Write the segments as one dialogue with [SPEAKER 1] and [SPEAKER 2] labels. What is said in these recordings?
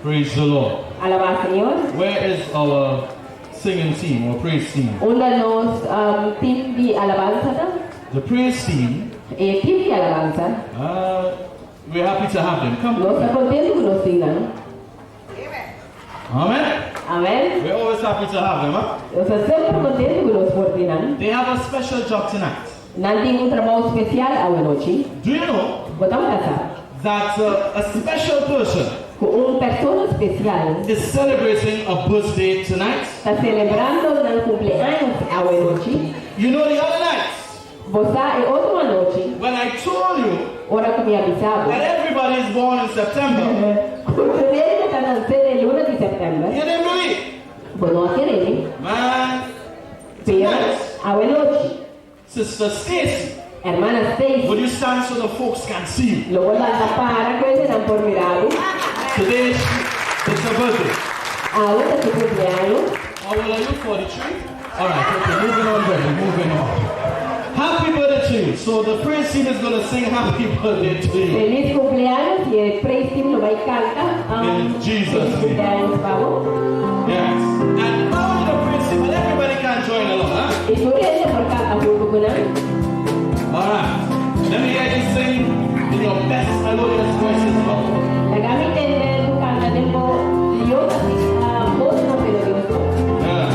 [SPEAKER 1] Praise the Lord.
[SPEAKER 2] Alabado Señor.
[SPEAKER 1] Where is our singing team or praise team?
[SPEAKER 2] Onda los team de alabanza,
[SPEAKER 1] The praise team.
[SPEAKER 2] Team de alabanza.
[SPEAKER 1] We're happy to have them. Come.
[SPEAKER 2] Nos está contento que nos sigan.
[SPEAKER 1] Amen.
[SPEAKER 2] Amen.
[SPEAKER 1] We're always happy to have them, huh?
[SPEAKER 2] Nos está sempre contento que nos coordinan.
[SPEAKER 1] They have a special job tonight.
[SPEAKER 2] Nanti un trabajo especial a noche.
[SPEAKER 1] Do you know
[SPEAKER 2] Podemos casar.
[SPEAKER 1] that a special person
[SPEAKER 2] Una persona especial
[SPEAKER 1] is celebrating a birthday tonight?
[SPEAKER 2] está celebrando el cumpleaños a noche.
[SPEAKER 1] You know the other night
[SPEAKER 2] Vos sabés, otra noche,
[SPEAKER 1] when I told you
[SPEAKER 2] ahora que me avisaba.
[SPEAKER 1] that everybody is born in September,
[SPEAKER 2] Ustedes están a hacer el 1 de septiembre.
[SPEAKER 1] you didn't believe.
[SPEAKER 2] Bueno, a querer.
[SPEAKER 1] Man,
[SPEAKER 2] Pero
[SPEAKER 1] tonight,
[SPEAKER 2] a noche,
[SPEAKER 1] Sister Stacy,
[SPEAKER 2] hermana Stacy,
[SPEAKER 1] would you stand so the folks can see you?
[SPEAKER 2] lo voy a tapar, que se dan por mirado.
[SPEAKER 1] Today it's her birthday.
[SPEAKER 2] Ahora es su cumpleaños.
[SPEAKER 1] How old are you? 43? Alright, okay, moving on, baby, moving on. Happy birthday to you. So the praise team is going to sing happy birthday to you.
[SPEAKER 2] Feliz cumpleaños y el praise team lo va a cantar.
[SPEAKER 1] In Jesus'
[SPEAKER 2] feliz
[SPEAKER 1] name.
[SPEAKER 2] cumpleaños, vamos.
[SPEAKER 1] Yes. And now the praise team, but everybody can join along, huh?
[SPEAKER 2] Y tú eres por cantar junto con él.
[SPEAKER 1] Alright. Let me hear you sing in your best melodious voice as well.
[SPEAKER 2] Déjame entender tu canta tiempo. Yo así, voz no melodioso.
[SPEAKER 1] Yeah.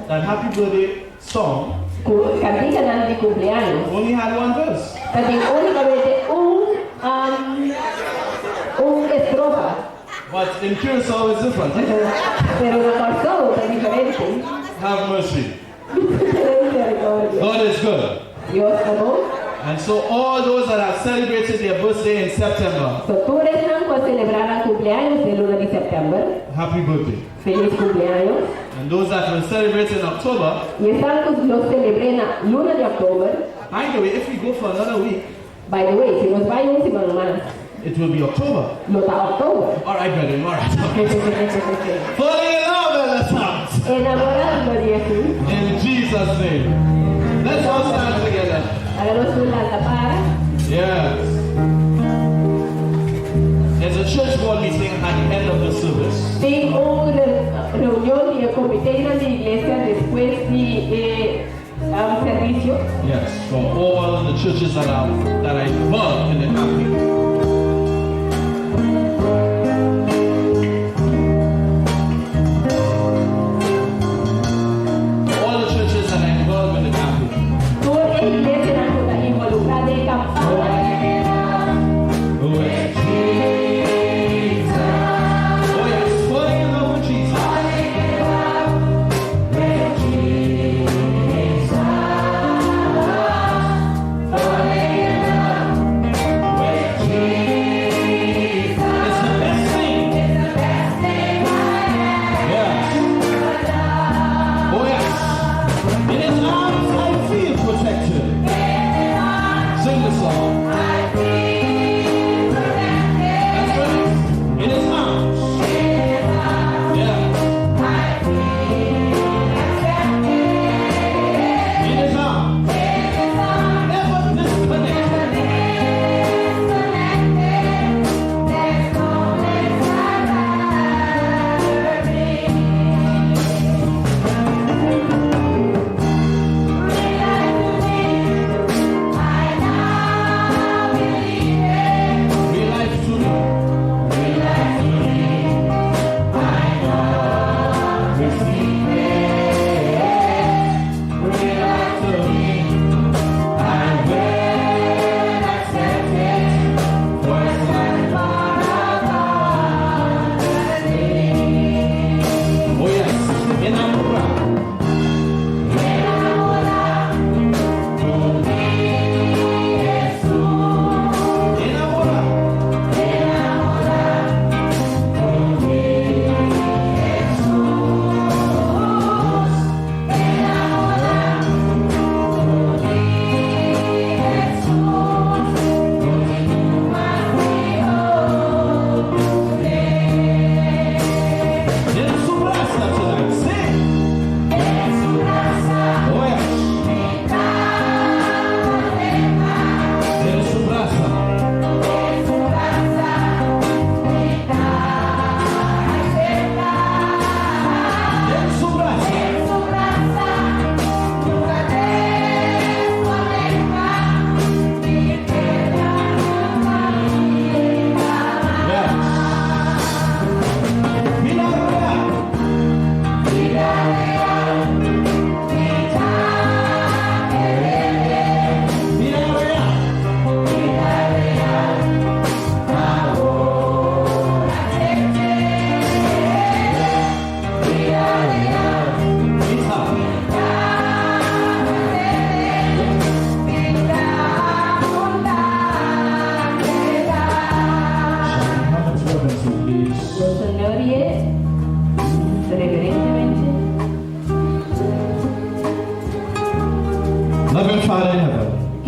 [SPEAKER 1] That happy birthday song
[SPEAKER 2] Cantica de cumpleaños.
[SPEAKER 1] only had one verse.
[SPEAKER 2] Tapi únicamente un estrofa.
[SPEAKER 1] But in Curacao it's different.
[SPEAKER 2] Pero la canción es diferente.
[SPEAKER 1] Have mercy. God is good.
[SPEAKER 2] Dios amó.
[SPEAKER 1] And so all those that have celebrated their birthday in September,
[SPEAKER 2] So, tú eres a celebrar el cumpleaños el 1 de septiembre.
[SPEAKER 1] happy birthday.
[SPEAKER 2] Feliz cumpleaños.
[SPEAKER 1] And those that will celebrate in October,
[SPEAKER 2] Y están los celebran el 1 de octubre.
[SPEAKER 1] by the way, if we go for another week,
[SPEAKER 2] By the way, si nos va una semana más,
[SPEAKER 1] it will be October.
[SPEAKER 2] lo da octubre.
[SPEAKER 1] Alright, brethren, alright. Falling in love in the songs.
[SPEAKER 2] Enamorando de Jesús.
[SPEAKER 1] In Jesus' name. Let's all stand together.
[SPEAKER 2] Hagamos una tapada.
[SPEAKER 1] Yes. There's a church board meeting at the end of the service.
[SPEAKER 2] Tengo una reunión de comité de la iglesia después de servicio.
[SPEAKER 1] Yes, from all the churches that are involved in the campaign. All the churches that are involved in the campaign.
[SPEAKER 2] Toda la iglesia está involucrada en campaña.
[SPEAKER 1] Oh, yes. Oh, yes. Falling in love with Jesus. Falling in love with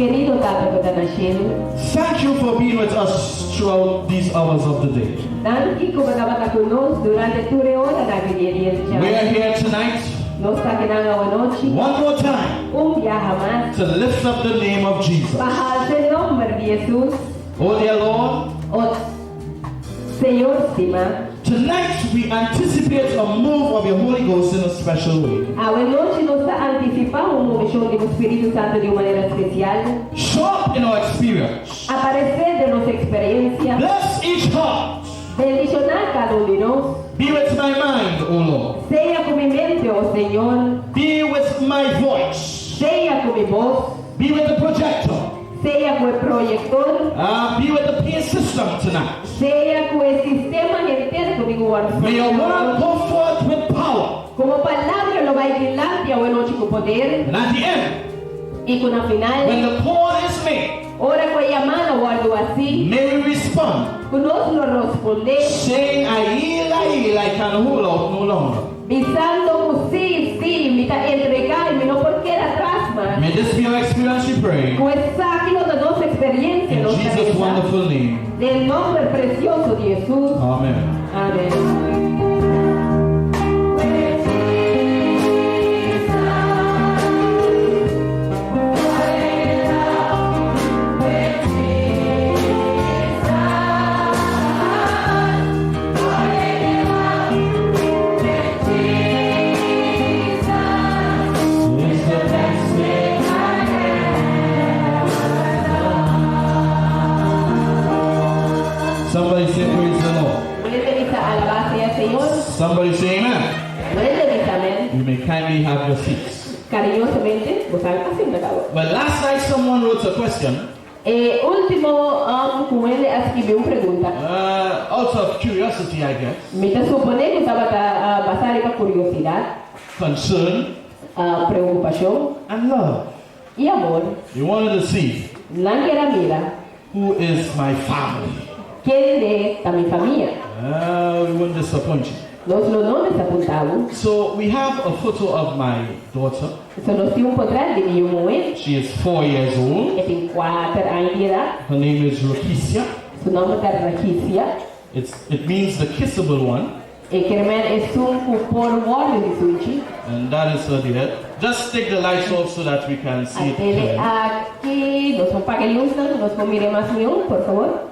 [SPEAKER 2] Querido Tata Badanashil,
[SPEAKER 1] thank you for being with us throughout these hours of the day.
[SPEAKER 2] nanti ko magkabata ko nos durante 2 ore na biniriyan
[SPEAKER 1] We
[SPEAKER 2] siya.
[SPEAKER 1] are here tonight
[SPEAKER 2] Nos ta kinangawanochi,
[SPEAKER 1] one more time
[SPEAKER 2] biyaha mas,
[SPEAKER 1] to lift up the name of Jesus.
[SPEAKER 2] mahal sa nombre de Jesus,
[SPEAKER 1] Oh dear Lord,
[SPEAKER 2] o Señor Sima,
[SPEAKER 1] tonight we anticipate a move of your Holy Ghost in a special way.
[SPEAKER 2] awanochi nos ta anticipamos una misión del Espíritu Santo de una manera especial,
[SPEAKER 1] Show up in our experience.
[SPEAKER 2] aparecer de nuestra experiencia,
[SPEAKER 1] Bless each heart.
[SPEAKER 2] bendicionar cada uno de nosotros,
[SPEAKER 1] Be with my mind, O Lord.
[SPEAKER 2] sea con mi mente, oh Señor,
[SPEAKER 1] Be with my voice.
[SPEAKER 2] sea con mi voz,
[SPEAKER 1] Be with the projector.
[SPEAKER 2] sea con el proyector,
[SPEAKER 1] Be with the PA system tonight.
[SPEAKER 2] sea con el sistema entero que guarda.
[SPEAKER 1] May your word go forth with power.
[SPEAKER 2] Como palabra lo va a ir delante a noche con poder
[SPEAKER 1] And at the end,
[SPEAKER 2] y con la
[SPEAKER 1] when
[SPEAKER 2] final,
[SPEAKER 1] the call is made,
[SPEAKER 2] ora con llamada o algo así,
[SPEAKER 1] may we respond,
[SPEAKER 2] con nosotros responder,
[SPEAKER 1] saying, I can hold out no longer.
[SPEAKER 2] pisando con sí, me está entregando, no porque era atrás más.
[SPEAKER 1] May this be our experience, we pray.
[SPEAKER 2] Pues sáquilo de nuestra experiencia,
[SPEAKER 1] In
[SPEAKER 2] nuestra
[SPEAKER 1] Jesus'
[SPEAKER 2] vida,
[SPEAKER 1] wonderful name.
[SPEAKER 2] del nombre precioso de Jesús.
[SPEAKER 1] Amen.
[SPEAKER 2] Amén.
[SPEAKER 1] Somebody say praise the Lord.
[SPEAKER 2] Puede dice alabanza al Señor.
[SPEAKER 1] Somebody say amen.
[SPEAKER 2] Puede dice amén.
[SPEAKER 1] You may kindly have your seats.
[SPEAKER 2] Cariñosamente, vos estás sentado.
[SPEAKER 1] But last night someone wrote a question
[SPEAKER 2] Último, como ele escreveu uma pergunta.
[SPEAKER 1] out of curiosity, I guess,
[SPEAKER 2] Me está supondo que estava a passar com curiosidade,
[SPEAKER 1] concern,
[SPEAKER 2] preocupação
[SPEAKER 1] and love.
[SPEAKER 2] e amor.
[SPEAKER 1] You wanted to see
[SPEAKER 2] Não quero mira.
[SPEAKER 1] who is my family.
[SPEAKER 2] Quem é da minha família?
[SPEAKER 1] We won't disappoint you.
[SPEAKER 2] Nós não nos apontamos.
[SPEAKER 1] So we have a photo of my daughter.
[SPEAKER 2] Só nós temos um portrait de minha mãe,
[SPEAKER 1] She is 4 years old.
[SPEAKER 2] que tem 4 anos de idade.
[SPEAKER 1] Her name is Rakisha.
[SPEAKER 2] Seu nome é Raquícia.
[SPEAKER 1] It means the kissable one.
[SPEAKER 2] E que é por word de sushi.
[SPEAKER 1] And that is her dear. Just take the lights off so that we can see it
[SPEAKER 2] Até
[SPEAKER 1] clearly.
[SPEAKER 2] aqui, nós vamos pagar a luz, nós vamos mirar mais nenhum, por favor.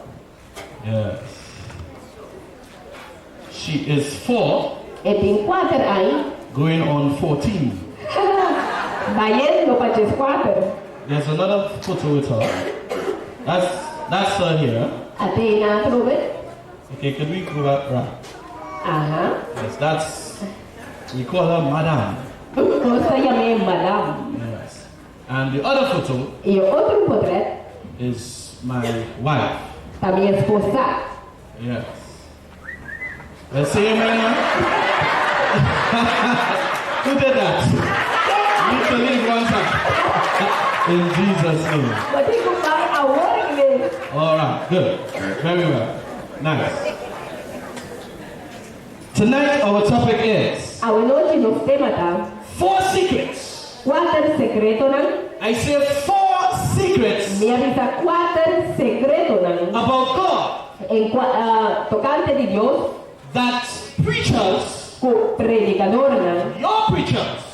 [SPEAKER 1] Yes. She is 4,
[SPEAKER 2] E tem 4 anos.
[SPEAKER 1] going on 14.
[SPEAKER 2] Vai indo para as 4.
[SPEAKER 1] There's another photo with her. That's her here.
[SPEAKER 2] Até na trove.
[SPEAKER 1] Okay, can we go back? Right.
[SPEAKER 2] Aham.
[SPEAKER 1] Yes, we call her Madame.
[SPEAKER 2] Nós chamamos madame.
[SPEAKER 1] Yes. And the other photo
[SPEAKER 2] E o outro portrait
[SPEAKER 1] is my wife.
[SPEAKER 2] da minha esposa.
[SPEAKER 1] Yes. Let's say amen. Who did that? You can leave one time. In Jesus' name.
[SPEAKER 2] Vou ter que usar a outra vez.
[SPEAKER 1] All right, good. Very well. Nice. Tonight our topic is
[SPEAKER 2] A noite nos tema tá.
[SPEAKER 1] 4 secrets.
[SPEAKER 2] 4 segredos, não?
[SPEAKER 1] I say 4 secrets
[SPEAKER 2] Me avisa 4 segredos, não?
[SPEAKER 1] about God
[SPEAKER 2] Tocante de Deus,
[SPEAKER 1] that preachers,
[SPEAKER 2] com predicador, não?
[SPEAKER 1] your preachers,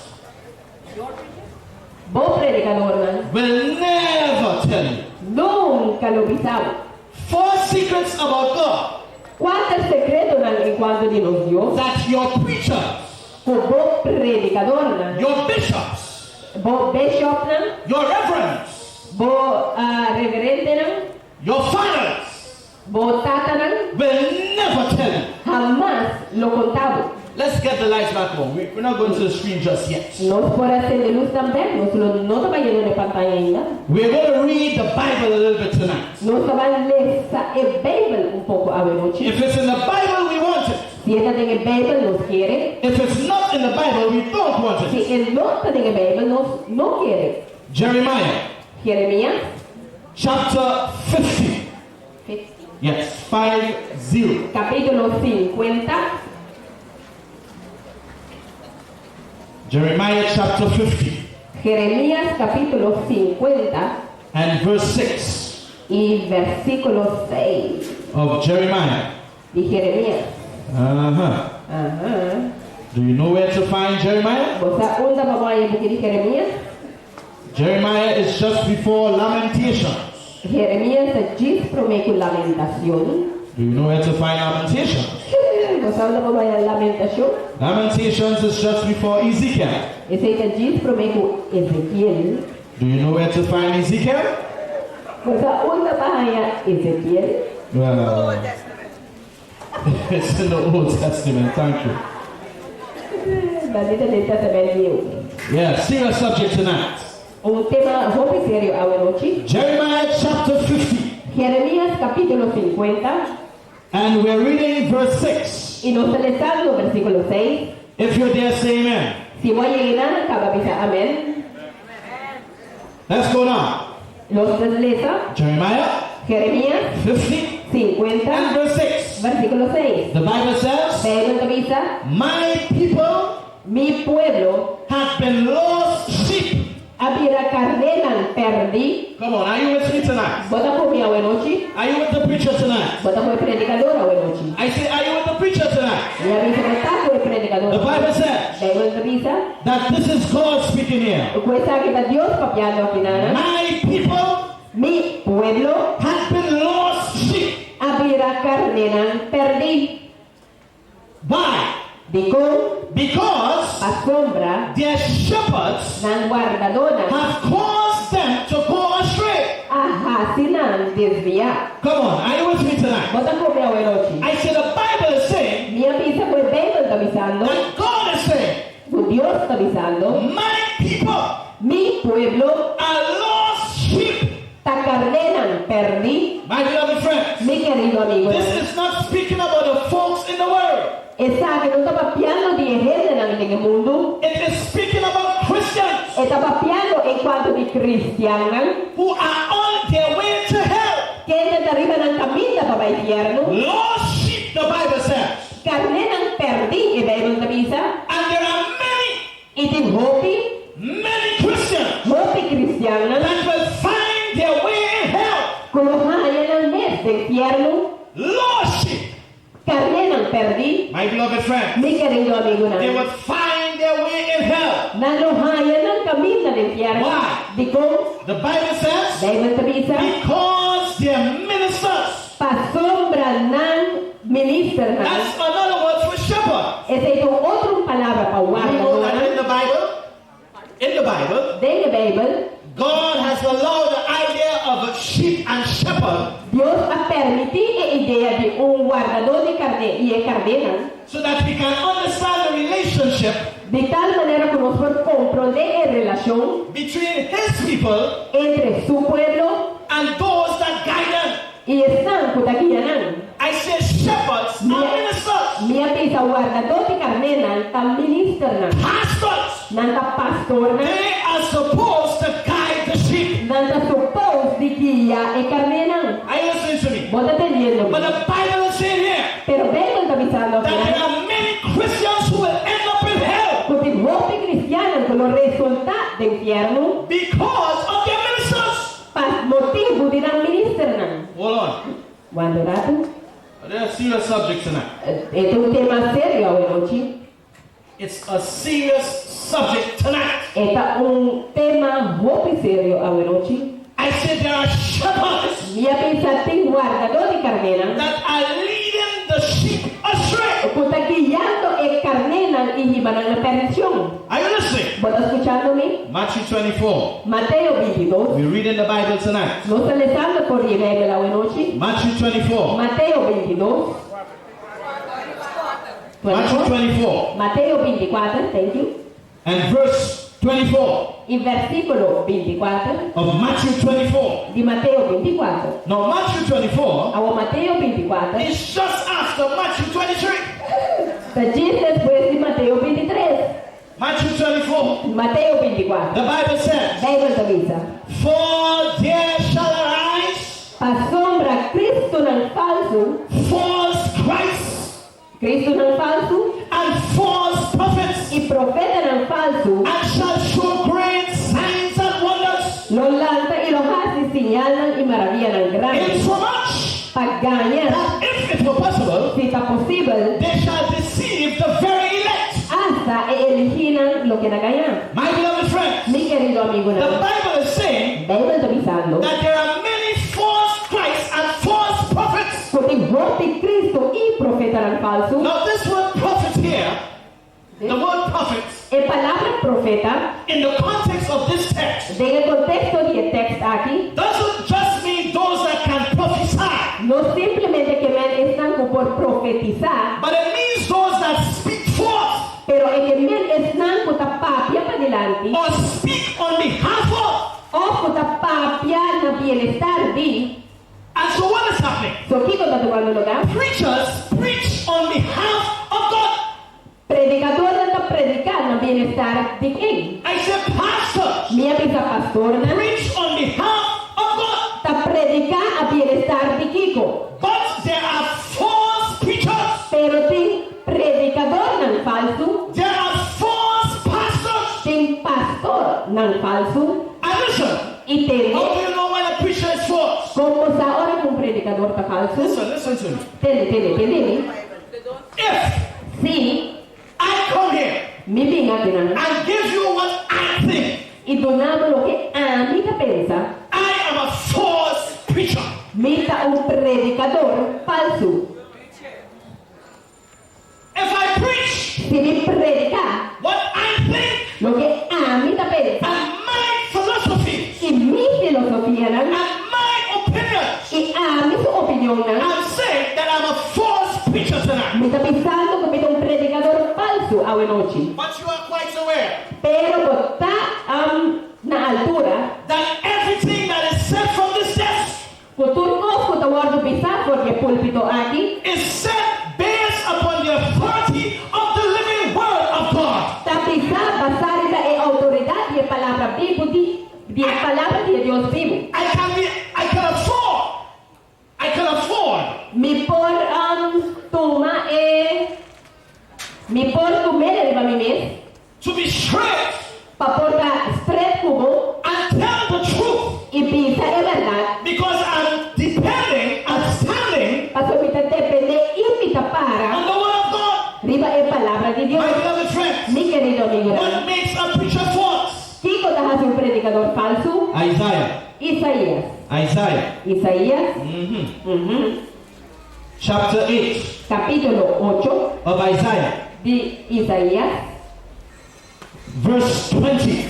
[SPEAKER 2] Bom predicador, não?
[SPEAKER 1] will never tell you.
[SPEAKER 2] Nunca lo avisava.
[SPEAKER 1] 4 secrets about God
[SPEAKER 2] 4 segredos, não? Enquanto de nos Deus,
[SPEAKER 1] that your preachers,
[SPEAKER 2] com bom predicador, não?
[SPEAKER 1] your bishops,
[SPEAKER 2] Bom bishop, não?
[SPEAKER 1] your reverends,
[SPEAKER 2] Bom reverente, não?
[SPEAKER 1] your fathers
[SPEAKER 2] Bom tata, não?
[SPEAKER 1] will never tell you.
[SPEAKER 2] Jamás lo contava.
[SPEAKER 1] Let's get the lights back on. We're not going to the screen just yet.
[SPEAKER 2] Nós por acender luz também, nós não trabalhamos na pantalla ainda.
[SPEAKER 1] We're going to read the Bible a little bit tonight.
[SPEAKER 2] Nós vamos ler a Bíblia pouco a noite.
[SPEAKER 1] If it's in the Bible, we want it.
[SPEAKER 2] Se ela tem a Bíblia, nós queremos.
[SPEAKER 1] If it's not in the Bible, we don't want it.
[SPEAKER 2] Se ele não tem a Bíblia, nós não queremos.
[SPEAKER 1] Jeremiah
[SPEAKER 2] Jeremias
[SPEAKER 1] chapter 50. Yes, 50.
[SPEAKER 2] capítulo 50.
[SPEAKER 1] Jeremiah chapter 50.
[SPEAKER 2] Jeremías capítulo 50.
[SPEAKER 1] and verse 6
[SPEAKER 2] y versículo 6
[SPEAKER 1] of Jeremiah.
[SPEAKER 2] de Jeremías.
[SPEAKER 1] Uh-huh.
[SPEAKER 2] Aha.
[SPEAKER 1] Do you know where to find Jeremiah?
[SPEAKER 2] Bosa unda ba mo ay buku di Jeremías?
[SPEAKER 1] Jeremiah is just before Lamentations.
[SPEAKER 2] Jeremías sa diz prometo lamentación.
[SPEAKER 1] Do you know where to find Lamentations?
[SPEAKER 2] Bosa unda ba mo ay lamentación?
[SPEAKER 1] Lamentations is just before Ezekiel.
[SPEAKER 2] Esse sa diz prometo Ezequiel.
[SPEAKER 1] Do you know where to find Ezekiel?
[SPEAKER 2] Bosa unda ba ay Ezequiel?
[SPEAKER 1] Well, it's in the Old Testament. Thank you.
[SPEAKER 2] Bandita dentro também eu.
[SPEAKER 1] Yeah, serious subject tonight.
[SPEAKER 2] Tema muito sério hoje.
[SPEAKER 1] Jeremiah chapter 50.
[SPEAKER 2] Jeremías capítulo 50.
[SPEAKER 1] And we're reading verse 6.
[SPEAKER 2] Y nos está leyendo versículo 6.
[SPEAKER 1] If you're there, say amen.
[SPEAKER 2] Si voy a llenar, acaba de amén.
[SPEAKER 1] Let's go now.
[SPEAKER 2] Los lesa.
[SPEAKER 1] Jeremiah
[SPEAKER 2] Jeremías
[SPEAKER 1] 50
[SPEAKER 2] 50.
[SPEAKER 1] and verse 6.
[SPEAKER 2] Versículo 6.
[SPEAKER 1] The Bible says,
[SPEAKER 2] Biblia avisa,
[SPEAKER 1] my people
[SPEAKER 2] mi pueblo
[SPEAKER 1] have been lost sheep.
[SPEAKER 2] habira carnelan perdi.
[SPEAKER 1] Come on, are you with me tonight?
[SPEAKER 2] Bota por minha noite.
[SPEAKER 1] Are you with the preacher tonight?
[SPEAKER 2] Bota por predicadora noite.
[SPEAKER 1] I say, are you with the preacher tonight?
[SPEAKER 2] E avisa bota por
[SPEAKER 1] The
[SPEAKER 2] predicadora.
[SPEAKER 1] Bible says
[SPEAKER 2] Biblia avisa,
[SPEAKER 1] that this is God speaking here.
[SPEAKER 2] coisa que da Deus papiando aqui na.
[SPEAKER 1] My people
[SPEAKER 2] Mi pueblo
[SPEAKER 1] have been lost sheep.
[SPEAKER 2] habira carnelan perdi.
[SPEAKER 1] Why?
[SPEAKER 2] Dico,
[SPEAKER 1] Because
[SPEAKER 2] a sombra
[SPEAKER 1] their shepherds
[SPEAKER 2] ng guardadona
[SPEAKER 1] have caused them to go astray.
[SPEAKER 2] ahasinan desviar.
[SPEAKER 1] Come on, are you with me tonight?
[SPEAKER 2] Bota por minha noite.
[SPEAKER 1] I say the Bible is saying,
[SPEAKER 2] Mi avisa por Biblia está avisando.
[SPEAKER 1] and God is saying,
[SPEAKER 2] O Dios está avisando.
[SPEAKER 1] my people
[SPEAKER 2] Mi pueblo
[SPEAKER 1] are lost sheep.
[SPEAKER 2] tacarnelan perdi.
[SPEAKER 1] My beloved friends,
[SPEAKER 2] Mi querido amigo.
[SPEAKER 1] this is not speaking about the folks in the world.
[SPEAKER 2] Esa que no está papiando de gente en el mundo.
[SPEAKER 1] It is speaking about Christians
[SPEAKER 2] Está papiando en cuanto de cristiana.
[SPEAKER 1] who are on their way to hell.
[SPEAKER 2] Que está arriba en camino para el infierno.
[SPEAKER 1] Lost sheep, the Bible says.
[SPEAKER 2] Carnelan perdi. Y Biblia está avisa.
[SPEAKER 1] And there are
[SPEAKER 2] Y te hopi.
[SPEAKER 1] many Christians
[SPEAKER 2] Hopi cristiana.
[SPEAKER 1] that will find their way in hell.
[SPEAKER 2] Como hayan al mes de infierno.
[SPEAKER 1] Lost sheep.
[SPEAKER 2] Carnelan perdi.
[SPEAKER 1] My beloved friends,
[SPEAKER 2] Mi querido amigo.
[SPEAKER 1] they will find their way in hell.
[SPEAKER 2] Nanohayan ang camino del infierno.
[SPEAKER 1] Why?
[SPEAKER 2] Dico,
[SPEAKER 1] The Bible says,
[SPEAKER 2] Biblia avisa,
[SPEAKER 1] because their ministers.
[SPEAKER 2] pasombra ng minister na.
[SPEAKER 1] That's another word for shepherd.
[SPEAKER 2] Esa ito otrong palabra pa
[SPEAKER 1] You know that in
[SPEAKER 2] guardadora.
[SPEAKER 1] the Bible,
[SPEAKER 2] Dentro da Bíblia,
[SPEAKER 1] God has allowed the idea of a sheep and shepherd
[SPEAKER 2] Deus a permitir a ideia de guardador de carne e a carneira,
[SPEAKER 1] so that we can understand the relationship
[SPEAKER 2] de tal maneira que nós podemos compreender a relação
[SPEAKER 1] between his people
[SPEAKER 2] entre su pueblo
[SPEAKER 1] and those that guide them.
[SPEAKER 2] e o santo da guianã.
[SPEAKER 1] I say shepherds are ministers,
[SPEAKER 2] Minha pisa guardador de carneira está ministrando,
[SPEAKER 1] pastors.
[SPEAKER 2] não está pastor,
[SPEAKER 1] They are supposed to guide the sheep.
[SPEAKER 2] não está suposto de guia e carneira.
[SPEAKER 1] Are you listening to me?
[SPEAKER 2] Bota entendendo.
[SPEAKER 1] But the Bible is saying here
[SPEAKER 2] Pero Bíblia está avisando
[SPEAKER 1] that there
[SPEAKER 2] aqui,
[SPEAKER 1] are many Christians who will end up in hell
[SPEAKER 2] porque hope cristiana com o resultado do inferno,
[SPEAKER 1] because of their ministers.
[SPEAKER 2] pas motivo de não ministrar.
[SPEAKER 1] Hold on.
[SPEAKER 2] Quando rato,
[SPEAKER 1] There's a serious subject tonight.
[SPEAKER 2] é tema sério hoje.
[SPEAKER 1] It's a serious subject tonight.
[SPEAKER 2] É tema muito sério hoje.
[SPEAKER 1] I said there are shepherds
[SPEAKER 2] Minha pensa tem guardador de carneira,
[SPEAKER 1] that are leading the sheep astray.
[SPEAKER 2] que está guiando a carneira e llevando a perdição.
[SPEAKER 1] Are you listening?
[SPEAKER 2] ¿Vos escuchando-me?
[SPEAKER 1] Matthew 24.
[SPEAKER 2] Mateo 22.
[SPEAKER 1] We read in the Bible tonight.
[SPEAKER 2] Nos está leyendo por Bíblia hoje.
[SPEAKER 1] Matthew 24.
[SPEAKER 2] Mateo 22.
[SPEAKER 1] Matthew 24.
[SPEAKER 2] Mateo 24, thank you.
[SPEAKER 1] And verse 24
[SPEAKER 2] Y versículo 24
[SPEAKER 1] of Matthew 24.
[SPEAKER 2] de Mateo 24.
[SPEAKER 1] Now Matthew 24
[SPEAKER 2] A Mateo 24
[SPEAKER 1] is just after Matthew 23.
[SPEAKER 2] está diz después de Mateo 23.
[SPEAKER 1] Matthew 24.
[SPEAKER 2] Mateo 24.
[SPEAKER 1] The Bible says,
[SPEAKER 2] Bíblia avisa.
[SPEAKER 1] for there shall arise
[SPEAKER 2] Pa sombra Cristo não falso,
[SPEAKER 1] false Christs
[SPEAKER 2] Cristo não falso
[SPEAKER 1] and false prophets,
[SPEAKER 2] e profeta não falso,
[SPEAKER 1] and shall show great signs and wonders
[SPEAKER 2] lo lanza y lo hace
[SPEAKER 1] it were possible,
[SPEAKER 2] si está posible,
[SPEAKER 1] they shall deceive the very elect.
[SPEAKER 2] hasta eliginan lo que era allá.
[SPEAKER 1] My beloved friends,
[SPEAKER 2] Mi querido amigo,
[SPEAKER 1] the
[SPEAKER 2] ¿no?
[SPEAKER 1] Bible is saying
[SPEAKER 2] Bible está avisando
[SPEAKER 1] that there are many false Christs and false prophets.
[SPEAKER 2] que tem morte Cristo e profeta eran falso.
[SPEAKER 1] Now this word prophet here, the word prophet,
[SPEAKER 2] En palabra profeta,
[SPEAKER 1] in the context of this text,
[SPEAKER 2] en el contexto del texto aquí,
[SPEAKER 1] doesn't just mean those that can prophesy,
[SPEAKER 2] no simplemente que men están por profetizar,
[SPEAKER 1] but it means those that speak forth
[SPEAKER 2] pero en que men están con tapapia para adelante,
[SPEAKER 1] or speak on behalf of.
[SPEAKER 2] o con tapapia na bienestar de,
[SPEAKER 1] And so what is happening?
[SPEAKER 2] so ¿qué está tomando lugar?
[SPEAKER 1] Preachers preach on behalf of God.
[SPEAKER 2] Predicador está predicar na bienestar de quem?
[SPEAKER 1] I said pastors
[SPEAKER 2] Minha bisa pastor na
[SPEAKER 1] preach on behalf of God.
[SPEAKER 2] está predicar a bienestar de Kiko,
[SPEAKER 1] But there are false preachers.
[SPEAKER 2] pero tem predicador não falso,
[SPEAKER 1] There are false pastors.
[SPEAKER 2] tem pastor não falso,
[SPEAKER 1] And listen,
[SPEAKER 2] e tem
[SPEAKER 1] how do you know when a preacher is false?
[SPEAKER 2] como sa hora que um predicador está falso.
[SPEAKER 1] Listen to me.
[SPEAKER 2] Entende?
[SPEAKER 1] If
[SPEAKER 2] Se
[SPEAKER 1] I come here
[SPEAKER 2] me vinha aqui na
[SPEAKER 1] and give you what I think,
[SPEAKER 2] e donava o que a mim pensa,
[SPEAKER 1] I am a false preacher.
[SPEAKER 2] me tá predicador falso.
[SPEAKER 1] If I preach
[SPEAKER 2] Se me predicar
[SPEAKER 1] what I think
[SPEAKER 2] o que a mim pensa,
[SPEAKER 1] and my philosophy
[SPEAKER 2] e minha filosofia
[SPEAKER 1] and
[SPEAKER 2] não,
[SPEAKER 1] my opinions,
[SPEAKER 2] e a minha opinião não,
[SPEAKER 1] I'm saying that I'm a false preacher tonight.
[SPEAKER 2] me tá pensando que me predicador falso a noite.
[SPEAKER 1] But you are quite aware
[SPEAKER 2] Pero tá na altura,
[SPEAKER 1] that everything that is said from this desk
[SPEAKER 2] futuro conosco tá guardo pensar porque púlpito aqui,
[SPEAKER 1] is said based upon the authority of the living word of God.
[SPEAKER 2] tá pensar basada na autoridade e palavra viva de palavra de Deus vivo.
[SPEAKER 1] I can afford
[SPEAKER 2] Me por toma me por comer para mim mesmo,
[SPEAKER 1] to be straight
[SPEAKER 2] para portar straight como
[SPEAKER 1] and tell the truth
[SPEAKER 2] e pensar é verdade,
[SPEAKER 1] because I'm depending and standing
[SPEAKER 2] para me depender e me
[SPEAKER 1] on
[SPEAKER 2] para
[SPEAKER 1] the word of God.
[SPEAKER 2] riba é palavra de Deus.
[SPEAKER 1] My beloved friends,
[SPEAKER 2] Mi querido amigo,
[SPEAKER 1] what makes a preacher false?
[SPEAKER 2] Kiko tá fazendo um predicador falso?
[SPEAKER 1] Isaiah.
[SPEAKER 2] Isaías,
[SPEAKER 1] Chapter 8
[SPEAKER 2] capítulo 8
[SPEAKER 1] of Isaiah,
[SPEAKER 2] de Isaías,
[SPEAKER 1] verse 20.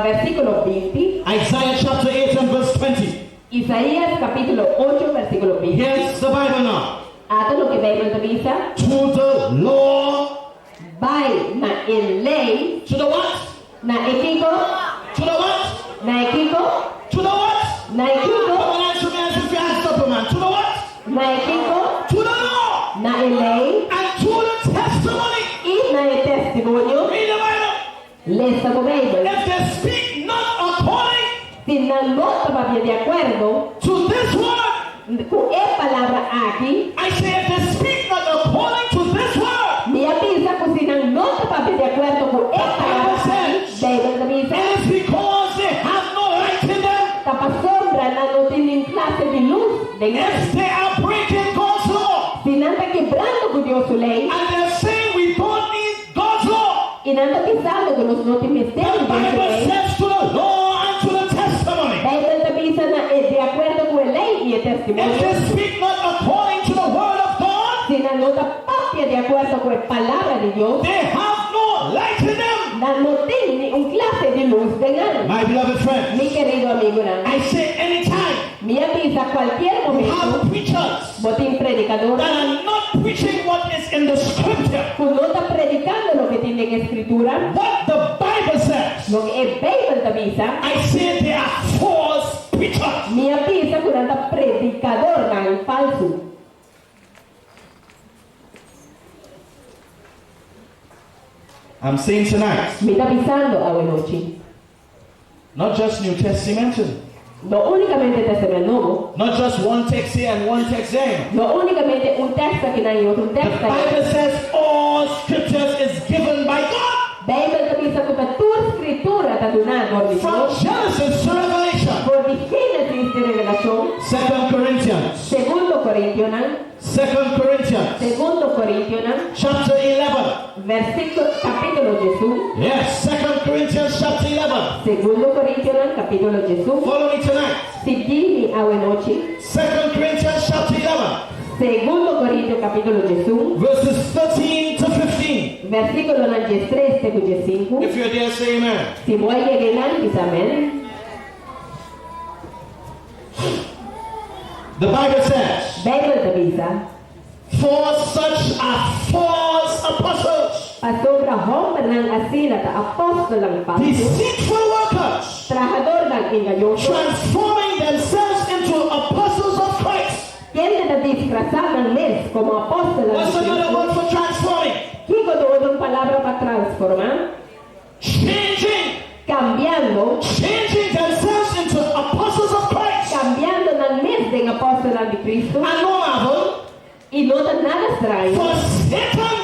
[SPEAKER 2] versículo 20.
[SPEAKER 1] Isaiah chapter 8 and verse 20.
[SPEAKER 2] Isaías capítulo 8, versículo 20.
[SPEAKER 1] Here's the Bible now.
[SPEAKER 2] Ato lo que Bíblia dice,
[SPEAKER 1] To the law,
[SPEAKER 2] vai na lei,
[SPEAKER 1] to the what?
[SPEAKER 2] na equipo,
[SPEAKER 1] To the what?
[SPEAKER 2] na equipo,
[SPEAKER 1] To the what?
[SPEAKER 2] na
[SPEAKER 1] Come
[SPEAKER 2] equipo,
[SPEAKER 1] on, answer me as if you asked up a man. To the what?
[SPEAKER 2] na equipo,
[SPEAKER 1] To the law
[SPEAKER 2] na lei
[SPEAKER 1] and to the testimony.
[SPEAKER 2] e na testemunho,
[SPEAKER 1] Read the Bible.
[SPEAKER 2] lesta com Bíblia.
[SPEAKER 1] If they speak not according
[SPEAKER 2] Se não nota para de acordo
[SPEAKER 1] to this word,
[SPEAKER 2] com a palavra aqui,
[SPEAKER 1] I say if they speak not according to this word,
[SPEAKER 2] me avisa que se não nota para de acordo com a palavra aqui, Bíblia avisa,
[SPEAKER 1] it is because they have no light in them.
[SPEAKER 2] está para sombra, não tem classe de luz,
[SPEAKER 1] If they are breaking God's law
[SPEAKER 2] se não está quebrando com Deus sua lei,
[SPEAKER 1] and they're saying we don't need God's law,
[SPEAKER 2] e não está pensando que nós não temos
[SPEAKER 1] the
[SPEAKER 2] tempo de Deus sua
[SPEAKER 1] Bible
[SPEAKER 2] lei,
[SPEAKER 1] says to the law and to the testimony.
[SPEAKER 2] Bíblia está pensando de acordo com a lei e a
[SPEAKER 1] If
[SPEAKER 2] testemunho,
[SPEAKER 1] they speak not according to the word of God,
[SPEAKER 2] se não nota própria de acordo com a palavra de Deus,
[SPEAKER 1] they have no light in them.
[SPEAKER 2] não tem classe de luz dentro.
[SPEAKER 1] My beloved friend,
[SPEAKER 2] Mi querido amigo, não.
[SPEAKER 1] I say anytime
[SPEAKER 2] Me avisa a cualquier
[SPEAKER 1] you
[SPEAKER 2] momento,
[SPEAKER 1] have preachers
[SPEAKER 2] botín predicador,
[SPEAKER 1] that are not preaching what is in the scripture,
[SPEAKER 2] que no está predicando lo que tiene en escritura,
[SPEAKER 1] what the Bible says,
[SPEAKER 2] lo que el Biblia te avisa,
[SPEAKER 1] I say they are false preachers.
[SPEAKER 2] me avisa que no está predicador, no falso.
[SPEAKER 1] I'm saying tonight,
[SPEAKER 2] Me está avisando a noche.
[SPEAKER 1] not just New Testament,
[SPEAKER 2] No únicamente Testamento Nuevo,
[SPEAKER 1] not just one text here and one text there.
[SPEAKER 2] no únicamente un texto que no hay otro
[SPEAKER 1] The
[SPEAKER 2] texto.
[SPEAKER 1] Bible says all scriptures is given by God.
[SPEAKER 2] Biblia te avisa que tu escritura está donada por
[SPEAKER 1] From
[SPEAKER 2] Dios,
[SPEAKER 1] Genesis to Revelation,
[SPEAKER 2] por de Génesis de Revelación.
[SPEAKER 1] 2 Corinthians.
[SPEAKER 2] Segundo Corintios.
[SPEAKER 1] 2 Corinthians.
[SPEAKER 2] Segundo Corintios.
[SPEAKER 1] Chapter 11.
[SPEAKER 2] Versículo, capítulo Jesús.
[SPEAKER 1] Yes, 2 Corinthians chapter 11.
[SPEAKER 2] Segundo Corintios, capítulo Jesús.
[SPEAKER 1] Follow me tonight.
[SPEAKER 2] Seguimi a noche.
[SPEAKER 1] 2 Corinthians chapter 11.
[SPEAKER 2] Segundo Corintios, capítulo Jesús.
[SPEAKER 1] Verses 13 to 15.
[SPEAKER 2] Versículo 3 te 5.
[SPEAKER 1] If you're there, say amen.
[SPEAKER 2] Si voy a llegar, dice amén.
[SPEAKER 1] The Bible says,
[SPEAKER 2] Bible te avisa.
[SPEAKER 1] for such are false apostles,
[SPEAKER 2] Pastor Rahom ng asila ta apostol ng pasto.
[SPEAKER 1] deceitful workers,
[SPEAKER 2] Trabajador ng engayoso.
[SPEAKER 1] transforming themselves into apostles of Christ.
[SPEAKER 2] Tiende na disfrazar ng mes como apóstol ng
[SPEAKER 1] What's another
[SPEAKER 2] Cristo.
[SPEAKER 1] word for transforming?
[SPEAKER 2] Higo doon ang palabra para transformar.
[SPEAKER 1] Changing themselves into apostles of Christ.
[SPEAKER 2] Cambiando ng mes ng apóstol ng Cristo.
[SPEAKER 1] And no marvel,
[SPEAKER 2] Y no da nada extraño.
[SPEAKER 1] for Satan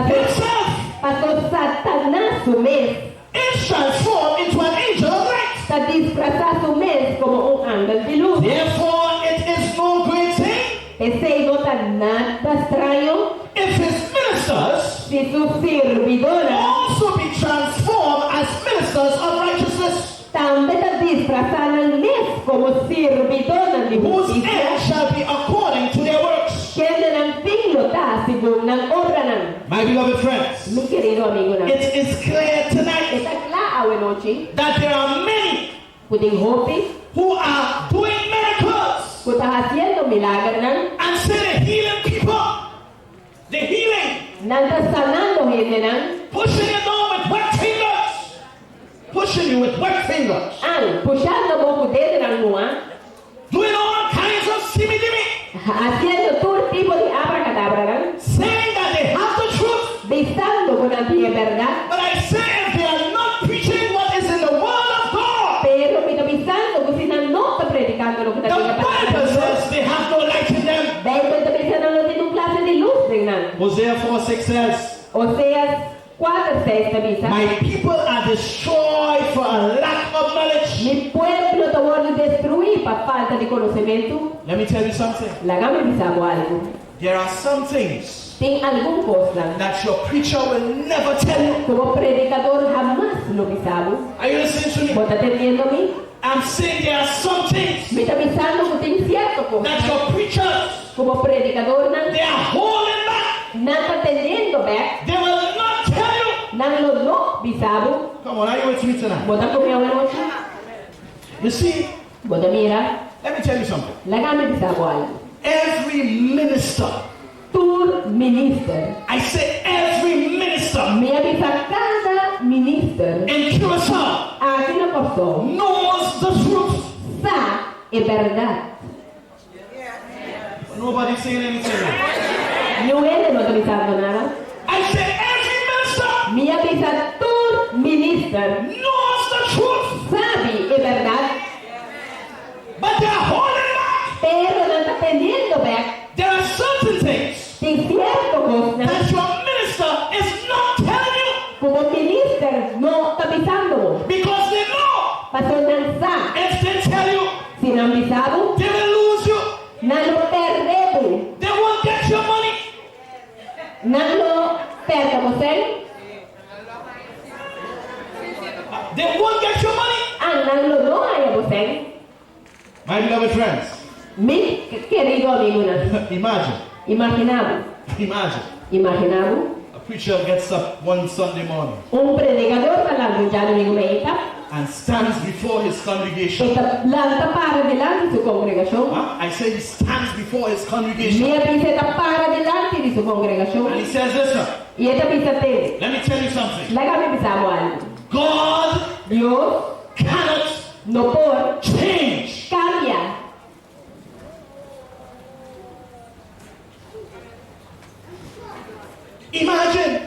[SPEAKER 1] himself
[SPEAKER 2] Pastor Satanás su mes.
[SPEAKER 1] is transformed into an angel of light.
[SPEAKER 2] Sa disfrazar su mes como un ángel de luz.
[SPEAKER 1] Therefore, it is no great thing
[SPEAKER 2] Ese no da nada extraño.
[SPEAKER 1] if his ministers
[SPEAKER 2] Si sus servidores
[SPEAKER 1] also be transformed as ministers of righteousness,
[SPEAKER 2] también da disfrazar ng mes como servidores de
[SPEAKER 1] whose
[SPEAKER 2] justicia.
[SPEAKER 1] end shall be according to their works.
[SPEAKER 2] Kaya ng tinglo ta según ng obra ng.
[SPEAKER 1] My beloved friends,
[SPEAKER 2] Mi querido amigo na.
[SPEAKER 1] it is clear tonight
[SPEAKER 2] Esta klaaw noche.
[SPEAKER 1] that there are many
[SPEAKER 2] Puting hopi.
[SPEAKER 1] who are doing miracles
[SPEAKER 2] Puta haciendo milagro ng.
[SPEAKER 1] and say they're healing people. They're healing,
[SPEAKER 2] Nanda sanando hindi ng.
[SPEAKER 1] pushing you down with wet fingers, pushing you with wet fingers,
[SPEAKER 2] Ang pusyando mo ku dedo ng mua.
[SPEAKER 1] doing all kinds of simmy-dimmy,
[SPEAKER 2] Haciendo todo tipo de abracadabra ng.
[SPEAKER 1] saying that they have the truth.
[SPEAKER 2] Besando con la tía verdad.
[SPEAKER 1] But I say if they are not preaching what is in the Word of God,
[SPEAKER 2] Pero pinabisando kung sino no está predicando lo que
[SPEAKER 1] the
[SPEAKER 2] está
[SPEAKER 1] Bible says they have no light in them.
[SPEAKER 2] Bible está pensando no tiene un clase de luz de nan.
[SPEAKER 1] Hosea 4:6 says,
[SPEAKER 2] Oseas 4:6 te avisa.
[SPEAKER 1] my people are destroyed for a lack of knowledge.
[SPEAKER 2] Mi pueblo te voy a destruir por falta de conocimiento.
[SPEAKER 1] Let me tell you something.
[SPEAKER 2] La gama bisamo algo.
[SPEAKER 1] There are some things
[SPEAKER 2] Ten algún cosa
[SPEAKER 1] that your preacher will never tell you.
[SPEAKER 2] como predicador jamás lo bisamo.
[SPEAKER 1] Are you listening to me?
[SPEAKER 2] ¿Vos estás entendiendo a mí?
[SPEAKER 1] I'm saying there are some things
[SPEAKER 2] Me está avisando que ten cierto
[SPEAKER 1] that
[SPEAKER 2] cosa.
[SPEAKER 1] your preachers,
[SPEAKER 2] Como predicador
[SPEAKER 1] they are holding back.
[SPEAKER 2] no está teniendo back.
[SPEAKER 1] They will not tell you.
[SPEAKER 2] Nang lo no bisamo.
[SPEAKER 1] Come on, are you with me tonight?
[SPEAKER 2] ¿Vos estás conmigo noche?
[SPEAKER 1] You see,
[SPEAKER 2] ¿Vos te mira?
[SPEAKER 1] let me tell you something.
[SPEAKER 2] La gama bisamo algo.
[SPEAKER 1] Every minister,
[SPEAKER 2] Tur minister.
[SPEAKER 1] I say every minister
[SPEAKER 2] Me avisa cada minister.
[SPEAKER 1] in Curacao
[SPEAKER 2] Aquí no pasó.
[SPEAKER 1] knows the truth.
[SPEAKER 2] Sa es verdad.
[SPEAKER 1] Nobody's saying anything now.
[SPEAKER 2] No él no está avisando nada.
[SPEAKER 1] I say every minister
[SPEAKER 2] Me avisa tur minister.
[SPEAKER 1] knows the truth,
[SPEAKER 2] Sabe es verdad.
[SPEAKER 1] but they are holding back.
[SPEAKER 2] Pero no está teniendo back.
[SPEAKER 1] There are certain things
[SPEAKER 2] Sin cierto cosa.
[SPEAKER 1] that your minister is not telling you
[SPEAKER 2] Como minister no está avisando.
[SPEAKER 1] because they know
[SPEAKER 2] Pastor no sa.
[SPEAKER 1] if they tell you,
[SPEAKER 2] Si no han avisado,
[SPEAKER 1] they will lose you.
[SPEAKER 2] no lo perdemos.
[SPEAKER 1] They won't get your money.
[SPEAKER 2] No lo perdemos él.
[SPEAKER 1] They won't get your money.
[SPEAKER 2] No lo no hayamos él.
[SPEAKER 1] My beloved friends,
[SPEAKER 2] Mi querido amigo,
[SPEAKER 1] imagine,
[SPEAKER 2] imaginamos
[SPEAKER 1] a preacher gets up one Sunday morning
[SPEAKER 2] un predicador parlando già domingo meita
[SPEAKER 1] and stands before his congregation.
[SPEAKER 2] e l'alta para delante di sua congregazione.
[SPEAKER 1] I say he stands before his congregation
[SPEAKER 2] Mia pizza para delante di sua
[SPEAKER 1] and
[SPEAKER 2] congregazione.
[SPEAKER 1] he says, listen,
[SPEAKER 2] E esta pizza te.
[SPEAKER 1] let me tell you something.
[SPEAKER 2] La gamba pensavo algo.
[SPEAKER 1] God
[SPEAKER 2] Dios
[SPEAKER 1] cannot
[SPEAKER 2] no può
[SPEAKER 1] change.
[SPEAKER 2] cambia.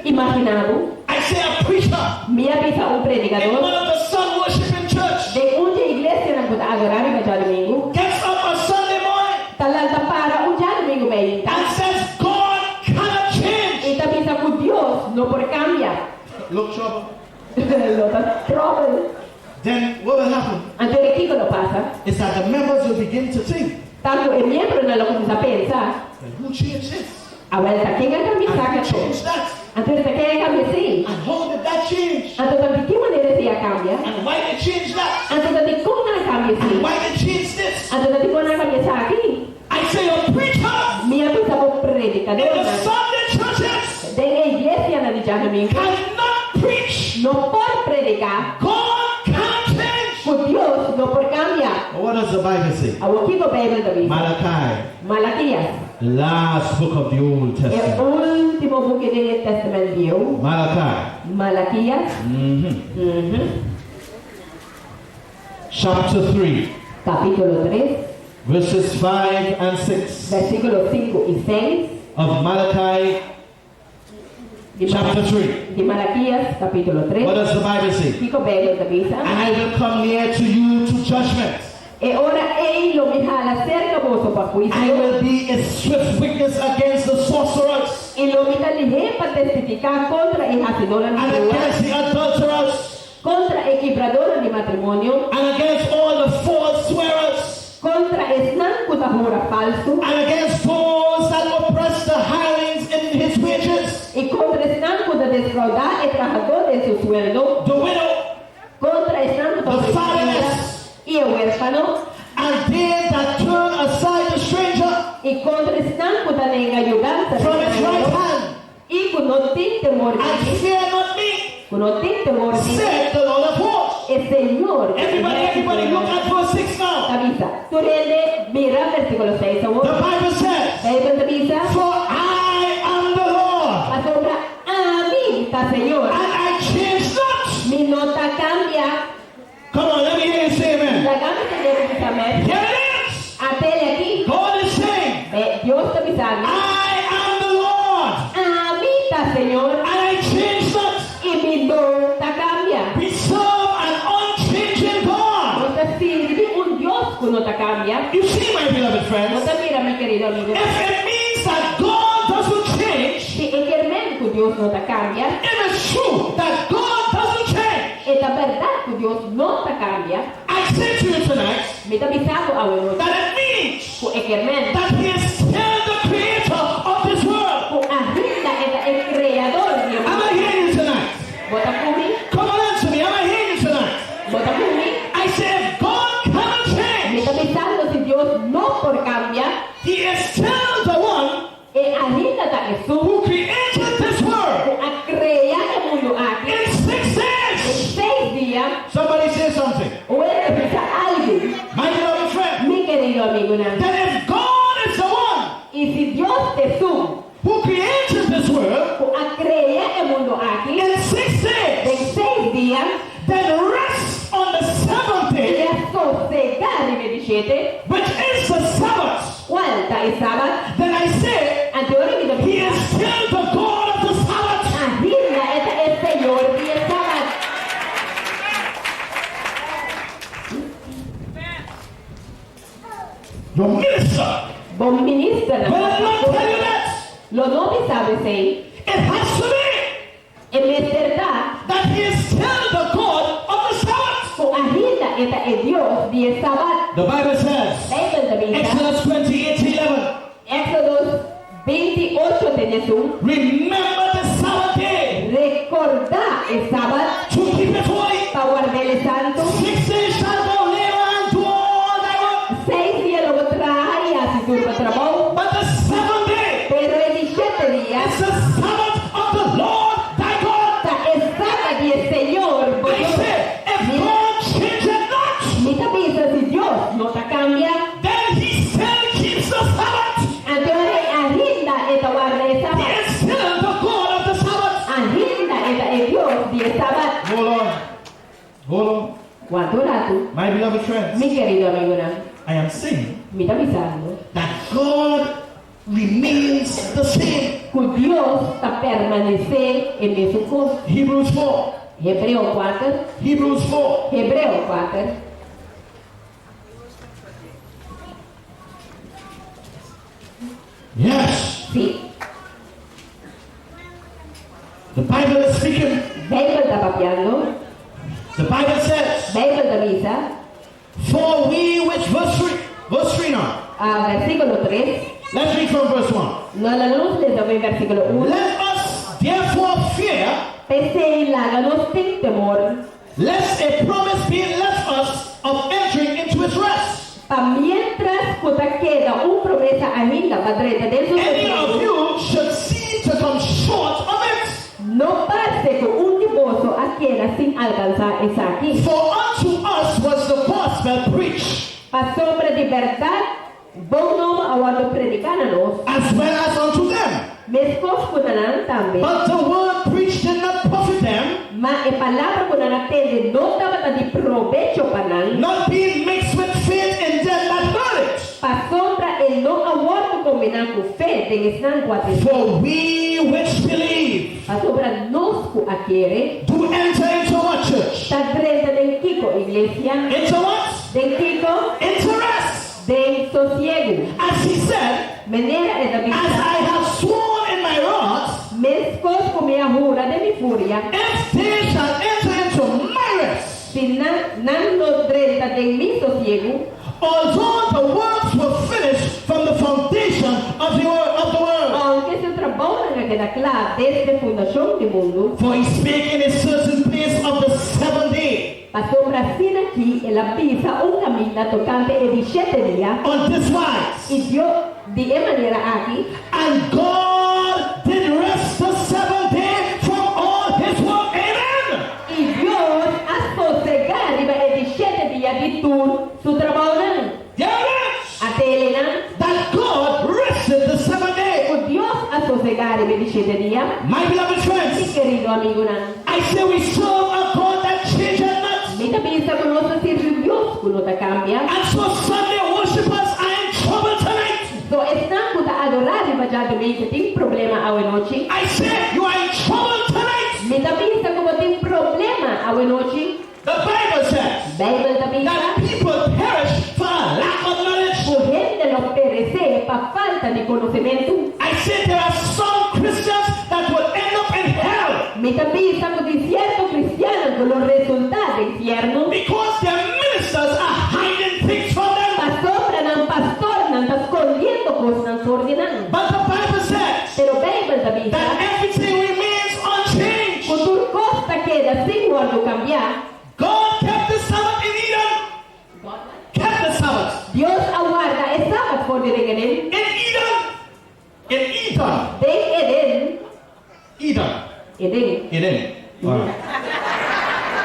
[SPEAKER 2] Immaginavo,
[SPEAKER 1] I say a preacher
[SPEAKER 2] mia pizza un
[SPEAKER 1] in
[SPEAKER 2] predicador
[SPEAKER 1] one of the sun worshiping church
[SPEAKER 2] de un'ia iglesia non può agarrare già domingo.
[SPEAKER 1] gets up on Sunday morning
[SPEAKER 2] Dall'alta para un già domingo meita.
[SPEAKER 1] and says God cannot change.
[SPEAKER 2] E esta pizza con Dios no può cambiare.
[SPEAKER 1] Look, trouble.
[SPEAKER 2] Lo da trouble.
[SPEAKER 1] then what will happen
[SPEAKER 2] Anche chi lo passa?
[SPEAKER 1] is that the members will begin to think,
[SPEAKER 2] Tanto il membro nella comunità pensa,
[SPEAKER 1] well, who changed this?
[SPEAKER 2] a volta che nga kami
[SPEAKER 1] And
[SPEAKER 2] sa
[SPEAKER 1] who
[SPEAKER 2] ka to.
[SPEAKER 1] changed that?
[SPEAKER 2] Anto sa kaya kami si.
[SPEAKER 1] And how did that change?
[SPEAKER 2] Anto sa di manera siya kambia.
[SPEAKER 1] And why they changed that?
[SPEAKER 2] Anto sa di kung na kami si.
[SPEAKER 1] Why they changed this?
[SPEAKER 2] Anto sa di kung na kami sa akin.
[SPEAKER 1] I say a preacher
[SPEAKER 2] Miya bisa mo
[SPEAKER 1] in
[SPEAKER 2] predikador
[SPEAKER 1] the
[SPEAKER 2] na.
[SPEAKER 1] Sunday churches
[SPEAKER 2] Denge iglesia na di dyan namin.
[SPEAKER 1] cannot preach.
[SPEAKER 2] No por predicar.
[SPEAKER 1] God can't change.
[SPEAKER 2] Ku Dios no por cambia.
[SPEAKER 1] What does the Bible say?
[SPEAKER 2] Awo kiko Bible tabi.
[SPEAKER 1] Malachi,
[SPEAKER 2] Malaquias.
[SPEAKER 1] the last book of the Old
[SPEAKER 2] El
[SPEAKER 1] Testament.
[SPEAKER 2] último buque del Testamento.
[SPEAKER 1] Malachi,
[SPEAKER 2] Malaquías.
[SPEAKER 1] chapter 3,
[SPEAKER 2] Capítulo 3.
[SPEAKER 1] verses 5 and 6
[SPEAKER 2] Versículos 5 y 6.
[SPEAKER 1] of Malachi, chapter 3.
[SPEAKER 2] De Malaquías, capítulo 3.
[SPEAKER 1] What does the Bible say?
[SPEAKER 2] Kiko Bible tabi sa.
[SPEAKER 1] And I will come near to you to judgment.
[SPEAKER 2] E ora ei lo mihala cerca vosso pa
[SPEAKER 1] I
[SPEAKER 2] juicio.
[SPEAKER 1] will be a swift witness against the sorcerers
[SPEAKER 2] E lo mitalihe pa testificar contra el hacedor
[SPEAKER 1] and
[SPEAKER 2] de
[SPEAKER 1] against the adulterers
[SPEAKER 2] contra el quebrador de matrimonio,
[SPEAKER 1] and against all the false swearers
[SPEAKER 2] contra el nancutahora falso,
[SPEAKER 1] and against those that oppress the hirelings in his wages,
[SPEAKER 2] y contra el nancuta defraudar el trabajador de su sueldo,
[SPEAKER 1] the widow,
[SPEAKER 2] contra el nancuta
[SPEAKER 1] the fatherless,
[SPEAKER 2] y el huérfano,
[SPEAKER 1] and they that turn aside the stranger
[SPEAKER 2] y contra el nancuta de ayudanza
[SPEAKER 1] from his right hand
[SPEAKER 2] y con no tin temor de
[SPEAKER 1] and
[SPEAKER 2] ti,
[SPEAKER 1] fear not me,
[SPEAKER 2] con no tin temor de ti,
[SPEAKER 1] said the Lord of hosts.
[SPEAKER 2] el Señor.
[SPEAKER 1] Everybody look at verse 6 now.
[SPEAKER 2] Avisa. Tú rende, mira versículo 6
[SPEAKER 1] The
[SPEAKER 2] ahora.
[SPEAKER 1] Bible says,
[SPEAKER 2] Bible te avisa.
[SPEAKER 1] for I am the Lord,
[SPEAKER 2] Asombra a mí, está Señor.
[SPEAKER 1] and I change not.
[SPEAKER 2] Mi nota cambia.
[SPEAKER 1] Come on, let me hear you say amen.
[SPEAKER 2] La cambia te debe avisarme.
[SPEAKER 1] Here it is.
[SPEAKER 2] Atele aquí.
[SPEAKER 1] God is saying,
[SPEAKER 2] Dios te avisando.
[SPEAKER 1] I am the Lord,
[SPEAKER 2] A mí está Señor.
[SPEAKER 1] and I change not.
[SPEAKER 2] Y mi nota cambia.
[SPEAKER 1] We serve an unchanging God.
[SPEAKER 2] No te sirve un Dios que no te cambia.
[SPEAKER 1] You see, my beloved
[SPEAKER 2] No
[SPEAKER 1] friends,
[SPEAKER 2] te mira, mi querido amigo.
[SPEAKER 1] if it means that God doesn't change,
[SPEAKER 2] Si es que el médico Dios no te cambia.
[SPEAKER 1] it is true that God doesn't change.
[SPEAKER 2] Es la verdad que Dios no te cambia.
[SPEAKER 1] I say to you tonight
[SPEAKER 2] Me está avisando a uno.
[SPEAKER 1] that it means
[SPEAKER 2] Es que el médico.
[SPEAKER 1] that He is still the creator of this world.
[SPEAKER 2] Con agenda es el creador de Dios.
[SPEAKER 1] Am I hearing you tonight?
[SPEAKER 2] Vota por mí.
[SPEAKER 1] Come on, answer me. Am I hearing you tonight?
[SPEAKER 2] Vota por mí.
[SPEAKER 1] I say if God cannot
[SPEAKER 2] Me
[SPEAKER 1] change,
[SPEAKER 2] está avisando si Dios no por cambia.
[SPEAKER 1] He is still the one
[SPEAKER 2] Es agenda de Jesús.
[SPEAKER 1] who created this world
[SPEAKER 2] Con a crear el mundo aquí.
[SPEAKER 1] in 6
[SPEAKER 2] En
[SPEAKER 1] days.
[SPEAKER 2] 6 días.
[SPEAKER 1] Somebody say something.
[SPEAKER 2] O él empieza algo.
[SPEAKER 1] My beloved friend,
[SPEAKER 2] Mi querido amigo. ¿No?
[SPEAKER 1] that if God is the one
[SPEAKER 2] Y si Dios Jesús
[SPEAKER 1] who created this world
[SPEAKER 2] con a crear el mundo aquí.
[SPEAKER 1] in 6 days,
[SPEAKER 2] En 6 días.
[SPEAKER 1] then rest on the seventh
[SPEAKER 2] Y
[SPEAKER 1] day,
[SPEAKER 2] a sosegar en el 17.
[SPEAKER 1] which is the Sabbath,
[SPEAKER 2] ¿Cuánta es sábado?
[SPEAKER 1] then I say
[SPEAKER 2] Ante ahora mi
[SPEAKER 1] He is still the God of the Sabbath.
[SPEAKER 2] agenda es el Señor y el sábado.
[SPEAKER 1] Your minister
[SPEAKER 2] Bom ministro,
[SPEAKER 1] will not tell you that.
[SPEAKER 2] lo no me sabe si
[SPEAKER 1] It has to be
[SPEAKER 2] en verdad
[SPEAKER 1] that He is still the God of the Sabbath.
[SPEAKER 2] su agenda es el Dios y el sábado.
[SPEAKER 1] The Bible says,
[SPEAKER 2] Eso es la Biblia.
[SPEAKER 1] Exodus 28:11,
[SPEAKER 2] Éxodo 28 de Jesús.
[SPEAKER 1] remember the Sabbath day
[SPEAKER 2] Recordar el sábado
[SPEAKER 1] to keep it holy.
[SPEAKER 2] para guardar el santo.
[SPEAKER 1] 6 days shall thou labor and do all thy work.
[SPEAKER 2] 6 días lo trabajar y hacer tu trabajo.
[SPEAKER 1] But the seventh day
[SPEAKER 2] Pero el 17 días
[SPEAKER 1] is the Sabbath of the Lord thy God.
[SPEAKER 2] está el sábado y el Señor.
[SPEAKER 1] I say, if God changes not,
[SPEAKER 2] Mi camisa, si Dios no te cambia,
[SPEAKER 1] then He still keeps the Sabbath.
[SPEAKER 2] entonces agenda es guardar el
[SPEAKER 1] He
[SPEAKER 2] sábado.
[SPEAKER 1] is still the God of the Sabbath.
[SPEAKER 2] Agenda es el Dios y el sábado.
[SPEAKER 1] Hold on. Hold on.
[SPEAKER 2] ¿Cuánto rato?
[SPEAKER 1] My beloved friends,
[SPEAKER 2] Mi querido amigo,
[SPEAKER 1] I am saying
[SPEAKER 2] me está avisando
[SPEAKER 1] that God remains the same.
[SPEAKER 2] que Dios está permanecer en su cosa.
[SPEAKER 1] Hebrews 4.
[SPEAKER 2] Hebreo 4.
[SPEAKER 1] Hebrews 4.
[SPEAKER 2] Hebreo 4.
[SPEAKER 1] Yes.
[SPEAKER 2] Sí.
[SPEAKER 1] The Bible is speaking.
[SPEAKER 2] Bible está papeando.
[SPEAKER 1] The Bible says
[SPEAKER 2] Bible avisa,
[SPEAKER 1] for we which verse 3 now.
[SPEAKER 2] Versículo 3,
[SPEAKER 1] Let's read from verse 1.
[SPEAKER 2] no la luz desde el versículo 1,
[SPEAKER 1] Let us therefore fear,
[SPEAKER 2] pese el háganos ten temor,
[SPEAKER 1] lest a promise be left us of entering into his rest.
[SPEAKER 2] pa mientras puta queda un promesa ainda padreta del su
[SPEAKER 1] Any of
[SPEAKER 2] reino,
[SPEAKER 1] you should seem to come short of it.
[SPEAKER 2] no pase con un divorcio a queda sin alcanzar esa aquí.
[SPEAKER 1] For unto us was the gospel preached,
[SPEAKER 2] Pa sombra de verdad, bom nome awado predicananos,
[SPEAKER 1] as well as unto them.
[SPEAKER 2] mescos kunanan también,
[SPEAKER 1] But the word preached did not profit them,
[SPEAKER 2] ma e palabra kunanan tende no taba di provecho panan,
[SPEAKER 1] not being mixed with faith in them that heard it.
[SPEAKER 2] pa sombra el no awado combinan con fe de esnan cuatro.
[SPEAKER 1] For we which believe
[SPEAKER 2] Pa sombra nos ku adquiere,
[SPEAKER 1] do enter into what church?
[SPEAKER 2] ta drenta del Kiko iglesia,
[SPEAKER 1] Into what?
[SPEAKER 2] del Kiko,
[SPEAKER 1] Into rest.
[SPEAKER 2] del sosiego,
[SPEAKER 1] As he said,
[SPEAKER 2] menera e da
[SPEAKER 1] as
[SPEAKER 2] vista,
[SPEAKER 1] I have sworn in my wrath,
[SPEAKER 2] mescos como a jura de mi furia,
[SPEAKER 1] if they shall enter into my rest,
[SPEAKER 2] si nan no drenta del mi sosiego,
[SPEAKER 1] although the works were finished from the foundation of the world.
[SPEAKER 2] aunque se trabaja en queda clara desde fundación del mundo,
[SPEAKER 1] For he spake in a certain place of the seventh day,
[SPEAKER 2] pa sombra sin aquí en la pisa un camino tocante el 17 día,
[SPEAKER 1] on this wise,
[SPEAKER 2] y Dios de manera aquí,
[SPEAKER 1] and God did rest the seventh day from all his work. Amen.
[SPEAKER 2] y Dios ha sosegar el 17 día de su trabajo,
[SPEAKER 1] There it is.
[SPEAKER 2] a Telena,
[SPEAKER 1] That God rested the seventh day.
[SPEAKER 2] o Dios a sosegar el 17 día,
[SPEAKER 1] My beloved
[SPEAKER 2] mi
[SPEAKER 1] friends,
[SPEAKER 2] querido amigo nan,
[SPEAKER 1] I say we serve a God that changes not.
[SPEAKER 2] mi piensa con nosotros sirve Dios que no te cambia,
[SPEAKER 1] And so Sunday worshipers are in trouble tonight.
[SPEAKER 2] so están puta adorar y vaya domingo, tiene problema a noche,
[SPEAKER 1] I said you are in trouble tonight.
[SPEAKER 2] mi piensa como tiene problema a noche,
[SPEAKER 1] The Bible says
[SPEAKER 2] Bible
[SPEAKER 1] that
[SPEAKER 2] piensa,
[SPEAKER 1] people perish for a lack of knowledge.
[SPEAKER 2] por gente lo perece pa falta de conocimiento,
[SPEAKER 1] I said there are some Christians that will end up in hell
[SPEAKER 2] mi piensa con cierto cristiano con los resultados del infierno,
[SPEAKER 1] because their ministers are hiding things from them.
[SPEAKER 2] pastor nan está escondiendo cosas ordenando,
[SPEAKER 1] But the Bible says
[SPEAKER 2] pero Bible piensa,
[SPEAKER 1] that everything remains unchanged.
[SPEAKER 2] con tu costa queda sin guardo cambiar,
[SPEAKER 1] God kept the Sabbath in Eden. Kept the Sabbath
[SPEAKER 2] Dios aguarda el sábado por de Eden,
[SPEAKER 1] in Eden. In Eden.
[SPEAKER 2] de
[SPEAKER 1] Eden.
[SPEAKER 2] Eden,
[SPEAKER 1] Eden. All right.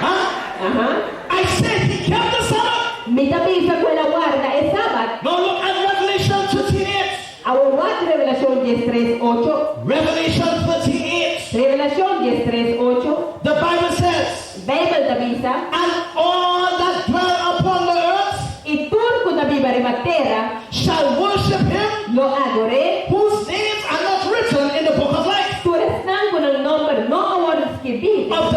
[SPEAKER 1] Huh?
[SPEAKER 2] ajá,
[SPEAKER 1] I said he kept the Sabbath.
[SPEAKER 2] mi piensa que la guarda el sábado,
[SPEAKER 1] Now look at Revelation 13:8.
[SPEAKER 2] aguarda Revelación 10:3-8,
[SPEAKER 1] Revelation 13:8.
[SPEAKER 2] Revelación 10:3-8,
[SPEAKER 1] The Bible says,
[SPEAKER 2] Bible avisa,
[SPEAKER 1] and all that dwell upon the earth
[SPEAKER 2] y turco da viva en terra
[SPEAKER 1] shall worship him
[SPEAKER 2] lo adoré,
[SPEAKER 1] whose names are not written in the book of life
[SPEAKER 2] tu restan con el nombre no ahora escribí
[SPEAKER 1] of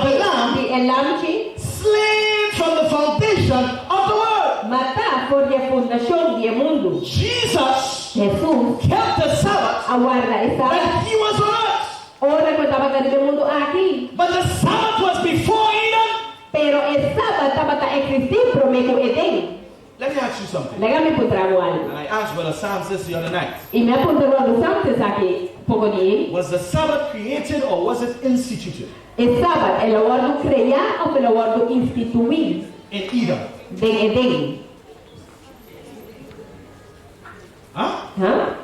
[SPEAKER 1] the Lamb
[SPEAKER 2] di el lamchi,
[SPEAKER 1] slain from the foundation of the world.
[SPEAKER 2] mata por la fundación del mundo.
[SPEAKER 1] Jesus
[SPEAKER 2] Jesús
[SPEAKER 1] kept the Sabbath
[SPEAKER 2] aguarda el sábado,
[SPEAKER 1] when he was on earth.
[SPEAKER 2] ahora que estaba en el mundo aquí,
[SPEAKER 1] But the Sabbath was before Eden.
[SPEAKER 2] pero el sábado estaba a existir prometo Edén.
[SPEAKER 1] Let me ask you something.
[SPEAKER 2] Déjame encontrar algo.
[SPEAKER 1] And I asked Brother Sam this the other night.
[SPEAKER 2] Y me apuntaron los antes aquí, poco de
[SPEAKER 1] Was the Sabbath created or was it instituted
[SPEAKER 2] el sábado, el aguardo crear o el aguardo instituir
[SPEAKER 1] in Eden?
[SPEAKER 2] de Edén.
[SPEAKER 1] Huh?
[SPEAKER 2] ¿Ah?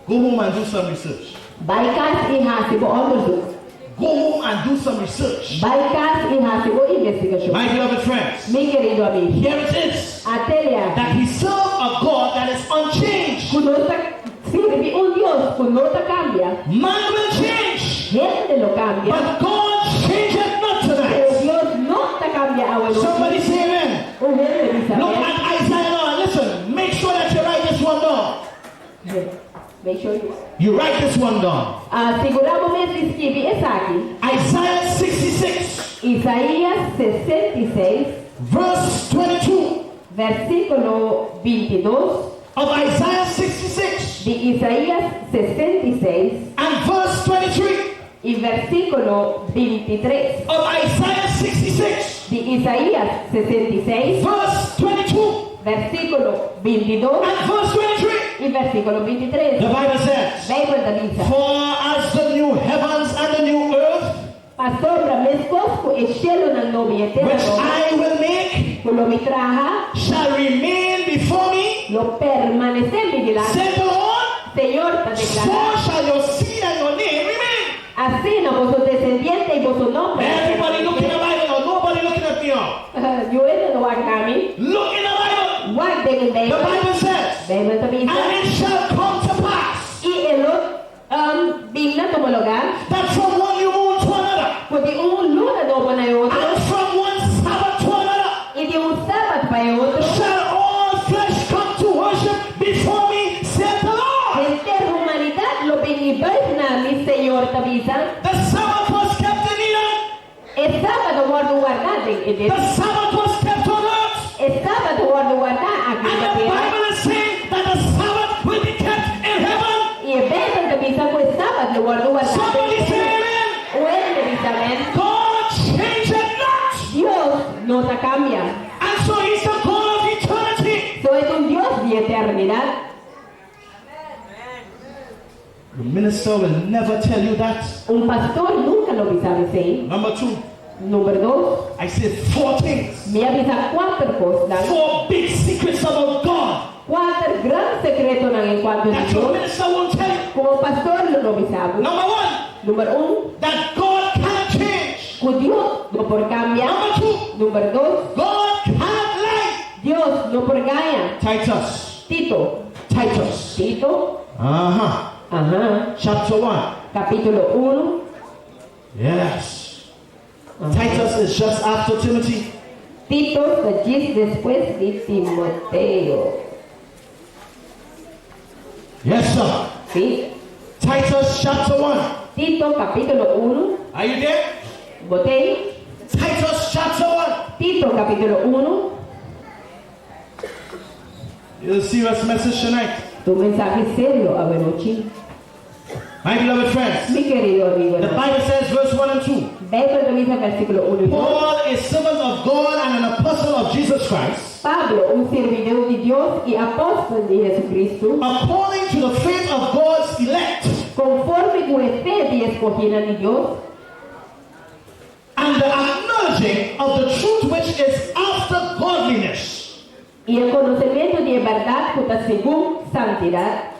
[SPEAKER 1] Go home and do some research.
[SPEAKER 2] Baikas y hasibo onderzoek.
[SPEAKER 1] Go home and do some research.
[SPEAKER 2] Baikas y hasibo investigación.
[SPEAKER 1] My beloved friends,
[SPEAKER 2] Mi querido amigo,
[SPEAKER 1] here it is
[SPEAKER 2] Atelia,
[SPEAKER 1] that we serve a God that is unchanged.
[SPEAKER 2] sirve un Dios que no te cambia.
[SPEAKER 1] Man will change,
[SPEAKER 2] Gente lo cambia.
[SPEAKER 1] but God changeth not
[SPEAKER 2] Pero
[SPEAKER 1] tonight.
[SPEAKER 2] Dios no te cambia ahora.
[SPEAKER 1] Somebody say amen.
[SPEAKER 2] Un gente dice,
[SPEAKER 1] Look
[SPEAKER 2] "Amén".
[SPEAKER 1] at Isaiah now and listen. Make sure that you write this one down.
[SPEAKER 2] Make sure you-
[SPEAKER 1] You write this one down.
[SPEAKER 2] Aseguramos que escribe es aquí.
[SPEAKER 1] Isaiah 66,
[SPEAKER 2] Isaías 66,
[SPEAKER 1] verse 22
[SPEAKER 2] versículo 22
[SPEAKER 1] of Isaiah 66
[SPEAKER 2] de Isaías 66
[SPEAKER 1] and verse 23.
[SPEAKER 2] il versículo 23
[SPEAKER 1] of Isaiah 66,
[SPEAKER 2] di Isaías 66,
[SPEAKER 1] verse 22
[SPEAKER 2] versículo 22
[SPEAKER 1] and verse 23.
[SPEAKER 2] y versículo 23.
[SPEAKER 1] The Bible says,
[SPEAKER 2] Bible dice,
[SPEAKER 1] for as the new heavens and the new earth,
[SPEAKER 2] Pastor, mescosco e cielo nel nome
[SPEAKER 1] which
[SPEAKER 2] eterno,
[SPEAKER 1] I will make,
[SPEAKER 2] lo mi traja,
[SPEAKER 1] shall remain before me,
[SPEAKER 2] lo permanecermi di là,
[SPEAKER 1] said the Lord,
[SPEAKER 2] Señor, te
[SPEAKER 1] so
[SPEAKER 2] declara,
[SPEAKER 1] shall your seed and your name remain.
[SPEAKER 2] así no vuestro descendiente y vuestro nombre.
[SPEAKER 1] Everybody look in the Bible or nobody looking at me now.
[SPEAKER 2] Yo he de guardarme,
[SPEAKER 1] Look in the Bible.
[SPEAKER 2] guarden el
[SPEAKER 1] The
[SPEAKER 2] Bible,
[SPEAKER 1] Bible says,
[SPEAKER 2] Bible también
[SPEAKER 1] and
[SPEAKER 2] dice,
[SPEAKER 1] it shall come to pass
[SPEAKER 2] y el digna como lugar,
[SPEAKER 1] that from one new moon to another,
[SPEAKER 2] porque un luna dopo na otro,
[SPEAKER 1] and from one Sabbath to another,
[SPEAKER 2] y de un sábado para otro,
[SPEAKER 1] shall all flesh come to worship before me, said the Lord.
[SPEAKER 2] esta humanidad lo bendice na mi Señor tabisa,
[SPEAKER 1] The Sabbath was kept in Eden.
[SPEAKER 2] el sábado guardar en
[SPEAKER 1] The Sabbath was kept on earth.
[SPEAKER 2] el sábado guardar aquí
[SPEAKER 1] And
[SPEAKER 2] en la
[SPEAKER 1] the
[SPEAKER 2] tierra,
[SPEAKER 1] Bible is saying that the Sabbath will be kept in heaven.
[SPEAKER 2] y el Bible tabisa pues sábado lo guardar
[SPEAKER 1] Somebody say
[SPEAKER 2] en
[SPEAKER 1] amen.
[SPEAKER 2] o él tabisa amén.
[SPEAKER 1] God changeth not.
[SPEAKER 2] Dios no te cambia,
[SPEAKER 1] And so he's the God of eternity.
[SPEAKER 2] so es un Dios de eternidad.
[SPEAKER 1] The minister will never tell you that.
[SPEAKER 2] Un pastor nunca lo avisa decir.
[SPEAKER 1] Number two,
[SPEAKER 2] Número 2,
[SPEAKER 1] I said 4 things.
[SPEAKER 2] me avisa 4 cosas,
[SPEAKER 1] 4 big secrets about God
[SPEAKER 2] 4 gran secretos en cuanto a
[SPEAKER 1] that your
[SPEAKER 2] Dios.
[SPEAKER 1] minister won't tell you.
[SPEAKER 2] Como pastor lo avisamos.
[SPEAKER 1] Number 1,
[SPEAKER 2] Número 1,
[SPEAKER 1] that God can't change.
[SPEAKER 2] que Dios no por cambia.
[SPEAKER 1] Number 2,
[SPEAKER 2] Número 2,
[SPEAKER 1] God can't lie.
[SPEAKER 2] Dios no por gana.
[SPEAKER 1] Titus.
[SPEAKER 2] Tito,
[SPEAKER 1] Titus.
[SPEAKER 2] Tito,
[SPEAKER 1] Uh-huh.
[SPEAKER 2] ajá,
[SPEAKER 1] Chapter 1.
[SPEAKER 2] capítulo 1.
[SPEAKER 1] Yes.
[SPEAKER 2] Ajá.
[SPEAKER 1] Titus is just after Timothy.
[SPEAKER 2] Tito es después de Timoteo.
[SPEAKER 1] Yes, sir.
[SPEAKER 2] ¿Sí?
[SPEAKER 1] Titus chapter 1.
[SPEAKER 2] Tito capítulo 1.
[SPEAKER 1] Are you there?
[SPEAKER 2] Botei.
[SPEAKER 1] Titus chapter 1.
[SPEAKER 2] Tito capítulo 1.
[SPEAKER 1] It's a serious message tonight.
[SPEAKER 2] Tu mensaje serio a noche.
[SPEAKER 1] My beloved friends,
[SPEAKER 2] Mi querido amigo.
[SPEAKER 1] the Bible says verse 1 and 2.
[SPEAKER 2] Bible lo dice versículo 1 y 2.
[SPEAKER 1] Paul, a servant of God and an apostle of Jesus Christ,
[SPEAKER 2] Pablo, un servidor de Dios y apóstol de Jesucristo,
[SPEAKER 1] according to the faith of God's elect
[SPEAKER 2] conforme con la fe de escogida de Dios,
[SPEAKER 1] and the acknowledging of the truth which is after godliness,
[SPEAKER 2] y el conocimiento de verdad puta según santidad,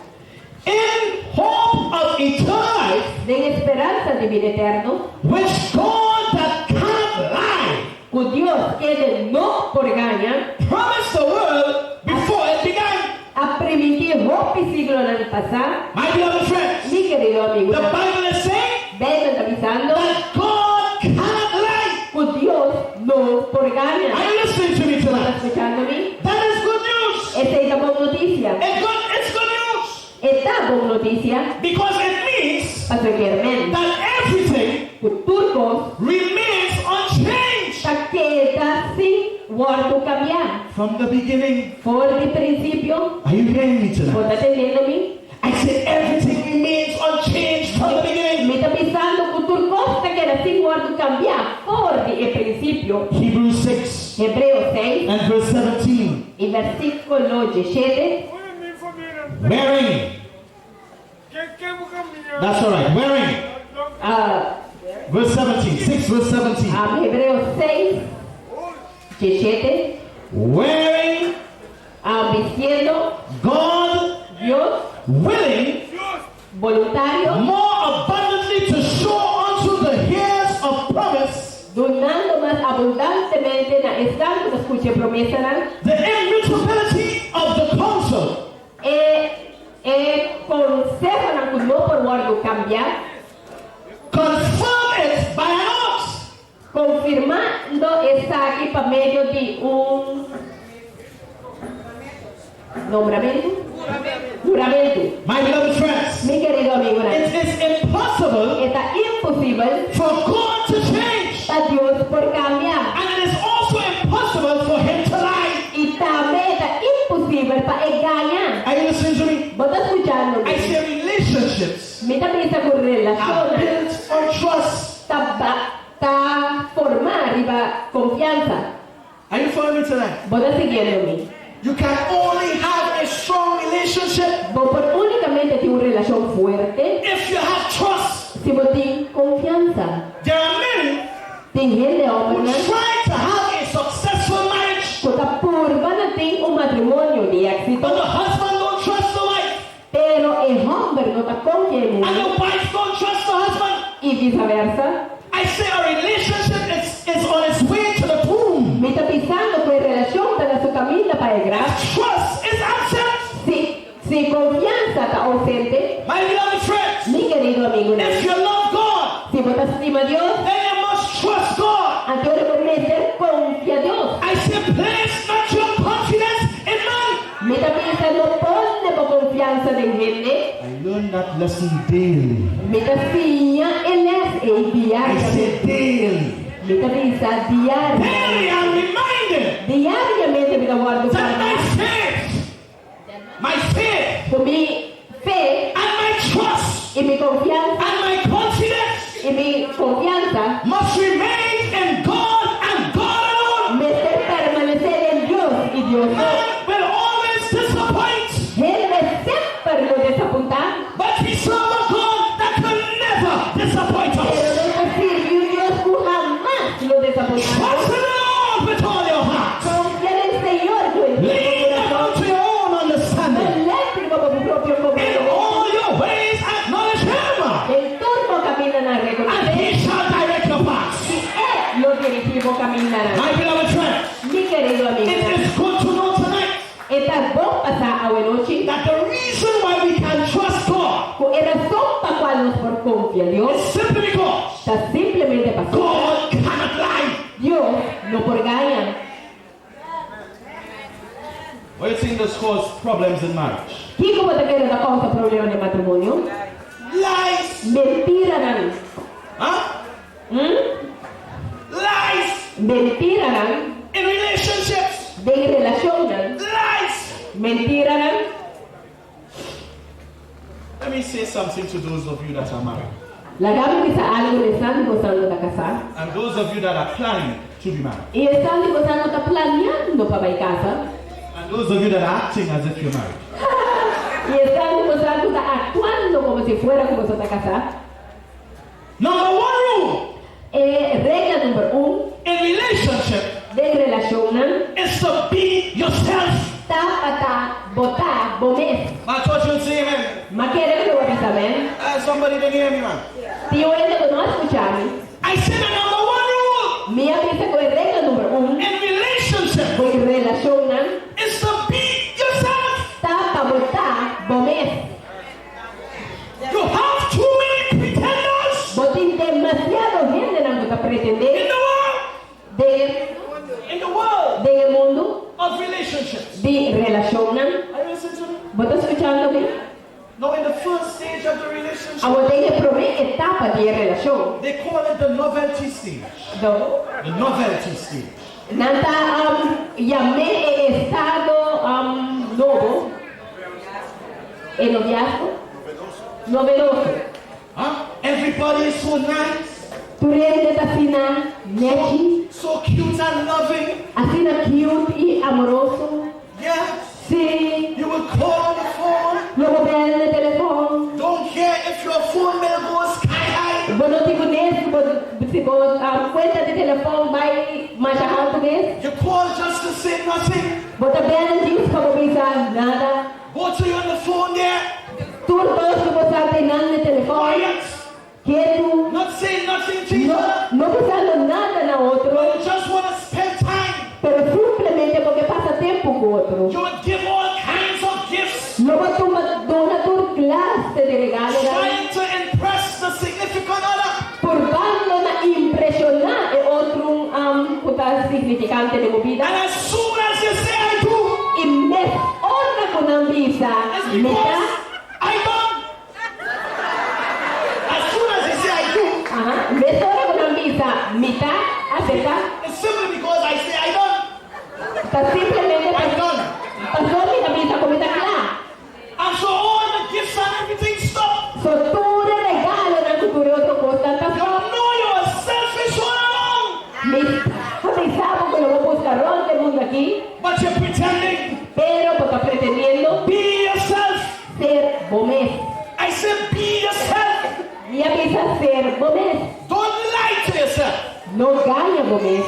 [SPEAKER 1] in hope of eternal life,
[SPEAKER 2] de esperanza de vida eterno,
[SPEAKER 1] which God that can't lie
[SPEAKER 2] con Dios que no por gana,
[SPEAKER 1] promised the world before it began.
[SPEAKER 2] a permitir rompe siglo en el pasado.
[SPEAKER 1] My beloved friends,
[SPEAKER 2] Mi querido amigo,
[SPEAKER 1] the Bible is saying
[SPEAKER 2] Bible está avisando,
[SPEAKER 1] that God cannot lie.
[SPEAKER 2] con Dios no por gana.
[SPEAKER 1] Are you listening to me
[SPEAKER 2] ¿Estás
[SPEAKER 1] tonight?
[SPEAKER 2] escuchándome?
[SPEAKER 1] That is good news.
[SPEAKER 2] Esta es la buena noticia.
[SPEAKER 1] It's good news.
[SPEAKER 2] Esta buena noticia,
[SPEAKER 1] Because it means
[SPEAKER 2] pastor Germán,
[SPEAKER 1] that everything
[SPEAKER 2] con turcos,
[SPEAKER 1] remains unchanged
[SPEAKER 2] está queda sin guardo cambiar.
[SPEAKER 1] from the beginning.
[SPEAKER 2] Por el principio,
[SPEAKER 1] Are you hearing me tonight?
[SPEAKER 2] ¿estás entendiéndome?
[SPEAKER 1] I said everything remains unchanged from the beginning.
[SPEAKER 2] Me está pensando que turcos está queda sin guardo cambiar. Por el principio,
[SPEAKER 1] Hebrews 6
[SPEAKER 2] Hebreos 6
[SPEAKER 1] and verse 17.
[SPEAKER 2] y versículo 17.
[SPEAKER 1] Wearing. That's all right. Wearing. Verse 17. 6 verse 17.
[SPEAKER 2] Hebreos 6, 17.
[SPEAKER 1] Wearing
[SPEAKER 2] Diciendo,
[SPEAKER 1] God
[SPEAKER 2] Dios
[SPEAKER 1] willing
[SPEAKER 2] voluntario,
[SPEAKER 1] more abundantly to show unto the heirs of promise
[SPEAKER 2] donando más abundantemente na estando que escuche promesa na
[SPEAKER 1] the immutability of the counsel,
[SPEAKER 2] consejo na que no por guardo cambiar,
[SPEAKER 1] confirm it by an oath.
[SPEAKER 2] confirmando está aquí por medio de juramento.
[SPEAKER 1] My beloved friends,
[SPEAKER 2] Mi querido amigo,
[SPEAKER 1] it is impossible
[SPEAKER 2] está imposible
[SPEAKER 1] for God to change,
[SPEAKER 2] para Dios por cambiar.
[SPEAKER 1] and it is also impossible for Him to lie.
[SPEAKER 2] Y también está imposible para engañar.
[SPEAKER 1] Are you listening to me?
[SPEAKER 2] ¿Vos estás escuchando?
[SPEAKER 1] I say relationships
[SPEAKER 2] Me está pensando con
[SPEAKER 1] are
[SPEAKER 2] relaciones.
[SPEAKER 1] built on trust.
[SPEAKER 2] Formar confianza.
[SPEAKER 1] Are you following me tonight?
[SPEAKER 2] ¿Vos estás siguiéndome?
[SPEAKER 1] You can only have a strong relationship
[SPEAKER 2] Vos únicamente tienes una relación fuerte
[SPEAKER 1] if you have trust.
[SPEAKER 2] si vos tienes confianza.
[SPEAKER 1] There are many
[SPEAKER 2] Tem gente
[SPEAKER 1] who
[SPEAKER 2] homem
[SPEAKER 1] try to have a successful marriage,
[SPEAKER 2] que está por ter matrimônio de éxito,
[SPEAKER 1] but the husband don't trust the wife,
[SPEAKER 2] pero el hombre no está confiando
[SPEAKER 1] and the wife don't trust the husband.
[SPEAKER 2] y viceversa.
[SPEAKER 1] I say a relationship is on its way to the tomb.
[SPEAKER 2] Me está pensando que la relación está en su camino para el gran.
[SPEAKER 1] Trust is absent.
[SPEAKER 2] Si confianza está ausente,
[SPEAKER 1] My beloved friends,
[SPEAKER 2] mi querido amigo,
[SPEAKER 1] if you love God,
[SPEAKER 2] si vos estima a Dios,
[SPEAKER 1] then you must trust God.
[SPEAKER 2] antes de conocer, confía a Dios.
[SPEAKER 1] I say place not your confidence in man.
[SPEAKER 2] Me está pensando, ponle por confianza de gente.
[SPEAKER 1] I learned that lesson daily.
[SPEAKER 2] Me está fia el
[SPEAKER 1] I
[SPEAKER 2] diario.
[SPEAKER 1] say daily.
[SPEAKER 2] Me está pensando diario.
[SPEAKER 1] Daily I'm reminded
[SPEAKER 2] Diariamente me guardo
[SPEAKER 1] that my
[SPEAKER 2] para
[SPEAKER 1] faith,
[SPEAKER 2] con mi fe
[SPEAKER 1] and my trust,
[SPEAKER 2] y mi confianza
[SPEAKER 1] and my confidence
[SPEAKER 2] y mi confianza
[SPEAKER 1] must remain in God and God alone.
[SPEAKER 2] me hace permanecer en Dios y Dios no.
[SPEAKER 1] Man will always disappoint,
[SPEAKER 2] Él me siempre lo desapunta,
[SPEAKER 1] but he serves a God that can never disappoint
[SPEAKER 2] pero
[SPEAKER 1] us.
[SPEAKER 2] no sirve un Dios que jamás lo desapunta.
[SPEAKER 1] Trust in the Lord with all your heart.
[SPEAKER 2] Confía en el Señor con
[SPEAKER 1] Lean not unto your own understanding. In all your ways acknowledge him,
[SPEAKER 2] El turno camina a
[SPEAKER 1] and
[SPEAKER 2] reconocer
[SPEAKER 1] he shall direct your paths.
[SPEAKER 2] y Él lo directivo caminará.
[SPEAKER 1] My beloved friends,
[SPEAKER 2] Mi querido
[SPEAKER 1] it
[SPEAKER 2] amigo,
[SPEAKER 1] is good to know tonight
[SPEAKER 2] esta voz pasa a noche,
[SPEAKER 1] that the reason why we can trust God
[SPEAKER 2] la razón para cual nos por confía a Dios,
[SPEAKER 1] is simply because
[SPEAKER 2] está simplemente pasando.
[SPEAKER 1] God cannot lie.
[SPEAKER 2] Dios no por gana.
[SPEAKER 1] What do you think this causes problems in marriage?
[SPEAKER 2] ¿Qué como te queda la causa problema en el matrimonio?
[SPEAKER 1] Lies.
[SPEAKER 2] Mentira, nan.
[SPEAKER 1] Huh? Lies
[SPEAKER 2] Mentira, nan.
[SPEAKER 1] in relationships.
[SPEAKER 2] De relación, nan.
[SPEAKER 1] Lies.
[SPEAKER 2] Mentira, nan.
[SPEAKER 1] Let me say something to those of you that are married,
[SPEAKER 2] La gama que está algo de están gozando de casar.
[SPEAKER 1] and those of you that are planning to be married,
[SPEAKER 2] Y están gozando, está planeando para ir a casa.
[SPEAKER 1] and those of you that are acting as if you're married.
[SPEAKER 2] Y están gozando, está actuando como si fuera como si está casada.
[SPEAKER 1] Number one rule
[SPEAKER 2] Regla número 1
[SPEAKER 1] in relationship
[SPEAKER 2] de relación, nan.
[SPEAKER 1] is to be yourself.
[SPEAKER 2] Tapata, botar, bomes.
[SPEAKER 1] I thought you'd say amen.
[SPEAKER 2] Ma quiere que lo vaya a saber.
[SPEAKER 1] Somebody didn't hear me, man.
[SPEAKER 2] Tío, él que no escucharme.
[SPEAKER 1] I said the number one rule
[SPEAKER 2] Mi avisa con regla número 1
[SPEAKER 1] in relationship
[SPEAKER 2] de relación, nan.
[SPEAKER 1] is to be yourself.
[SPEAKER 2] Tapa, botar, bomes.
[SPEAKER 1] You have too many pretenders
[SPEAKER 2] Botín demasiado gente nan que
[SPEAKER 1] in
[SPEAKER 2] pretender
[SPEAKER 1] the world. In the world
[SPEAKER 2] de mundo
[SPEAKER 1] of relationships.
[SPEAKER 2] de relación, nan.
[SPEAKER 1] Are you listening to me?
[SPEAKER 2] ¿Vos estás escuchándome?
[SPEAKER 1] No, in the first stage of the relationship,
[SPEAKER 2] A vos tenés que probar etapa de relación.
[SPEAKER 1] they call it the novelty stage.
[SPEAKER 2] Do.
[SPEAKER 1] The novelty stage.
[SPEAKER 2] Nanta llamé el estado nuevo, el noviazgo, novedoso.
[SPEAKER 1] Huh? Everybody is so nice,
[SPEAKER 2] Tú eres de asina, nechi,
[SPEAKER 1] so cute and loving.
[SPEAKER 2] asina cute y amoroso.
[SPEAKER 1] Yeah,
[SPEAKER 2] Sí,
[SPEAKER 1] you will call on the phone.
[SPEAKER 2] luego ven el teléfono.
[SPEAKER 1] Don't care if your phone bill goes sky high.
[SPEAKER 2] Bueno, te conheces, si vos cuenta de teléfono vai mais alto vez.
[SPEAKER 1] You call just to say nothing.
[SPEAKER 2] Vos também diz como pensar nada.
[SPEAKER 1] Both of you on the phone there,
[SPEAKER 2] Tudo que você tem no telefone.
[SPEAKER 1] quiet,
[SPEAKER 2] Quero
[SPEAKER 1] not saying nothing to each other.
[SPEAKER 2] não pensando nada na outro,
[SPEAKER 1] You just want to spend time.
[SPEAKER 2] pero simplesmente porque passa tempo com o outro.
[SPEAKER 1] You would give all kinds of gifts,
[SPEAKER 2] Não vai tomar dona toda classe de regalos,
[SPEAKER 1] trying to impress the significant other.
[SPEAKER 2] purgando na impressionar o outro puta significante de vida.
[SPEAKER 1] And as soon as you say I do,
[SPEAKER 2] E me honra com a visa,
[SPEAKER 1] it's
[SPEAKER 2] me
[SPEAKER 1] because
[SPEAKER 2] dá,
[SPEAKER 1] I done. As soon as you say I do,
[SPEAKER 2] me honra com a visa, me dá, acerca,
[SPEAKER 1] it's simply because I say I done.
[SPEAKER 2] está simplesmente
[SPEAKER 1] I'm done.
[SPEAKER 2] passou minha visa como está clara.
[SPEAKER 1] And so all the gifts and everything stop.
[SPEAKER 2] So tudo regalo na cultura outra coisa, tá
[SPEAKER 1] Your
[SPEAKER 2] bomes.
[SPEAKER 1] I said, be yourself.
[SPEAKER 2] Dia bisa ser bomes.
[SPEAKER 1] Don't lie to yourself.
[SPEAKER 2] No ganha bomes.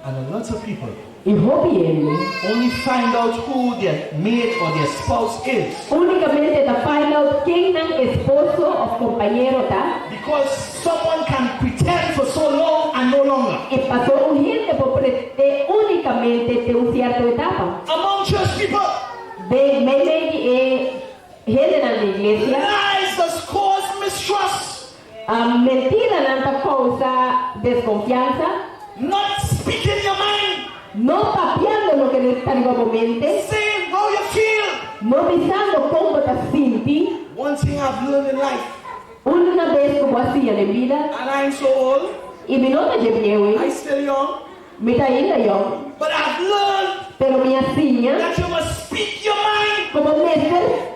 [SPEAKER 1] And a lot of people
[SPEAKER 2] E hobby ele.
[SPEAKER 1] only find out who their mate or their spouse is
[SPEAKER 2] Unicamente da find out quem não esposo ou companheiro tá.
[SPEAKER 1] because someone can pretend for so long and no longer.
[SPEAKER 2] E passou gente por pretender unicamente de certa etapa.
[SPEAKER 1] Among church people,
[SPEAKER 2] De meio gente na igreja.
[SPEAKER 1] lies that cause mistrust,
[SPEAKER 2] A mentira não causa desconfiança.
[SPEAKER 1] not speaking your mind,
[SPEAKER 2] No papiando lo que está en el mente.
[SPEAKER 1] saying how you feel.
[SPEAKER 2] No pensando cómo te sientes.
[SPEAKER 1] One thing I've learned in life,
[SPEAKER 2] Una vez como hacía en vida.
[SPEAKER 1] and I'm so old,
[SPEAKER 2] Y mi nota de viejo.
[SPEAKER 1] I'm still young,
[SPEAKER 2] Mi está ainda yo.
[SPEAKER 1] but I've learned
[SPEAKER 2] Pero mi hacía.
[SPEAKER 1] that you must speak your mind,
[SPEAKER 2] Como me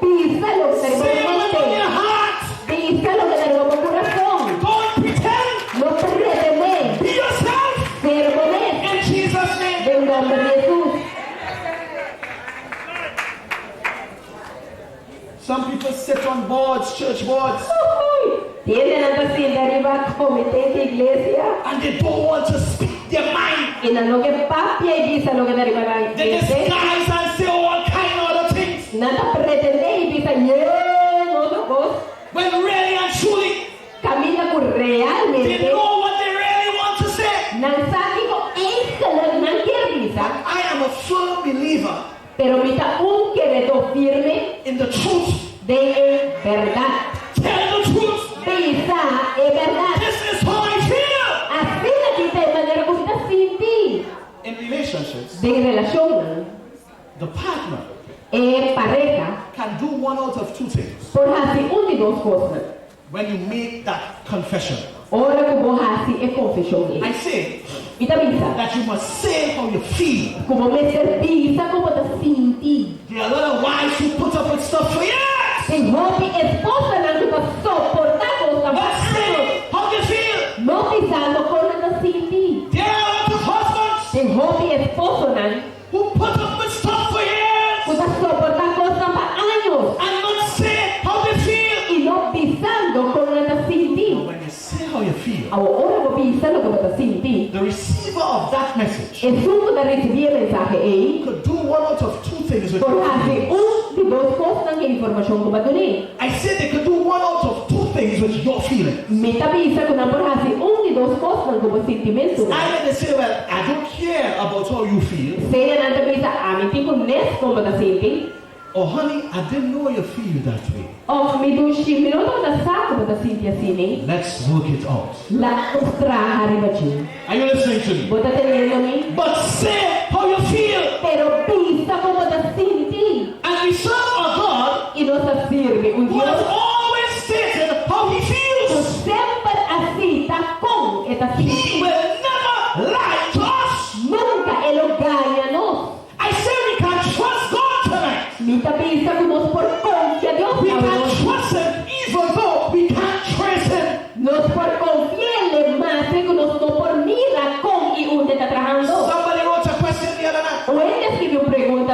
[SPEAKER 2] pisa lo que
[SPEAKER 1] say
[SPEAKER 2] tenemos en
[SPEAKER 1] what's on your
[SPEAKER 2] mente.
[SPEAKER 1] heart.
[SPEAKER 2] Pisa lo que tenemos en corazón.
[SPEAKER 1] Don't pretend,
[SPEAKER 2] No pretende
[SPEAKER 1] be yourself
[SPEAKER 2] ser honesto.
[SPEAKER 1] in Jesus' name.
[SPEAKER 2] De un nombre de Jesús.
[SPEAKER 1] Some people sit on boards, church boards,
[SPEAKER 2] Tienen a de arriba comité de iglesia.
[SPEAKER 1] and they don't want to speak their mind.
[SPEAKER 2] Y no que papia y pisa lo que arriba la
[SPEAKER 1] They
[SPEAKER 2] iglesia.
[SPEAKER 1] disguise and say all kind of other things.
[SPEAKER 2] Nada pretende y pisa otra cosa.
[SPEAKER 1] When really and truly,
[SPEAKER 2] Camina por
[SPEAKER 1] they
[SPEAKER 2] realmente.
[SPEAKER 1] know what they really want to say.
[SPEAKER 2] Nan sabe como esta no quiere pisa.
[SPEAKER 1] I am a firm believer
[SPEAKER 2] Pero mita un queredor firme
[SPEAKER 1] in the truth.
[SPEAKER 2] de verdad.
[SPEAKER 1] Tell the truth.
[SPEAKER 2] Pisa es verdad.
[SPEAKER 1] This is how I feel.
[SPEAKER 2] Así la quita de manera como te sientes.
[SPEAKER 1] In relationships,
[SPEAKER 2] De relación.
[SPEAKER 1] the partner
[SPEAKER 2] Pareja.
[SPEAKER 1] can do one out of two things.
[SPEAKER 2] Por hacer una de dos cosas.
[SPEAKER 1] When you make that confession,
[SPEAKER 2] Ora como hace es confesión.
[SPEAKER 1] I say
[SPEAKER 2] Y te pisa.
[SPEAKER 1] that you must say how you feel.
[SPEAKER 2] Como me pisa como te sientes.
[SPEAKER 1] There are a lot of wives who put up with stuff for years.
[SPEAKER 2] En hobby esposa no te soportar cosas
[SPEAKER 1] But
[SPEAKER 2] más.
[SPEAKER 1] say how you feel.
[SPEAKER 2] No pisando con la sientes.
[SPEAKER 1] There are a lot of husbands
[SPEAKER 2] En hobby esposo no.
[SPEAKER 1] who put up with stuff for years
[SPEAKER 2] Puedes soportar cosas por años.
[SPEAKER 1] and not say how they feel.
[SPEAKER 2] Y no pisando con la sientes.
[SPEAKER 1] When you say how you feel,
[SPEAKER 2] Ahora no pisando como te sientes.
[SPEAKER 1] the receiver of that message
[SPEAKER 2] Es uno de recibir el mensaje ahí.
[SPEAKER 1] could do one out of two things with
[SPEAKER 2] Por
[SPEAKER 1] your
[SPEAKER 2] hacer
[SPEAKER 1] feelings.
[SPEAKER 2] de dos cosas que información como tener.
[SPEAKER 1] I said they could do one out of two things with your feelings.
[SPEAKER 2] Meta pisa con por hacer de dos cosas como sentimiento.
[SPEAKER 1] Either they say, well, I don't care about how you feel,
[SPEAKER 2] Seja nada pisa a mim tipo nesse como te sente.
[SPEAKER 1] or honey, I didn't know you feel that way.
[SPEAKER 2] Ou me dushi, me não tá saco como te sente assim, né?
[SPEAKER 1] Let's work it out.
[SPEAKER 2] Lá ostra arriba de.
[SPEAKER 1] Are you listening to me?
[SPEAKER 2] Bota tendo me.
[SPEAKER 1] But say how you feel.
[SPEAKER 2] Pero pisa como te sente.
[SPEAKER 1] And we serve a God
[SPEAKER 2] E não se sirve
[SPEAKER 1] who has
[SPEAKER 2] Deus
[SPEAKER 1] always stated how he
[SPEAKER 2] que
[SPEAKER 1] feels.
[SPEAKER 2] sempre aceita com esta
[SPEAKER 1] He
[SPEAKER 2] sente.
[SPEAKER 1] will never lie to us.
[SPEAKER 2] Nunca ele ganha nós.
[SPEAKER 1] I say we can trust God tonight.
[SPEAKER 2] Mita pisa com nós por confiar Deus.
[SPEAKER 1] We can trust him even though we can't trace him.
[SPEAKER 2] Nós por confiarle más que nós não por mira com e onde está trabajando.
[SPEAKER 1] Somebody wrote a question the other night.
[SPEAKER 2] O ele escreveu pergunta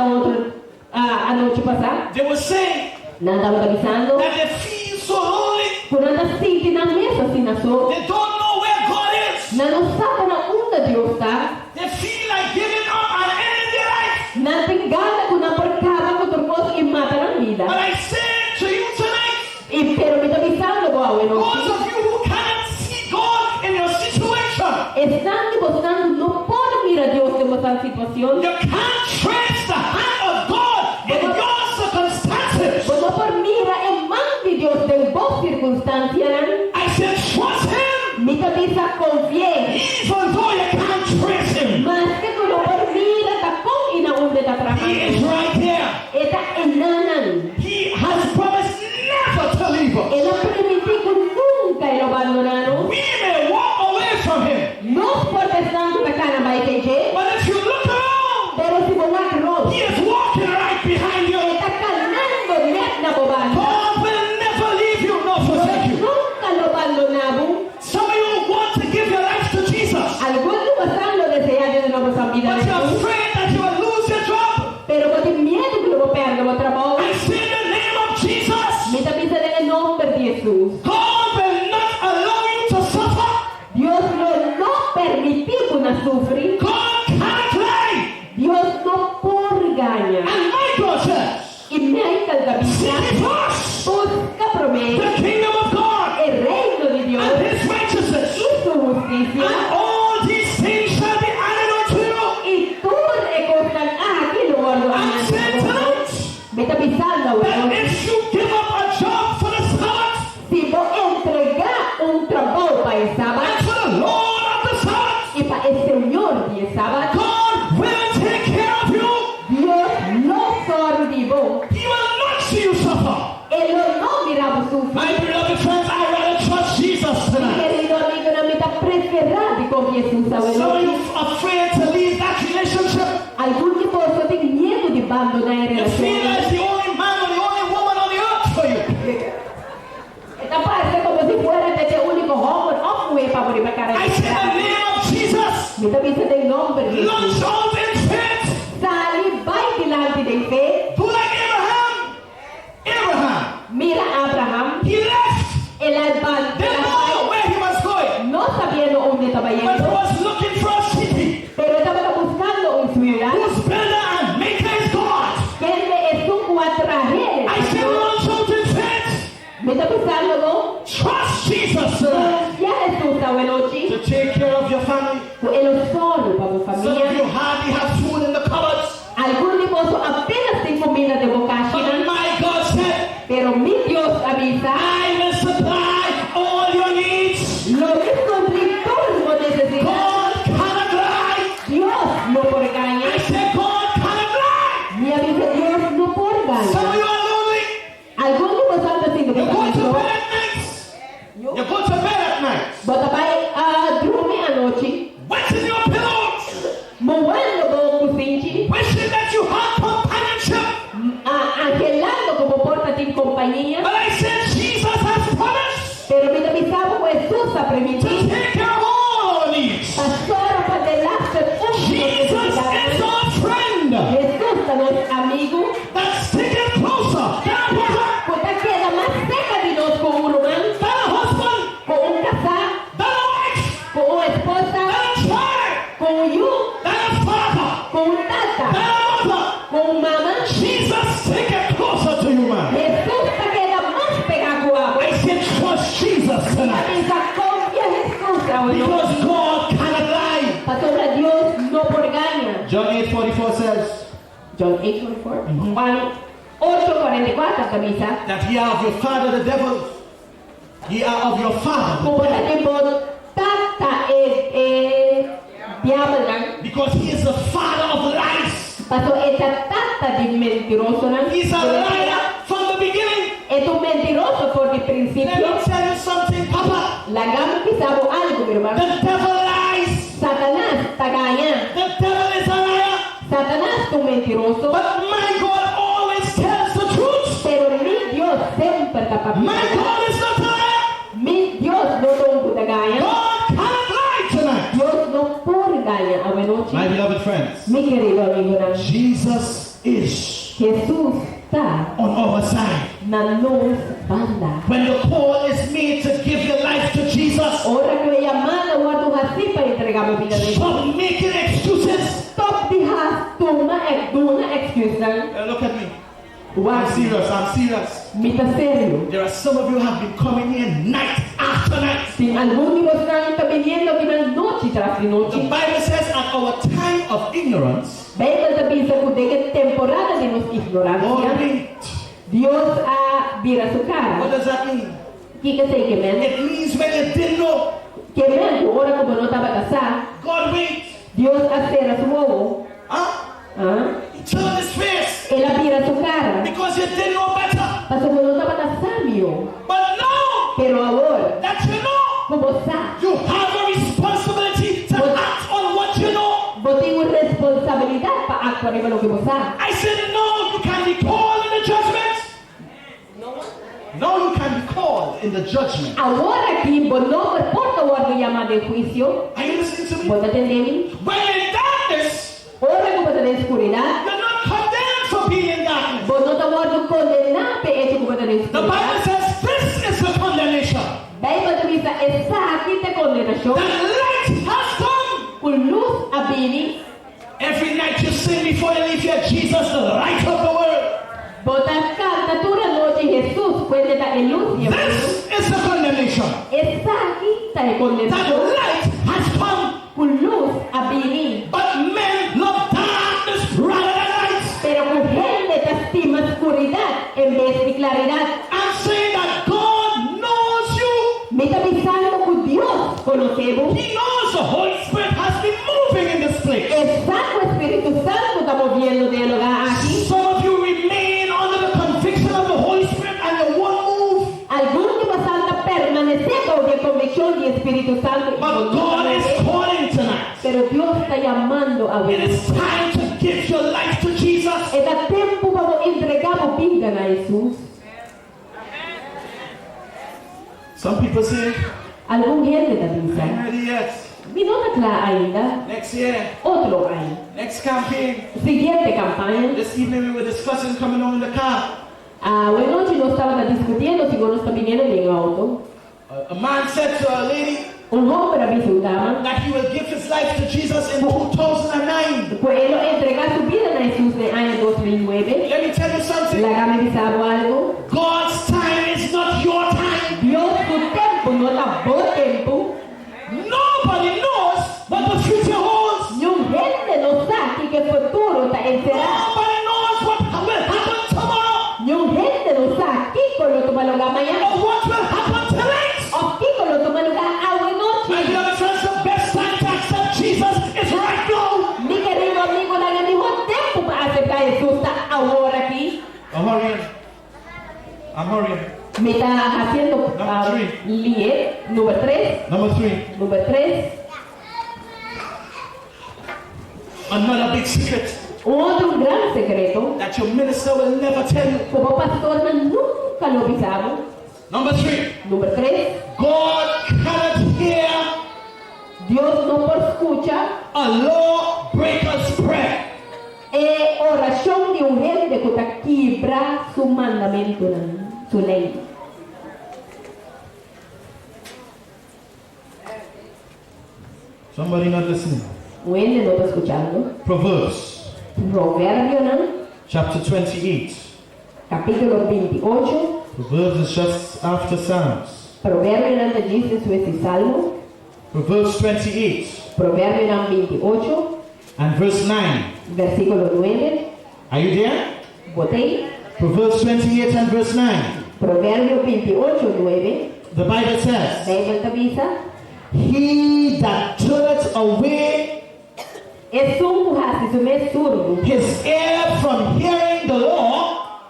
[SPEAKER 2] a noite passada.
[SPEAKER 1] They were saying
[SPEAKER 2] Não estava avisando.
[SPEAKER 1] that they feel so lonely.
[SPEAKER 2] Por anda sente na mesa assim na sua.
[SPEAKER 1] They don't know where God is.
[SPEAKER 2] Não sabe na onde Deus está.
[SPEAKER 1] They feel like giving up and ending their life.
[SPEAKER 2] Não tem gana com na porcada com outra coisa e mata na vida.
[SPEAKER 1] But I say to you tonight,
[SPEAKER 2] E pero me está avisando igual, eu não
[SPEAKER 1] those of you who cannot see God in your situation,
[SPEAKER 2] estão demonstrando não pode mirar Deus em uma situação.
[SPEAKER 1] you can't trace the hand of God in your circumstances.
[SPEAKER 2] Você por mira em mão de Deus em boas circunstâncias.
[SPEAKER 1] I said, trust Him,
[SPEAKER 2] Me está avisando confie.
[SPEAKER 1] even though you can't trace Him.
[SPEAKER 2] Mas que tu não por mira está com e na onde está
[SPEAKER 1] He
[SPEAKER 2] trabalhando.
[SPEAKER 1] is right there.
[SPEAKER 2] Está enanan.
[SPEAKER 1] He has promised never to leave us.
[SPEAKER 2] Ela permitiu que nunca ele abandonaram.
[SPEAKER 1] We may walk away from Him,
[SPEAKER 2] Nós protestamos da cara vai ter.
[SPEAKER 1] but if you look around,
[SPEAKER 2] Pero si vos no
[SPEAKER 1] He is walking right behind you.
[SPEAKER 2] está caminando net na bobagem.
[SPEAKER 1] God will never leave you nor forsake you.
[SPEAKER 2] Nunca lo abandonamos.
[SPEAKER 1] Some of you want to give your life to Jesus,
[SPEAKER 2] Algunos pasando deseando de nuevo esa vida
[SPEAKER 1] but
[SPEAKER 2] de
[SPEAKER 1] you're
[SPEAKER 2] Jesús.
[SPEAKER 1] afraid that you will lose your job.
[SPEAKER 2] Pero vos tienes miedo que lo perdas nuevo trabajo.
[SPEAKER 1] I say in the name of Jesus,
[SPEAKER 2] Mita bisa en el nombre de Jesús.
[SPEAKER 1] God will not allow you to suffer.
[SPEAKER 2] Dios no permitiu que sufrir.
[SPEAKER 1] God cannot lie.
[SPEAKER 2] Dios no porgaña.
[SPEAKER 1] And my God says,
[SPEAKER 2] Y me hay que
[SPEAKER 1] seek
[SPEAKER 2] alcanzar.
[SPEAKER 1] ye first
[SPEAKER 2] Busca promesa.
[SPEAKER 1] the kingdom of God
[SPEAKER 2] El reino de Dios.
[SPEAKER 1] and his righteousness,
[SPEAKER 2] Y su justicia.
[SPEAKER 1] and all these things shall be added unto you.
[SPEAKER 2] Y tú recojan aquí lo guardo.
[SPEAKER 1] I'm saying tonight
[SPEAKER 2] Me está pisando,
[SPEAKER 1] that
[SPEAKER 2] bueno.
[SPEAKER 1] if you give up a job for the Sabbath
[SPEAKER 2] Si vos entregar un trabajo para el sábado
[SPEAKER 1] and for the Lord of the Sabbath,
[SPEAKER 2] y para el Señor del sábado,
[SPEAKER 1] God will take care of you.
[SPEAKER 2] Dios no sordivo.
[SPEAKER 1] He will not see you suffer.
[SPEAKER 2] Él no miraba sufrir.
[SPEAKER 1] My beloved friends, I rather trust Jesus
[SPEAKER 2] Mi
[SPEAKER 1] tonight.
[SPEAKER 2] querido amigo, una mitad preferida con Jesús, ¿sabes?
[SPEAKER 1] Some of you afraid to leave that relationship.
[SPEAKER 2] Algún tipo de tiene miedo de abandonar
[SPEAKER 1] You feel
[SPEAKER 2] relación.
[SPEAKER 1] like the only man or the only woman on the earth for you.
[SPEAKER 2] Esta parece como si fuera este único hombre o mujer para morir para cara.
[SPEAKER 1] I say in the name of Jesus,
[SPEAKER 2] Me está diciendo el nombre de
[SPEAKER 1] launch
[SPEAKER 2] Jesús.
[SPEAKER 1] out in faith.
[SPEAKER 2] Sale, va delante de fe.
[SPEAKER 1] Do like Abraham. Abraham,
[SPEAKER 2] Mira a Abraham.
[SPEAKER 1] he left.
[SPEAKER 2] El alba
[SPEAKER 1] Didn't know where he was going,
[SPEAKER 2] no sabiendo dónde estaba
[SPEAKER 1] but he
[SPEAKER 2] yendo,
[SPEAKER 1] was looking for a city
[SPEAKER 2] pero estaba buscando un ciudad
[SPEAKER 1] whose builder and maker is God.
[SPEAKER 2] que es un cuadrajero.
[SPEAKER 1] I say launch out in faith.
[SPEAKER 2] Me está pensando, ¿no?
[SPEAKER 1] Trust Jesus tonight
[SPEAKER 2] Ya Jesús está noche.
[SPEAKER 1] to take care of your family.
[SPEAKER 2] Él solo para tu
[SPEAKER 1] Some of you
[SPEAKER 2] familia.
[SPEAKER 1] hardly have food in the cupboards.
[SPEAKER 2] Algún esposo apenas tiene comida de
[SPEAKER 1] But
[SPEAKER 2] bocashi,
[SPEAKER 1] my God said,
[SPEAKER 2] pero mi Dios avisa,
[SPEAKER 1] I will supply all your needs.
[SPEAKER 2] lo que cumplir todo lo necesidad.
[SPEAKER 1] God cannot lie.
[SPEAKER 2] Dios no por engañar.
[SPEAKER 1] I said, God cannot lie.
[SPEAKER 2] Mi avisa, Dios no por
[SPEAKER 1] Some of
[SPEAKER 2] engañar.
[SPEAKER 1] you are lonely.
[SPEAKER 2] Algún esposo anda haciendo
[SPEAKER 1] You go to
[SPEAKER 2] bocashi.
[SPEAKER 1] bed at night. You go to bed at night.
[SPEAKER 2] Bota para dormir a noite,
[SPEAKER 1] Wetting your pillows.
[SPEAKER 2] moendo com o cinti,
[SPEAKER 1] Wishing that you had companionship.
[SPEAKER 2] angelando como porta de companhia.
[SPEAKER 1] But I said, Jesus has promised
[SPEAKER 2] Pero me avisava com Jesus a
[SPEAKER 1] to
[SPEAKER 2] permitir.
[SPEAKER 1] take care of all our needs.
[SPEAKER 2] Pastora para delante
[SPEAKER 1] Jesus is our friend
[SPEAKER 2] Jesus é nosso amigo.
[SPEAKER 1] that's sticking closer than a brother,
[SPEAKER 2] Porque queda mais cerca de nós com um irmão,
[SPEAKER 1] than a husband,
[SPEAKER 2] com casal,
[SPEAKER 1] than a wife,
[SPEAKER 2] com esposa,
[SPEAKER 1] than a child,
[SPEAKER 2] com you,
[SPEAKER 1] than a father,
[SPEAKER 2] com
[SPEAKER 1] than
[SPEAKER 2] tata,
[SPEAKER 1] a mother.
[SPEAKER 2] com mamã.
[SPEAKER 1] Jesus sticking closer to you, man.
[SPEAKER 2] Jesus queda mais pegar com a
[SPEAKER 1] I said, trust Jesus tonight.
[SPEAKER 2] Pensa confia Jesus a hoje.
[SPEAKER 1] Because God cannot lie.
[SPEAKER 2] Pastora, Dios no por ganha.
[SPEAKER 1] John 8:44 says
[SPEAKER 2] John 8:44. Juan 8:44 camisa.
[SPEAKER 1] that ye are of your father the devil. Ye are of your father.
[SPEAKER 2] Como la tipo tata diablo.
[SPEAKER 1] Because he is the father of lies.
[SPEAKER 2] Pastor, esta tata de mentiroso.
[SPEAKER 1] He's a liar from the beginning.
[SPEAKER 2] Es un mentiroso por el
[SPEAKER 1] Let
[SPEAKER 2] principio.
[SPEAKER 1] me tell you something, Papa.
[SPEAKER 2] La gama pisaba algo, mi hermano.
[SPEAKER 1] The devil lies.
[SPEAKER 2] Satanás está ganhando.
[SPEAKER 1] The devil is a liar.
[SPEAKER 2] Satanás es un mentiroso.
[SPEAKER 1] But my God always tells the truth.
[SPEAKER 2] Pero mi Dios siempre está para
[SPEAKER 1] My God is not a liar.
[SPEAKER 2] Mi Dios no nunca ganha.
[SPEAKER 1] God cannot lie tonight.
[SPEAKER 2] Dios no por ganha a noite.
[SPEAKER 1] My beloved friends,
[SPEAKER 2] Mi querido amigo,
[SPEAKER 1] Jesus is
[SPEAKER 2] Jesús está
[SPEAKER 1] on our side.
[SPEAKER 2] na nos banda.
[SPEAKER 1] When the call is made to give your life to Jesus,
[SPEAKER 2] Ora que é chamada o atu assim para entregar a vida dele.
[SPEAKER 1] stop making excuses.
[SPEAKER 2] Stop de rastuma é duna excuse.
[SPEAKER 1] Look at me.
[SPEAKER 2] Uau,
[SPEAKER 1] I'm serious. I'm serious.
[SPEAKER 2] me tá sério.
[SPEAKER 1] There are some of you who have been coming here night after night.
[SPEAKER 2] Tem algum de vocês está vindo aqui na noite tras de
[SPEAKER 1] The
[SPEAKER 2] noite.
[SPEAKER 1] Bible says at our time of ignorance,
[SPEAKER 2] Bem, você pensa que é temporada de nos
[SPEAKER 1] God
[SPEAKER 2] ignorância.
[SPEAKER 1] winked.
[SPEAKER 2] Deus a vira sua
[SPEAKER 1] What
[SPEAKER 2] cara.
[SPEAKER 1] does that mean?
[SPEAKER 2] Que sei que men?
[SPEAKER 1] It means when you didn't know,
[SPEAKER 2] Que men, ora como não estava casado.
[SPEAKER 1] God winked.
[SPEAKER 2] Deus a ser a sua ovo.
[SPEAKER 1] Huh? He turned his face
[SPEAKER 2] Ela vira sua cara.
[SPEAKER 1] because you didn't know better.
[SPEAKER 2] Mas como não estava casado,
[SPEAKER 1] But now
[SPEAKER 2] pero agora,
[SPEAKER 1] that you know,
[SPEAKER 2] como sabe,
[SPEAKER 1] you have a responsibility to act on what you know.
[SPEAKER 2] você tem uma responsabilidade para actuar em lo que você sabe.
[SPEAKER 1] I said, no, you can be called in the judgment. No, you can be called in the judgment.
[SPEAKER 2] Agora que você não importa o órgão chamado de juízo,
[SPEAKER 1] Are you listening to me?
[SPEAKER 2] você entende?
[SPEAKER 1] When in darkness,
[SPEAKER 2] Ora que você tem escuridade,
[SPEAKER 1] you're not condemned for being in darkness.
[SPEAKER 2] você não está e sakit at kondenasyon.
[SPEAKER 1] That light has come.
[SPEAKER 2] Kung luz abini,
[SPEAKER 1] Every night you sing before you leave here, Jesus, the light of the world.
[SPEAKER 2] botas canta tu la noche Jesús puede dar el luz y el mundo.
[SPEAKER 1] This is the condemnation.
[SPEAKER 2] E sakit at
[SPEAKER 1] That
[SPEAKER 2] kondenasyon.
[SPEAKER 1] light has come,
[SPEAKER 2] Kung luz abini,
[SPEAKER 1] but men love darkness rather than light.
[SPEAKER 2] pero mujer le estima oscuridad en vez de claridad.
[SPEAKER 1] I'm saying that God knows you.
[SPEAKER 2] Me está avisando que Dios conocemos.
[SPEAKER 1] He knows the Holy Spirit has been moving in this place.
[SPEAKER 2] El Santo Espíritu Santo está moviendo de lugar aquí.
[SPEAKER 1] Some of you remain under the conviction of the Holy Spirit and you won't move.
[SPEAKER 2] Algunos de vosotros permanecen con la convicción del Espíritu Santo.
[SPEAKER 1] But God is calling tonight.
[SPEAKER 2] Pero Dios está llamando a
[SPEAKER 1] It
[SPEAKER 2] ver.
[SPEAKER 1] is time to give your life to Jesus.
[SPEAKER 2] Es tiempo para entregar tu vida a Jesús.
[SPEAKER 1] Some people say,
[SPEAKER 2] Algún gente está
[SPEAKER 1] I'm
[SPEAKER 2] pensando.
[SPEAKER 1] ready yet.
[SPEAKER 2] Mi no está clara ainda.
[SPEAKER 1] Next year,
[SPEAKER 2] Otro año.
[SPEAKER 1] next campaign.
[SPEAKER 2] Siguiente campaña.
[SPEAKER 1] This evening we were discussing coming home in the car.
[SPEAKER 2] Hoy noche no estaban discutiendo si uno está viniendo en auto.
[SPEAKER 1] A man said to a lady
[SPEAKER 2] Un hombre avisó a una dama.
[SPEAKER 1] that he will give his life to Jesus in 2009.
[SPEAKER 2] Pues él entregar su vida a Jesús en el año 2009.
[SPEAKER 1] Let me tell you something.
[SPEAKER 2] La gama avisado algo.
[SPEAKER 1] God's time is not your time.
[SPEAKER 2] Dios su tiempo no está por tiempo.
[SPEAKER 1] Nobody knows what the future holds.
[SPEAKER 2] Ni un gente no sabe que el futuro está encerrado.
[SPEAKER 1] Nobody knows what will happen tomorrow
[SPEAKER 2] Ni un gente no sabe qué lo toma lugar mañana.
[SPEAKER 1] or what will happen tonight.
[SPEAKER 2] O qué lo toma lugar ahora
[SPEAKER 1] My
[SPEAKER 2] noche.
[SPEAKER 1] beloved friends, the best time to accept Jesus is right now.
[SPEAKER 2] Mi querido amigo, el mejor tiempo para aceptar a Jesús está ahora aquí.
[SPEAKER 1] I'm hurrying. I'm hurrying.
[SPEAKER 2] Me está haciendo
[SPEAKER 1] Number
[SPEAKER 2] leer. Número 3.
[SPEAKER 1] Number 3.
[SPEAKER 2] Número 3.
[SPEAKER 1] Another big secret
[SPEAKER 2] Otro gran secreto.
[SPEAKER 1] that your minister will never tell you.
[SPEAKER 2] Como pastor nunca lo avisamos.
[SPEAKER 1] Number 3.
[SPEAKER 2] Número 3.
[SPEAKER 1] God cannot hear
[SPEAKER 2] Dios no por escucha
[SPEAKER 1] a lawbreaker's prayer.
[SPEAKER 2] oración de un gente que quiebra su mandamiento, su ley.
[SPEAKER 1] Somebody not listening.
[SPEAKER 2] Bueno, no está escuchando.
[SPEAKER 1] Proverbs
[SPEAKER 2] Proverbio, ¿no?
[SPEAKER 1] chapter 28.
[SPEAKER 2] Capítulo 28.
[SPEAKER 1] Proverbs is just after Psalms.
[SPEAKER 2] Proverbio, ¿no? Dice su este salmo.
[SPEAKER 1] Proverbs 28
[SPEAKER 2] Proverbio, ¿no? 28.
[SPEAKER 1] and verse 9.
[SPEAKER 2] Versículo 9.
[SPEAKER 1] Are you there?
[SPEAKER 2] Botei.
[SPEAKER 1] Proverbs 28 and verse 9.
[SPEAKER 2] Proverbio 28, 9.
[SPEAKER 1] The Bible says,
[SPEAKER 2] Bíblia avisa.
[SPEAKER 1] He that turneth away
[SPEAKER 2] Es un hasidume surdo.
[SPEAKER 1] his ear from hearing the law,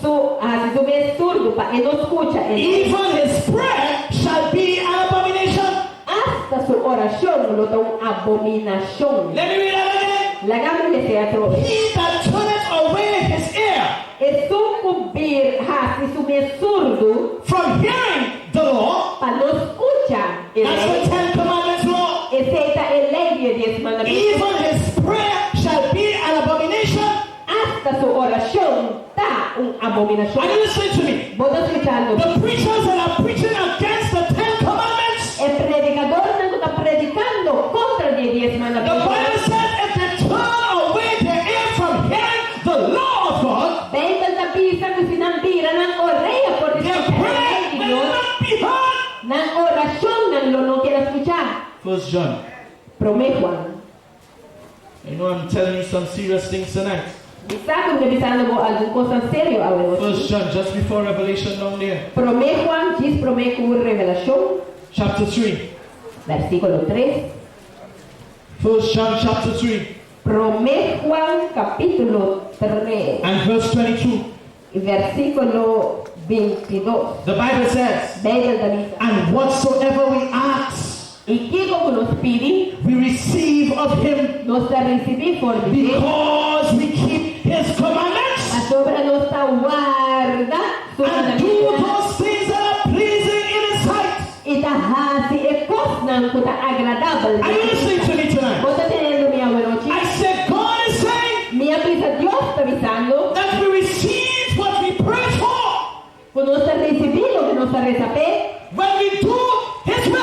[SPEAKER 2] Su hasidume surdo pa e não escucha.
[SPEAKER 1] even his prayer shall be an abomination.
[SPEAKER 2] Hasta su oración lo da una abominación.
[SPEAKER 1] Let me read that again.
[SPEAKER 2] La gama de teatro.
[SPEAKER 1] He that turneth away his ear
[SPEAKER 2] Es un cubrir hasidume surdo
[SPEAKER 1] from hearing the law,
[SPEAKER 2] pa não escucha.
[SPEAKER 1] that's the 10 Commandments law,
[SPEAKER 2] Aceita a lei de 10 mandamentos.
[SPEAKER 1] even his prayer shall be an abomination.
[SPEAKER 2] Hasta su oración da una abominación.
[SPEAKER 1] Are you listening to me?
[SPEAKER 2] Vos estás escuchando.
[SPEAKER 1] The preachers that are preaching against the 10 Commandments,
[SPEAKER 2] El predicador no está predicando contra los 10
[SPEAKER 1] the
[SPEAKER 2] mandamientos.
[SPEAKER 1] Bible says if they turn away their ear from hearing the law of God,
[SPEAKER 2] Bem, da pista que se não tira, não oreia por
[SPEAKER 1] their
[SPEAKER 2] escuchar a
[SPEAKER 1] prayer
[SPEAKER 2] lei de
[SPEAKER 1] will
[SPEAKER 2] Deus.
[SPEAKER 1] not be heard.
[SPEAKER 2] Na oración não quer escuchar.
[SPEAKER 1] 1 John.
[SPEAKER 2] Promé Juan.
[SPEAKER 1] You know I'm telling you some serious things tonight.
[SPEAKER 2] Está conversando com alguma coisa séria agora.
[SPEAKER 1] 1 John, just before Revelation down there.
[SPEAKER 2] Promé Juan, diz promé com revelação.
[SPEAKER 1] Chapter 3.
[SPEAKER 2] Versículo 3.
[SPEAKER 1] 1 John chapter 3
[SPEAKER 2] Promé Juan, capítulo 3.
[SPEAKER 1] and verse 22.
[SPEAKER 2] E versículo 22.
[SPEAKER 1] The Bible says,
[SPEAKER 2] Bíblia da missa.
[SPEAKER 1] and whatsoever we ask,
[SPEAKER 2] E que como nos pedi,
[SPEAKER 1] we receive of him
[SPEAKER 2] nós recebemos por Deus.
[SPEAKER 1] because we keep his commandments
[SPEAKER 2] A sobra nos guarda su
[SPEAKER 1] and do
[SPEAKER 2] mandamento.
[SPEAKER 1] those things that are pleasing in his sight.
[SPEAKER 2] E da raça e cosnan que está agradável.
[SPEAKER 1] Are you listening to me tonight?
[SPEAKER 2] Você entendendo minha noite?
[SPEAKER 1] I said God is saying
[SPEAKER 2] Minha vida, Deus está avisando.
[SPEAKER 1] that we receive what we pray for
[SPEAKER 2] Quando nós recebemos o que nós recebemos,
[SPEAKER 1] when we do his will.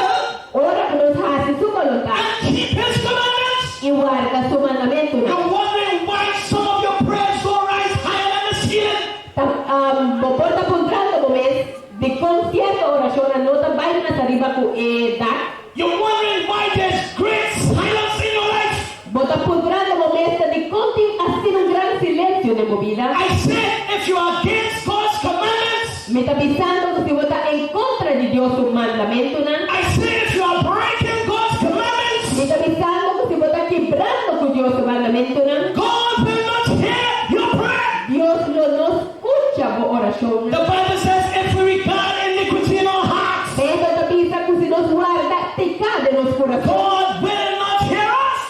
[SPEAKER 2] Porta puntrando come di concierto orazione nota vai na sariba ku dak.
[SPEAKER 1] You're wondering why there's great silence in your life.
[SPEAKER 2] Bota puntrando come di conti assim un gran silenzio nella vida.
[SPEAKER 1] I said, if you are against God's commandments,
[SPEAKER 2] Me está pensando que si vota en contra de Dios su mandamiento, ¿no?
[SPEAKER 1] I said, if you are breaking God's commandments,
[SPEAKER 2] Me está pensando que si vota quebrando con Dios su mandamiento, ¿no?
[SPEAKER 1] God will not hear your prayer.
[SPEAKER 2] Dios no escucha tu oración.
[SPEAKER 1] The Bible says, if we regard iniquity in our hearts,
[SPEAKER 2] Pero te piensa que si nos guarda pecado en los corazones.
[SPEAKER 1] God will not hear us.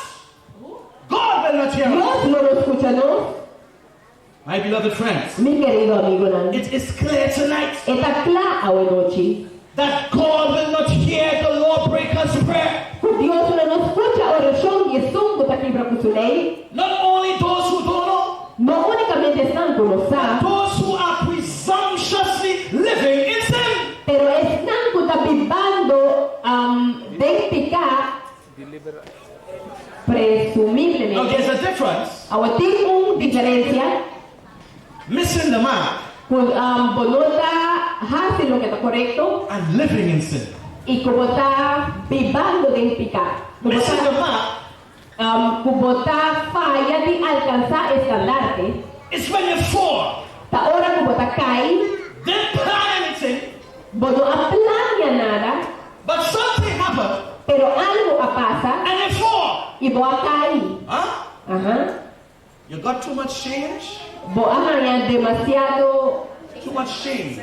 [SPEAKER 1] God will not hear us.
[SPEAKER 2] Dios no lo escucha, ¿no?
[SPEAKER 1] My beloved friends,
[SPEAKER 2] Mi querido amigo, ¿no?
[SPEAKER 1] it is clear tonight
[SPEAKER 2] Está claro hoy noche.
[SPEAKER 1] that God will not hear the lawbreaker's prayer.
[SPEAKER 2] Que Dios no escucha oración y es un que quebra con su ley.
[SPEAKER 1] Not only those who don't know,
[SPEAKER 2] No únicamente están con los santos,
[SPEAKER 1] those who are presumptuously living in sin.
[SPEAKER 2] pero están que está vivando de pecar
[SPEAKER 1] Now
[SPEAKER 2] presumiblemente.
[SPEAKER 1] there's a difference.
[SPEAKER 2] Ahora tiene una diferencia
[SPEAKER 1] Missing the mark
[SPEAKER 2] con bonota hace lo que está correcto
[SPEAKER 1] and living in sin.
[SPEAKER 2] y como está vivando de pecar.
[SPEAKER 1] Missing the mark
[SPEAKER 2] Como está falla de alcanzar estandarte.
[SPEAKER 1] is when you fall.
[SPEAKER 2] Ahora como está cae,
[SPEAKER 1] Didn't plan anything,
[SPEAKER 2] no aplania nada,
[SPEAKER 1] but something happened
[SPEAKER 2] pero algo pasa
[SPEAKER 1] and you fall.
[SPEAKER 2] y vos a caer.
[SPEAKER 1] Huh?
[SPEAKER 2] Ajá.
[SPEAKER 1] You got too much change?
[SPEAKER 2] Vos amanhã demasiado,
[SPEAKER 1] Too much change.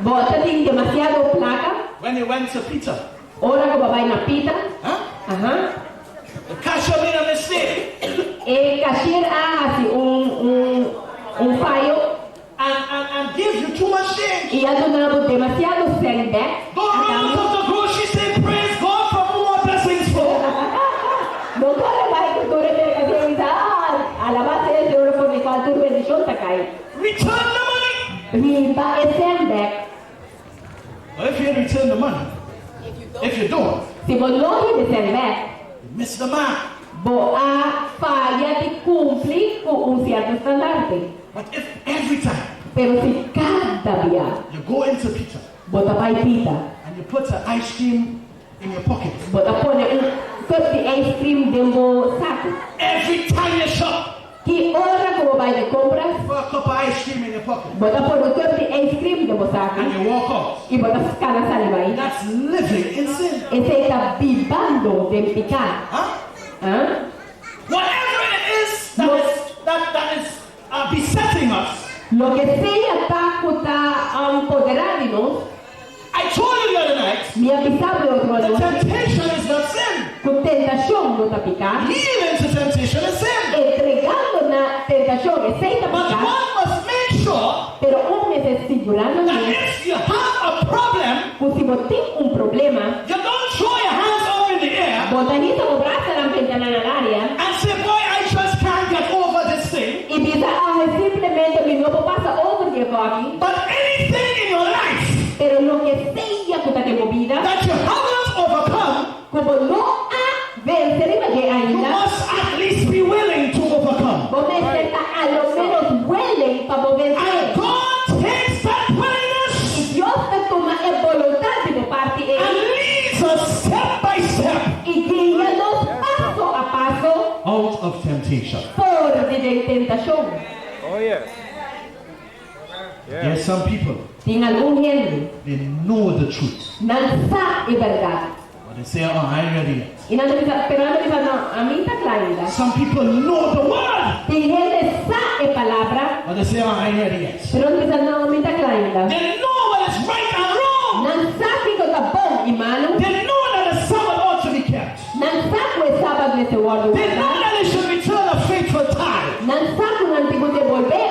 [SPEAKER 2] vos tem demasiado placa.
[SPEAKER 1] When you went to Peter,
[SPEAKER 2] Ora como vai na pita.
[SPEAKER 1] huh?
[SPEAKER 2] Ajá.
[SPEAKER 1] The cashier made a mistake
[SPEAKER 2] E cashier hace fallo
[SPEAKER 1] and gives you too much change.
[SPEAKER 2] e ha donado demasiado sandbag.
[SPEAKER 1] Go around to the grocery store, praise God for more blessings for.
[SPEAKER 2] No corre vai que tu re cashier dice, alabase el Señor por mi cual tu bendición te cae.
[SPEAKER 1] Return the money.
[SPEAKER 2] Riba e sandbag.
[SPEAKER 1] Well, if you return the money, if you don't,
[SPEAKER 2] Se vos não de sandbag,
[SPEAKER 1] you miss the mark.
[SPEAKER 2] vos a falha de cumprir com certo estandarte.
[SPEAKER 1] But if every time
[SPEAKER 2] Pero se cada dia
[SPEAKER 1] you go into Peter
[SPEAKER 2] bota vai pita,
[SPEAKER 1] and you put an ice cream in your pocket,
[SPEAKER 2] bota pone cup de ice cream dentro saco.
[SPEAKER 1] every time you shop,
[SPEAKER 2] Que hora como vai de compras,
[SPEAKER 1] put a cup of ice cream in your pocket,
[SPEAKER 2] bota pone cup de ice cream dentro saco
[SPEAKER 1] and you walk out,
[SPEAKER 2] e bota cada saliva aí.
[SPEAKER 1] that's living in sin.
[SPEAKER 2] Esse está vivando de pecar.
[SPEAKER 1] Huh?
[SPEAKER 2] Hã?
[SPEAKER 1] Whatever it is that is besetting us.
[SPEAKER 2] Lo que sea está apoderando-nos,
[SPEAKER 1] I told you the other night,
[SPEAKER 2] me avisava de outro
[SPEAKER 1] the
[SPEAKER 2] ano,
[SPEAKER 1] temptation is not sin.
[SPEAKER 2] com tentação não está pecar,
[SPEAKER 1] Yielding to temptation is sin.
[SPEAKER 2] entregando na tentação é sem
[SPEAKER 1] But
[SPEAKER 2] pecar,
[SPEAKER 1] one must make sure
[SPEAKER 2] pero é segurando
[SPEAKER 1] that
[SPEAKER 2] que
[SPEAKER 1] if you have a problem,
[SPEAKER 2] se você tem problema,
[SPEAKER 1] you don't throw your hands up in the air
[SPEAKER 2] bota isso o braço na frente na área
[SPEAKER 1] and say, boy, I just can't get over this thing.
[SPEAKER 2] e diz, simplesmente me não passa over the body,
[SPEAKER 1] But anything in your life
[SPEAKER 2] pero lo que sea que está movida,
[SPEAKER 1] that you haven't overcome,
[SPEAKER 2] como não há vencer de
[SPEAKER 1] you
[SPEAKER 2] ainda,
[SPEAKER 1] must at least be willing to overcome.
[SPEAKER 2] você está a lo menos willing para
[SPEAKER 1] And
[SPEAKER 2] vencer.
[SPEAKER 1] God takes that willingness
[SPEAKER 2] E Deus te toma a vontade de parte
[SPEAKER 1] and
[SPEAKER 2] dele
[SPEAKER 1] leads us step by step
[SPEAKER 2] e guia-nos passo a passo
[SPEAKER 1] out of temptation.
[SPEAKER 2] fora de tentação.
[SPEAKER 3] Oh, yes.
[SPEAKER 1] There's some people,
[SPEAKER 2] Tem algum gente
[SPEAKER 1] they know the truth,
[SPEAKER 2] não sabe a verdade.
[SPEAKER 1] but they say, oh, I ain't ready yet.
[SPEAKER 2] E não precisa, pero não precisa, não, a mim está claro ainda.
[SPEAKER 1] Some people know the word,
[SPEAKER 2] Tem gente que sabe a palavra,
[SPEAKER 1] but they say, oh, I ain't ready yet.
[SPEAKER 2] pero não precisa, não, a mim está claro ainda.
[SPEAKER 1] They know what is right and wrong.
[SPEAKER 2] Não sabe que está bom e malo,
[SPEAKER 1] They know that the Sabbath ought to be kept.
[SPEAKER 2] não sabe que é sábado nesse word,
[SPEAKER 1] They know that they should return a faithful tithe.
[SPEAKER 2] não sabe que não tem que devolver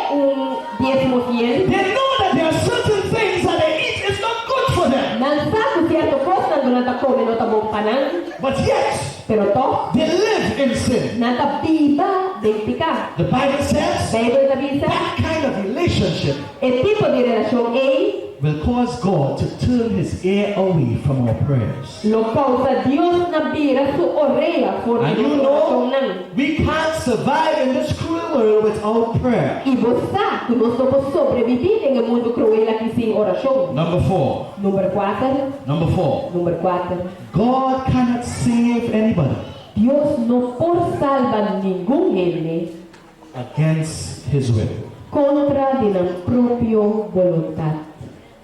[SPEAKER 2] dízimo fiel,
[SPEAKER 1] They know that there are certain things that they eat is not good for them.
[SPEAKER 2] não sabe que certa coisa não está comendo, não está bom para nada,
[SPEAKER 1] But yet,
[SPEAKER 2] pero to,
[SPEAKER 1] they live in sin.
[SPEAKER 2] não está viva de pecar.
[SPEAKER 1] The Bible says
[SPEAKER 2] Bíblia da Bíblia,
[SPEAKER 1] that kind of relationship
[SPEAKER 2] o tipo de relação é
[SPEAKER 1] will cause God to turn his ear away from our prayers.
[SPEAKER 2] lo causa Dios na bira su oreja for
[SPEAKER 1] And you
[SPEAKER 2] nuestra oración
[SPEAKER 1] know,
[SPEAKER 2] nan.
[SPEAKER 1] we can't survive in this cruel world without prayer.
[SPEAKER 2] Y vos sabes que nós vamos sobrevivir en el mundo cruel aquí sin oración.
[SPEAKER 1] Number 4.
[SPEAKER 2] Número 4.
[SPEAKER 1] Number 4.
[SPEAKER 2] Número 4.
[SPEAKER 1] God cannot save anybody
[SPEAKER 2] Dios no por salva ningún hombre
[SPEAKER 1] against his will.
[SPEAKER 2] contra de la propia voluntad.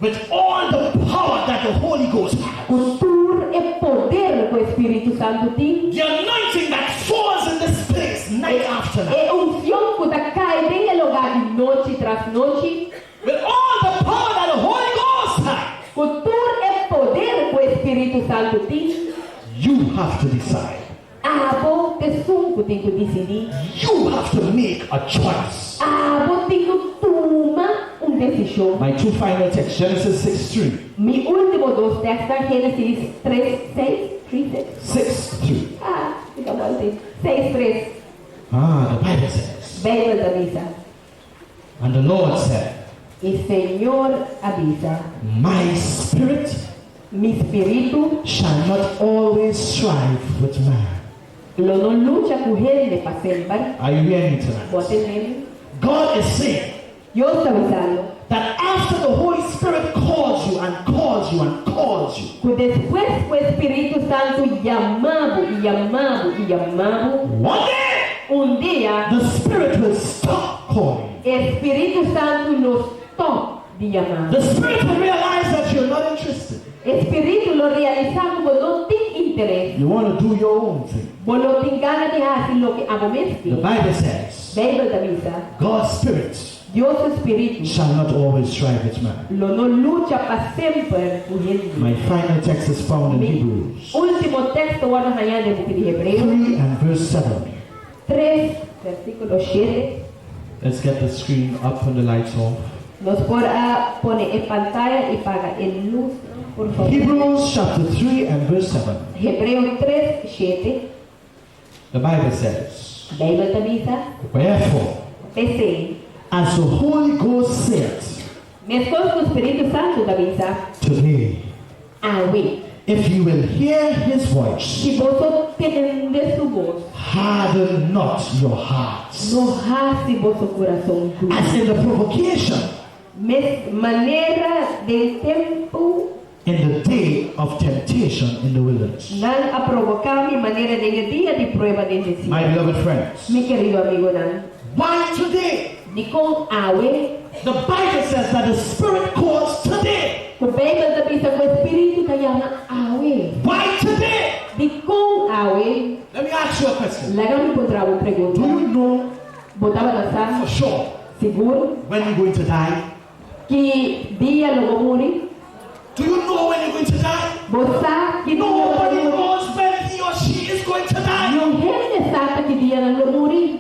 [SPEAKER 1] With all the power that the Holy Ghost has,
[SPEAKER 2] Con todo el poder que el Espíritu Santo tiene,
[SPEAKER 1] the anointing that falls in this place night after night,
[SPEAKER 2] e unción que cae en el hogar noche tras noche,
[SPEAKER 1] with all the power that the Holy Ghost has,
[SPEAKER 2] con todo el poder que el Espíritu Santo tiene,
[SPEAKER 1] you have to decide.
[SPEAKER 2] abo te son que tengo que decidir,
[SPEAKER 1] You have to make a choice.
[SPEAKER 2] abo tengo que tomar una decisión.
[SPEAKER 1] My two final texts, Genesis 6:3.
[SPEAKER 2] Mi último dos textos, Génesis 3:6, 3:6.
[SPEAKER 1] 6:3.
[SPEAKER 2] Digamos así, 6:3.
[SPEAKER 1] The Bible says,
[SPEAKER 2] Bíblia da misa.
[SPEAKER 1] and the Lord said,
[SPEAKER 2] Y Señor avisa,
[SPEAKER 1] my spirit
[SPEAKER 2] mi espíritu
[SPEAKER 1] shall not always strive with man.
[SPEAKER 2] lo no lucha con gente para siempre.
[SPEAKER 1] Are you hearing me tonight?
[SPEAKER 2] ¿Vos entendés?
[SPEAKER 1] God is saying
[SPEAKER 2] Yo estoy avisando
[SPEAKER 1] that after the Holy Spirit calls you and calls you and calls you,
[SPEAKER 2] que después que el Espíritu Santo llamado y llamado y llamado,
[SPEAKER 1] one day
[SPEAKER 2] un día
[SPEAKER 1] the Spirit will stop calling.
[SPEAKER 2] el Espíritu Santo nos stop de llamar.
[SPEAKER 1] The Spirit will realize that you're not interested.
[SPEAKER 2] El Espíritu lo realiza como no tiene interés.
[SPEAKER 1] You want to do your own thing.
[SPEAKER 2] Vos no tienes ganas de hacer lo que hago
[SPEAKER 1] The
[SPEAKER 2] mismo.
[SPEAKER 1] Bible says,
[SPEAKER 2] Bíblia da misa.
[SPEAKER 1] God's Spirit
[SPEAKER 2] Dios Espíritu
[SPEAKER 1] shall not always strive with man.
[SPEAKER 2] lo no lucha para siempre con gente.
[SPEAKER 1] My final text is found in
[SPEAKER 2] Mi
[SPEAKER 1] Hebrews
[SPEAKER 2] último texto vamos allá del book de Hebreos
[SPEAKER 1] 3 and verse 7.
[SPEAKER 2] 3, versículo 7.
[SPEAKER 1] Let's get the screen up and the lights off.
[SPEAKER 2] Nos pone en pantalla y paga el luz, por favor.
[SPEAKER 1] Hebrews chapter 3 and verse 7.
[SPEAKER 2] Hebreos 3, 7.
[SPEAKER 1] The Bible says,
[SPEAKER 2] Bíblia da misa.
[SPEAKER 1] wherefore,
[SPEAKER 2] PC.
[SPEAKER 1] as the Holy Ghost says
[SPEAKER 2] Mescos com o Espírito Santo da misa.
[SPEAKER 1] today,
[SPEAKER 2] Awe.
[SPEAKER 1] if you will hear his voice,
[SPEAKER 2] Se vos entender su voz,
[SPEAKER 1] harden not your hearts.
[SPEAKER 2] no hace vosso coração duro.
[SPEAKER 1] As in the provocation
[SPEAKER 2] Maneira de tempo
[SPEAKER 1] in the day of temptation in the wilderness.
[SPEAKER 2] não a provocar de maneira de dia de prueba de desafio.
[SPEAKER 1] My beloved friends,
[SPEAKER 2] Mi querido amigo nan,
[SPEAKER 1] why today?
[SPEAKER 2] de com awe,
[SPEAKER 1] The Bible says that the Spirit calls today.
[SPEAKER 2] o Bíblia da misa com o Espírito da llama awe.
[SPEAKER 1] Why today?
[SPEAKER 2] De com awe,
[SPEAKER 1] Let me ask you a question.
[SPEAKER 2] lá eu encontrava uma
[SPEAKER 1] Do
[SPEAKER 2] pergunta.
[SPEAKER 1] you know
[SPEAKER 2] Botava na
[SPEAKER 1] for
[SPEAKER 2] sala,
[SPEAKER 1] sure
[SPEAKER 2] seguro,
[SPEAKER 1] when you're going to die?
[SPEAKER 2] que dia eu vou morrer.
[SPEAKER 1] Do you know when you're going to die?
[SPEAKER 2] Você sabe que dia eu
[SPEAKER 1] Nobody
[SPEAKER 2] vou morrer.
[SPEAKER 1] knows when he or she is going to die.
[SPEAKER 2] Não gente sabe que dia eu vou morrer.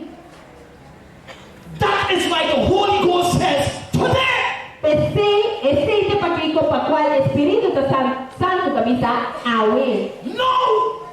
[SPEAKER 1] That is why the Holy Ghost says today.
[SPEAKER 2] Esse para quem para qual o Espírito Santo da misa awe.
[SPEAKER 1] No,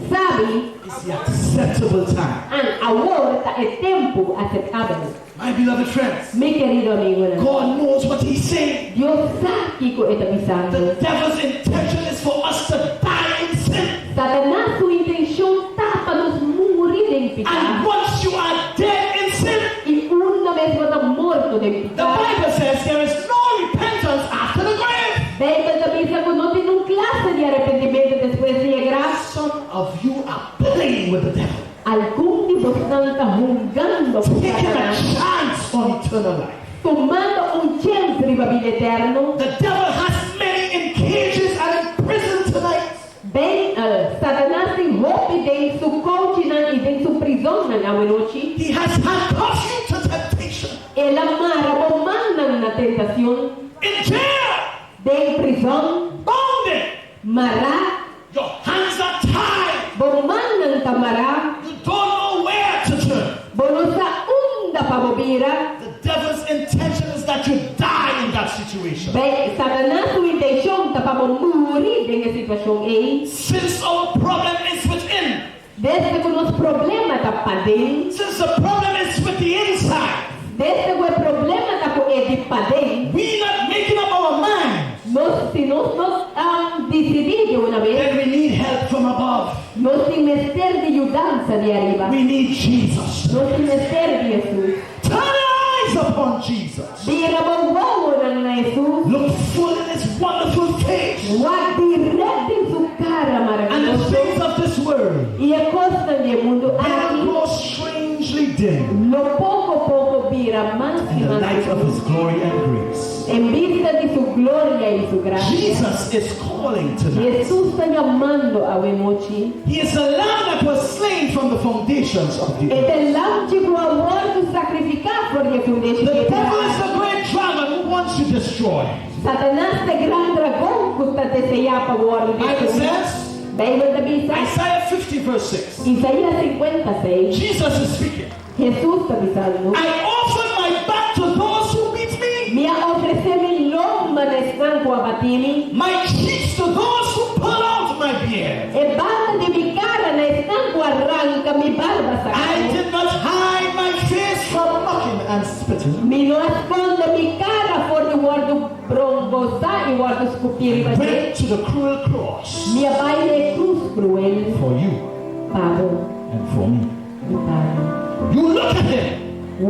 [SPEAKER 2] Sabe,
[SPEAKER 1] it's the acceptable time.
[SPEAKER 2] agora é tempo aceitável.
[SPEAKER 1] My beloved friends,
[SPEAKER 2] Meu querido amigo, né?
[SPEAKER 1] God knows what he's saying.
[SPEAKER 2] Deus sabe que está
[SPEAKER 1] The
[SPEAKER 2] pensando.
[SPEAKER 1] devil's intention is for us to die in sin.
[SPEAKER 2] Satanás, sua intenção está para nos morrer em
[SPEAKER 1] And
[SPEAKER 2] pecado.
[SPEAKER 1] once you are dead in sin,
[SPEAKER 2] E uma vez você está morto em
[SPEAKER 1] the
[SPEAKER 2] pecado,
[SPEAKER 1] Bible says there is no repentance after the grave.
[SPEAKER 2] Bíblia da misa que não tem classe de arrependimento depois de graça.
[SPEAKER 1] Some of you are playing with the devil,
[SPEAKER 2] Algum de vocês está jogando com
[SPEAKER 1] taking a
[SPEAKER 2] Satanás,
[SPEAKER 1] chance on eternal life.
[SPEAKER 2] tomando chance de vida eterno.
[SPEAKER 1] The devil has many in cages and in prison tonight.
[SPEAKER 2] Bem, Satanás tem roupa em sua continente e em sua prisão na noite.
[SPEAKER 1] He has handcuffed you to temptation.
[SPEAKER 2] Ele amarra o manda na tentação,
[SPEAKER 1] In jail,
[SPEAKER 2] de prisão,
[SPEAKER 1] bounded.
[SPEAKER 2] mará,
[SPEAKER 1] Your hands are tied.
[SPEAKER 2] bom manda tamará,
[SPEAKER 1] You don't know where to turn.
[SPEAKER 2] bonosa unda para bobira.
[SPEAKER 1] The devil's intention is that you die in that situation.
[SPEAKER 2] Bem, Satanás sua intenção tá para morrer nessa situação aí.
[SPEAKER 1] Since our problem is within,
[SPEAKER 2] Desde que o nosso problema está para dentro,
[SPEAKER 1] since the problem is with the inside,
[SPEAKER 2] desde que o problema está com ele para dentro,
[SPEAKER 1] we not making up our mind
[SPEAKER 2] vez,
[SPEAKER 1] then we need help from above.
[SPEAKER 2] nos menester de ayudanza de arriba.
[SPEAKER 1] We need Jesus.
[SPEAKER 2] Nos menester de Jesús.
[SPEAKER 1] Turn your eyes upon Jesus.
[SPEAKER 2] Bira bangwawo ng na Jesús.
[SPEAKER 1] Look full in his wonderful face.
[SPEAKER 2] Huwag direct in su cara
[SPEAKER 1] And the
[SPEAKER 2] maravilloso.
[SPEAKER 1] things of this world
[SPEAKER 2] Y a costa del mundo
[SPEAKER 1] will
[SPEAKER 2] aquí,
[SPEAKER 1] grow strangely dim
[SPEAKER 2] lo poco vira más y
[SPEAKER 1] in the
[SPEAKER 2] más
[SPEAKER 1] light of his glory and grace.
[SPEAKER 2] en vista de su gloria y su gracia.
[SPEAKER 1] Jesus is calling tonight.
[SPEAKER 2] Jesús está llamando a Wemochi.
[SPEAKER 1] He is the lamb that was slain from the foundations of the earth.
[SPEAKER 2] Es el lamb que fue muerto y sacrificado por la fundación
[SPEAKER 1] The
[SPEAKER 2] de
[SPEAKER 1] devil
[SPEAKER 2] la
[SPEAKER 1] is the great dragon who wants to destroy.
[SPEAKER 2] Satanás es el gran dragón que usted desea para guardar.
[SPEAKER 1] Bible says,
[SPEAKER 2] Bible de Bisa,
[SPEAKER 1] Isaiah 50 verse 6.
[SPEAKER 2] Isaías 56,
[SPEAKER 1] Jesus is speaking.
[SPEAKER 2] Jesús está avisando.
[SPEAKER 1] I offer my back to those who beat me,
[SPEAKER 2] Me ofrece mi loma de estanco a batimi,
[SPEAKER 1] my cheeks to those who pull out my beard.
[SPEAKER 2] e banda de mi cara de estanco arranca mi barba
[SPEAKER 1] I
[SPEAKER 2] sacada.
[SPEAKER 1] did not hide my face from mocking and spitting.
[SPEAKER 2] Mi no esconde mi cara por de guardo brongosa y guardo escupir y bater.
[SPEAKER 1] Went to the cruel cross
[SPEAKER 2] Mi baile cruz cruel,
[SPEAKER 1] for you
[SPEAKER 2] pavo,
[SPEAKER 1] and for me.
[SPEAKER 2] mi pavo.
[SPEAKER 1] You look at him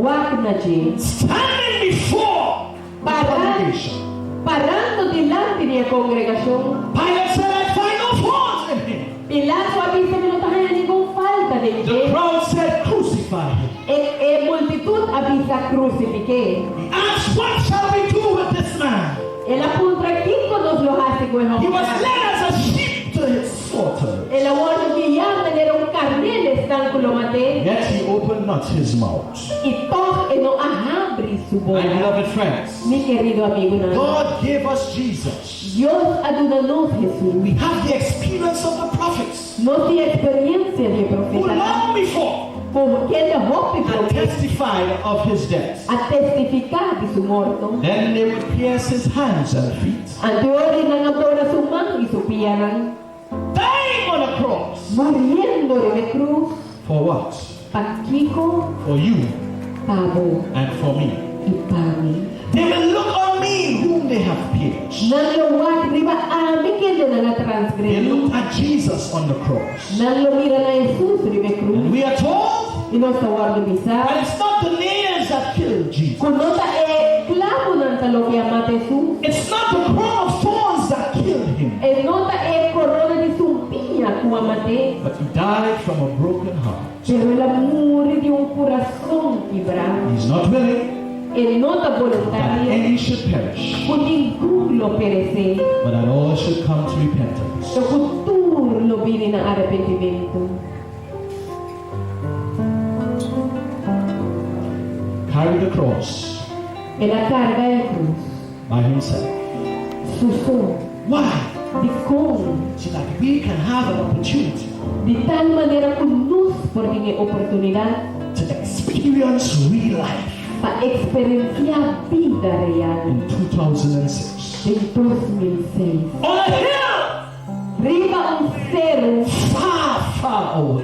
[SPEAKER 2] Wagnaji,
[SPEAKER 1] standing before the congregation.
[SPEAKER 2] parando delante de la congregación.
[SPEAKER 1] Pilate said, I find no fault in him.
[SPEAKER 2] Pilato avisa que no hay ninguna falta de
[SPEAKER 1] The
[SPEAKER 2] él.
[SPEAKER 1] crowd said, crucify him.
[SPEAKER 2] Multitud avisa crucifiqué.
[SPEAKER 1] He asked, what shall we do with this man?
[SPEAKER 2] El apunta aquí nos lo hace con el
[SPEAKER 1] He was
[SPEAKER 2] hombre.
[SPEAKER 1] led as a sheep to his slaughter.
[SPEAKER 2] El abuelo que llaman era un carnel estanco lo maté.
[SPEAKER 1] Yet he opened not his mouth.
[SPEAKER 2] Y todo no abre su
[SPEAKER 1] My
[SPEAKER 2] boca.
[SPEAKER 1] beloved friends,
[SPEAKER 2] Mi querido amigo, ¿no?
[SPEAKER 1] God gave us Jesus.
[SPEAKER 2] Dios ayúdanos Jesús.
[SPEAKER 1] We have the experience of the prophets
[SPEAKER 2] No tiene experiencia de
[SPEAKER 1] who
[SPEAKER 2] profeta.
[SPEAKER 1] long before
[SPEAKER 2] Como quien dejó que
[SPEAKER 1] had
[SPEAKER 2] profeta
[SPEAKER 1] testified of his death.
[SPEAKER 2] a testificar de su muerto.
[SPEAKER 1] Then they would pierce his hands and feet,
[SPEAKER 2] Anteriores nan abora su mano y su pierna.
[SPEAKER 1] dying on a cross.
[SPEAKER 2] Muriendo de la cruz.
[SPEAKER 1] For what?
[SPEAKER 2] Paquico,
[SPEAKER 1] For you
[SPEAKER 2] pavo
[SPEAKER 1] and for me.
[SPEAKER 2] y pani.
[SPEAKER 1] They will look on me whom they have pierced.
[SPEAKER 2] Nan lo wag riba ami que de na
[SPEAKER 1] They
[SPEAKER 2] transgredi.
[SPEAKER 1] looked at Jesus on the cross.
[SPEAKER 2] Nan lo mira na Jesus riba
[SPEAKER 1] And
[SPEAKER 2] cruz.
[SPEAKER 1] we are told
[SPEAKER 2] Y no está guardo
[SPEAKER 1] that
[SPEAKER 2] bisa.
[SPEAKER 1] it's not the nails that killed Jesus.
[SPEAKER 2] Kunota clavo nan talo que amate Jesús.
[SPEAKER 1] It's not the crown of thorns that killed him.
[SPEAKER 2] Nota corona de su piña que amate.
[SPEAKER 1] But he died from a broken heart.
[SPEAKER 2] Pero el amor de un corazón quebrado.
[SPEAKER 1] He's not willing
[SPEAKER 2] El nota
[SPEAKER 1] that
[SPEAKER 2] voluntario.
[SPEAKER 1] any should perish,
[SPEAKER 2] Por ninguno perecer.
[SPEAKER 1] but that all should come to repentance.
[SPEAKER 2] El futuro lo viene a arrepentimiento.
[SPEAKER 1] Carry the cross
[SPEAKER 2] En la carga de cruz.
[SPEAKER 1] by himself.
[SPEAKER 2] Su son.
[SPEAKER 1] Why?
[SPEAKER 2] De cómo.
[SPEAKER 1] So that we can have an opportunity
[SPEAKER 2] De tal manera que nos por tiene oportunidad
[SPEAKER 1] to experience real life
[SPEAKER 2] para experienciar vida real
[SPEAKER 1] in 2006.
[SPEAKER 2] en 2006.
[SPEAKER 1] On a hill
[SPEAKER 2] Riba un cerro,
[SPEAKER 1] far, far away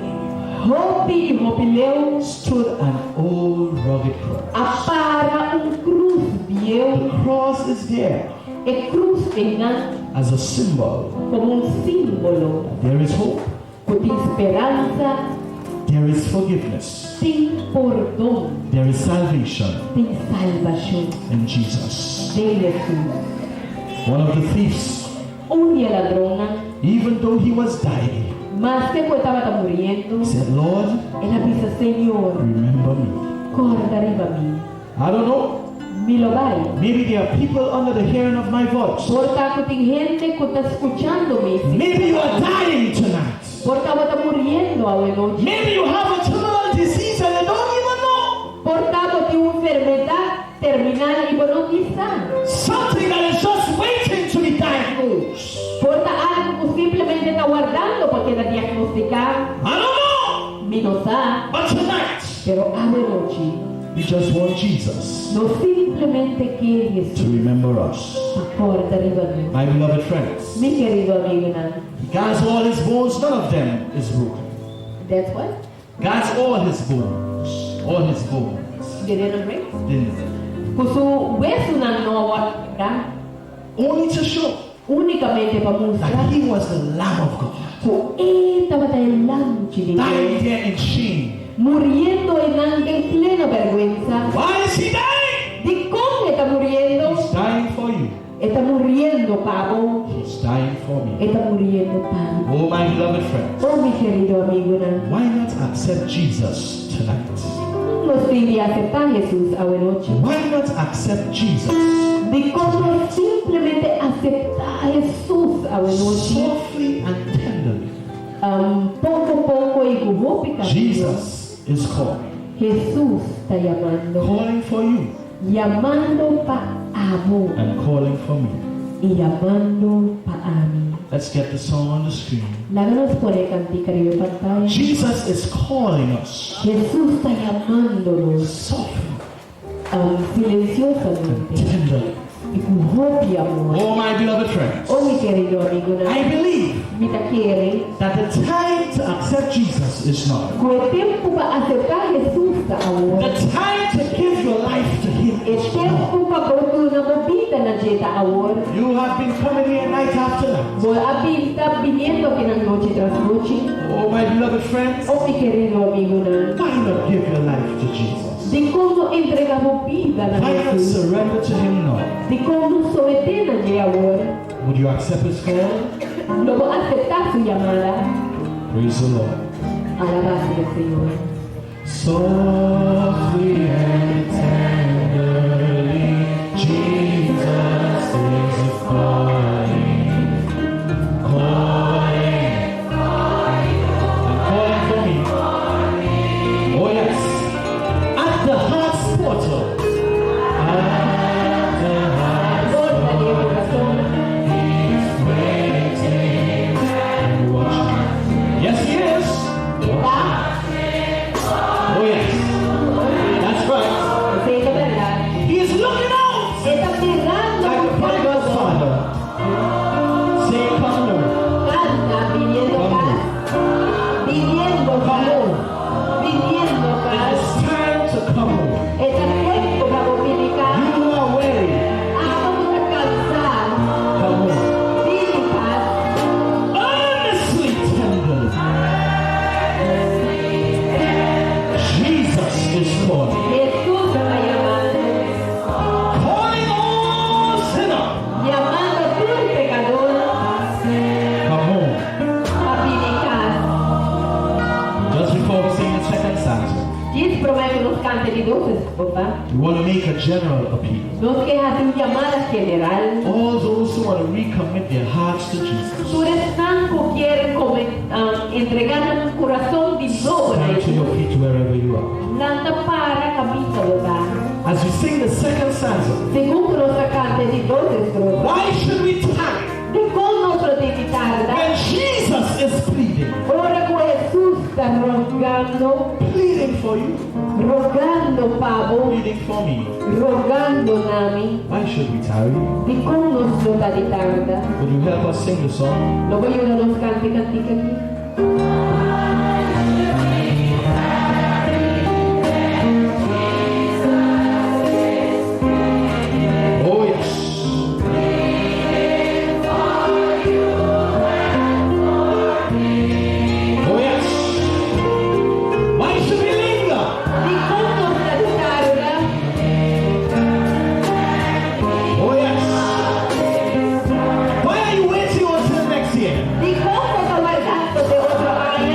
[SPEAKER 2] Hopi y Mopileu,
[SPEAKER 1] stood an old rugged cross.
[SPEAKER 2] apara un cruz viejo,
[SPEAKER 1] The cross is there
[SPEAKER 2] e cruz tenga
[SPEAKER 1] as a symbol.
[SPEAKER 2] como un símbolo
[SPEAKER 1] There is hope,
[SPEAKER 2] de esperanza,
[SPEAKER 1] there is forgiveness,
[SPEAKER 2] de perdón,
[SPEAKER 1] there is salvation
[SPEAKER 2] de salvación
[SPEAKER 1] in Jesus.
[SPEAKER 2] de Jesús.
[SPEAKER 1] One of the thieves,
[SPEAKER 2] Una ladrona,
[SPEAKER 1] even though he was dying,
[SPEAKER 2] más que pues estaba muriendo,
[SPEAKER 1] said, Lord,
[SPEAKER 2] él avisa, Señor,
[SPEAKER 1] remember me.
[SPEAKER 2] corta arriba a mí,
[SPEAKER 1] I don't know,
[SPEAKER 2] mi lo vale.
[SPEAKER 1] maybe there are people under the hearing of my voice.
[SPEAKER 2] Por tanto, hay gente que está escuchándome.
[SPEAKER 1] Maybe you are dying tonight.
[SPEAKER 2] Por tanto, está muriendo ahora.
[SPEAKER 1] Maybe you have a terminal disease and you don't even know.
[SPEAKER 2] Por tanto, tiene una enfermedad terminal y bueno, quizá.
[SPEAKER 1] Something that is just waiting to be diagnosed.
[SPEAKER 2] Por algo que simplemente está guardando porque la diagnosticar.
[SPEAKER 1] I don't know.
[SPEAKER 2] Mi no sabe.
[SPEAKER 1] But tonight,
[SPEAKER 2] Pero ahora
[SPEAKER 1] we just want Jesus
[SPEAKER 2] no simplemente quiere
[SPEAKER 1] to
[SPEAKER 2] Jesús.
[SPEAKER 1] remember us.
[SPEAKER 2] Corta arriba a mí.
[SPEAKER 1] My beloved friends,
[SPEAKER 2] Mi querido amigo Nan.
[SPEAKER 1] he has all his bones, none of them is broken.
[SPEAKER 2] That's what?
[SPEAKER 1] God's all his bones. All his bones.
[SPEAKER 2] Did it break?
[SPEAKER 1] Didn't it?
[SPEAKER 2] Con su hueso no aguanta.
[SPEAKER 1] Only to show
[SPEAKER 2] unicamente per
[SPEAKER 1] that
[SPEAKER 2] mostrare
[SPEAKER 1] he was the Lamb of God,
[SPEAKER 2] che stava dai lanci di
[SPEAKER 1] dying
[SPEAKER 2] Dio,
[SPEAKER 1] there in shame.
[SPEAKER 2] muriendo anche in plena vergogna.
[SPEAKER 1] Why is he dying?
[SPEAKER 2] Di come sta muriendo?
[SPEAKER 1] He's dying for you.
[SPEAKER 2] Sta muriendo Pablo,
[SPEAKER 1] He's dying for me.
[SPEAKER 2] sta muriendo Pablo.
[SPEAKER 1] Oh, my beloved friends,
[SPEAKER 2] Oh mi querido amigo,
[SPEAKER 1] why not accept Jesus tonight?
[SPEAKER 2] no devi accettare Gesù a noche.
[SPEAKER 1] Why not accept Jesus
[SPEAKER 2] Di come simplemente accettare Gesù a noche.
[SPEAKER 1] softly and tenderly?
[SPEAKER 2] Poco y con
[SPEAKER 1] Jesus is calling,
[SPEAKER 2] Jesús está llamando,
[SPEAKER 1] calling for you
[SPEAKER 2] llamando pa amor
[SPEAKER 1] and calling for me.
[SPEAKER 2] y llamando pa mí.
[SPEAKER 1] Let's get the song on the screen.
[SPEAKER 2] Láganos poner cantica en pantalla.
[SPEAKER 1] Jesus is calling us
[SPEAKER 2] Jesús está llamándonos
[SPEAKER 1] softly
[SPEAKER 2] silenciosamente
[SPEAKER 1] and tenderly.
[SPEAKER 2] y con propio amor.
[SPEAKER 1] Oh, my beloved friends,
[SPEAKER 2] Oh mi querido amigo,
[SPEAKER 1] I believe
[SPEAKER 2] mi te quiere,
[SPEAKER 1] that the time to accept Jesus is now.
[SPEAKER 2] con tiempo para aceptar Jesús ahora.
[SPEAKER 1] The time to give your life to Him
[SPEAKER 2] El
[SPEAKER 1] is now.
[SPEAKER 2] tiempo para pôr una vida na dieta ahora.
[SPEAKER 1] You have been coming here night after night.
[SPEAKER 2] Vos está viniendo aquí na noche tras noche.
[SPEAKER 1] Oh, my beloved friends,
[SPEAKER 2] Oh mi querido amigo,
[SPEAKER 1] why not give your life to Jesus?
[SPEAKER 2] de como entregamos vida na
[SPEAKER 1] Why not
[SPEAKER 2] Jesús.
[SPEAKER 1] surrender to Him now?
[SPEAKER 2] De como someter na dia agora.
[SPEAKER 1] Would you accept His call?
[SPEAKER 2] Lo voy a aceptar su llamada.
[SPEAKER 1] Praise the Lord.
[SPEAKER 2] Alabanza del Señor.
[SPEAKER 1] Softly and tenderly, Jesus is calling, calling, calling for me. Oh yes, at the heart's portal, at the heart's
[SPEAKER 2] Porta de
[SPEAKER 1] portal,
[SPEAKER 2] corazón.
[SPEAKER 1] He's waiting and watching. Yes, He is.
[SPEAKER 2] Está.
[SPEAKER 1] Oh yes, that's right.
[SPEAKER 2] Sí, es verdad.
[SPEAKER 1] He is looking out
[SPEAKER 2] Está mirando
[SPEAKER 1] like a
[SPEAKER 2] por
[SPEAKER 1] prodigal
[SPEAKER 2] todo.
[SPEAKER 1] father. Say, come Lord.
[SPEAKER 2] Canta, pidiendo paz. Pidiendo calor. Pidiendo
[SPEAKER 1] It
[SPEAKER 2] paz.
[SPEAKER 1] is time to come Lord.
[SPEAKER 2] Está tiempo para dominicar.
[SPEAKER 1] You are weary.
[SPEAKER 2] Vamos a cansar.
[SPEAKER 1] Come Lord.
[SPEAKER 2] Pide paz.
[SPEAKER 1] Earnestly tenderly. Jesus is calling.
[SPEAKER 2] Jesús está llamando.
[SPEAKER 1] Calling all sinner.
[SPEAKER 2] Llamando a todo pecador
[SPEAKER 1] Come home.
[SPEAKER 2] a predicar.
[SPEAKER 1] Just before we sing the second stanza,
[SPEAKER 2] Diz prometo nos cante de doces, papá.
[SPEAKER 1] we want to make a general appeal.
[SPEAKER 2] Nos que hace una llamada general.
[SPEAKER 1] All those who want to recommit their hearts to Jesus,
[SPEAKER 2] Tú eres tanto quieren entregar un corazón de nuevo a
[SPEAKER 1] stand to
[SPEAKER 2] Jesús.
[SPEAKER 1] your feet wherever you are.
[SPEAKER 2] Nanta para camisa lugar.
[SPEAKER 1] As we sing the second stanza,
[SPEAKER 2] Segundo nos cante de doces trozos.
[SPEAKER 1] why should we tarry
[SPEAKER 2] De con nuestro dedicarla.
[SPEAKER 1] when Jesus is pleading,
[SPEAKER 2] Ahora con Jesús está rogando,
[SPEAKER 1] pleading for you,
[SPEAKER 2] rogando Pablo,
[SPEAKER 1] pleading for me?
[SPEAKER 2] rogando Nami.
[SPEAKER 1] Why should we tarry?
[SPEAKER 2] De con nuestro dedicarla.
[SPEAKER 1] Would you help us sing the song?
[SPEAKER 2] Lo voy a nos cante cantica aquí.
[SPEAKER 1] Oh yes. Oh yes. Why should we linger?
[SPEAKER 2] De con nuestra dedicarla.
[SPEAKER 1] Oh yes. Why are you waiting until next year?
[SPEAKER 2] Di cosa sto guardando de otro año?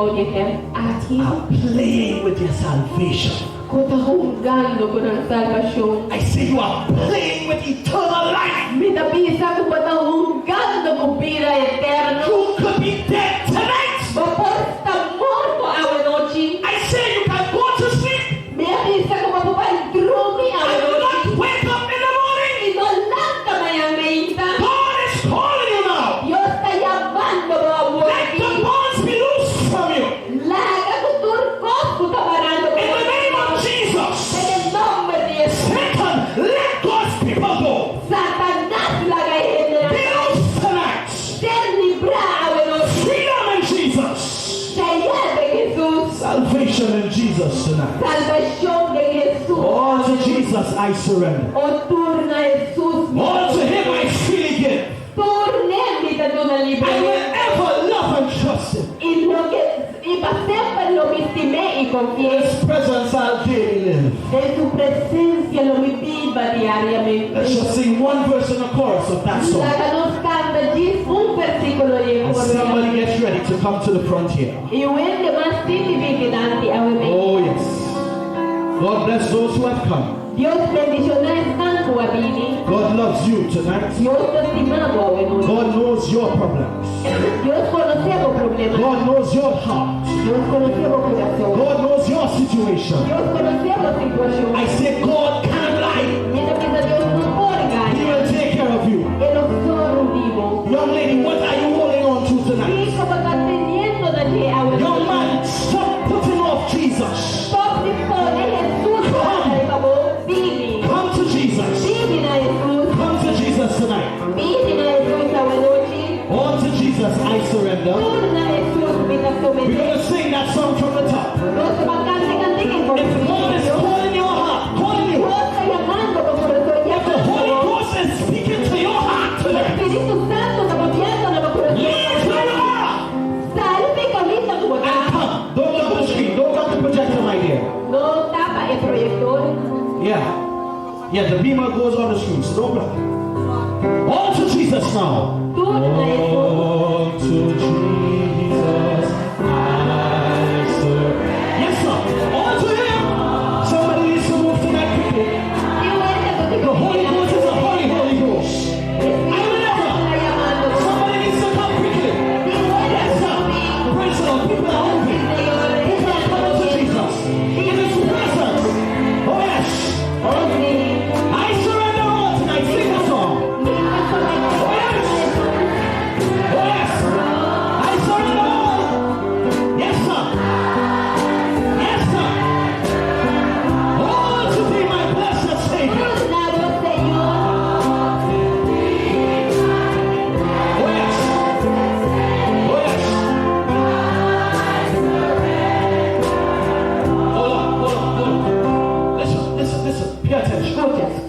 [SPEAKER 2] bouw je hem at hier.
[SPEAKER 1] are playing with your salvation.
[SPEAKER 2] Kung jugando con la salvación.
[SPEAKER 1] I say you are playing with eternal life.
[SPEAKER 2] Mi tapisa kung jugando con vida eterna.
[SPEAKER 1] You could be dead tonight.
[SPEAKER 2] Vapor está morto a noche.
[SPEAKER 1] I say you can go to sleep
[SPEAKER 2] Mi avisa kung mapapandrumi a
[SPEAKER 1] and
[SPEAKER 2] noche.
[SPEAKER 1] not wake up in the morning.
[SPEAKER 2] Y no lanta mañanita.
[SPEAKER 1] God is calling you now.
[SPEAKER 2] Dios está llamando a
[SPEAKER 1] Let the
[SPEAKER 2] ti.
[SPEAKER 1] bonds be loose from you.
[SPEAKER 2] Laga tu turcos tu tabarando.
[SPEAKER 1] In the name of Jesus.
[SPEAKER 2] En el nombre de Jesús.
[SPEAKER 1] Satan, let God's people go.
[SPEAKER 2] Satanás laga en
[SPEAKER 1] Be loose tonight.
[SPEAKER 2] ser librado a noche.
[SPEAKER 1] Freedom in Jesus.
[SPEAKER 2] Salvar de Jesús.
[SPEAKER 1] Salvation in Jesus tonight.
[SPEAKER 2] Salvación de Jesús.
[SPEAKER 1] All to Jesus I surrender.
[SPEAKER 2] O turna Jesús.
[SPEAKER 1] All to Him I freely give.
[SPEAKER 2] Turne te una
[SPEAKER 1] I will
[SPEAKER 2] libertad.
[SPEAKER 1] ever love and trust Him.
[SPEAKER 2] Y para siempre lo me estimé y confié.
[SPEAKER 1] His presence I'll daily live.
[SPEAKER 2] De su presencia lo me viva diariamente.
[SPEAKER 1] Let's just sing one verse in the chorus of that song.
[SPEAKER 2] La que nos canta allí un versículo de
[SPEAKER 1] And
[SPEAKER 2] Correa.
[SPEAKER 1] somebody gets ready to come to the front here.
[SPEAKER 2] Y un de más significante a mí.
[SPEAKER 1] Oh yes. God bless those who have come.
[SPEAKER 2] Dios bendiciones tanto a mí.
[SPEAKER 1] God loves you tonight.
[SPEAKER 2] Dios te estimado a uno.
[SPEAKER 1] God knows your problems.
[SPEAKER 2] Dios conocemos problemas.
[SPEAKER 1] God knows your heart.
[SPEAKER 2] Dios conocemos corazón.
[SPEAKER 1] God knows your situation.
[SPEAKER 2] Dios conocemos situación.
[SPEAKER 1] I say God can't lie.
[SPEAKER 2] Mientras que Dios no puede
[SPEAKER 1] He
[SPEAKER 2] engañar.
[SPEAKER 1] will take care of you.
[SPEAKER 2] Él nos solo vivo.
[SPEAKER 1] Young lady, what are you holding on to tonight?
[SPEAKER 2] Hijo, está teniendo de allí a uno.
[SPEAKER 1] Young man, stop putting off Jesus.
[SPEAKER 2] Stop the phone. Jesús, por favor, vive.
[SPEAKER 1] Come to Jesus.
[SPEAKER 2] Vive a Jesús.
[SPEAKER 1] Come to Jesus tonight.
[SPEAKER 2] Vive a Jesús a noche.
[SPEAKER 1] All to Jesus I surrender.
[SPEAKER 2] Turna a Jesús, mi
[SPEAKER 1] We're
[SPEAKER 2] someter.
[SPEAKER 1] going to sing that song from the top.
[SPEAKER 2] No se va a cantar
[SPEAKER 1] If God is calling your heart, calling you.
[SPEAKER 2] Dios está llamando con corazón.
[SPEAKER 1] If the Holy
[SPEAKER 2] Llama.
[SPEAKER 1] Ghost is speaking to your heart
[SPEAKER 2] El
[SPEAKER 1] tonight,
[SPEAKER 2] Espíritu Santo está cambiando la corazón.
[SPEAKER 1] leave where you are
[SPEAKER 2] Salve y camina como
[SPEAKER 1] and
[SPEAKER 2] está.
[SPEAKER 1] come. Don't look at the screen. Don't look at the projector, my dear.
[SPEAKER 2] No tapa el proyector.
[SPEAKER 1] Yeah. Yeah, the beamer goes on the screen, so don't look. All to Jesus now.
[SPEAKER 2] Turna a Jesús.
[SPEAKER 1] All to Jesus I surrender. Yes, sir. All to Him. Somebody needs to move tonight quickly. The Holy Ghost is a Holy Ghost. Somebody needs to come quickly. Yes, sir. Praise the Lord. People are moving. People are coming to Jesus. In His presence. Oh yes. I surrender all tonight. Sing the song. Oh yes. Oh yes. I surrender all. Yes, sir. Yes, sir. All to be my blessed Savior. Oh yes. Oh yes. Hold on. Listen. Pay attention.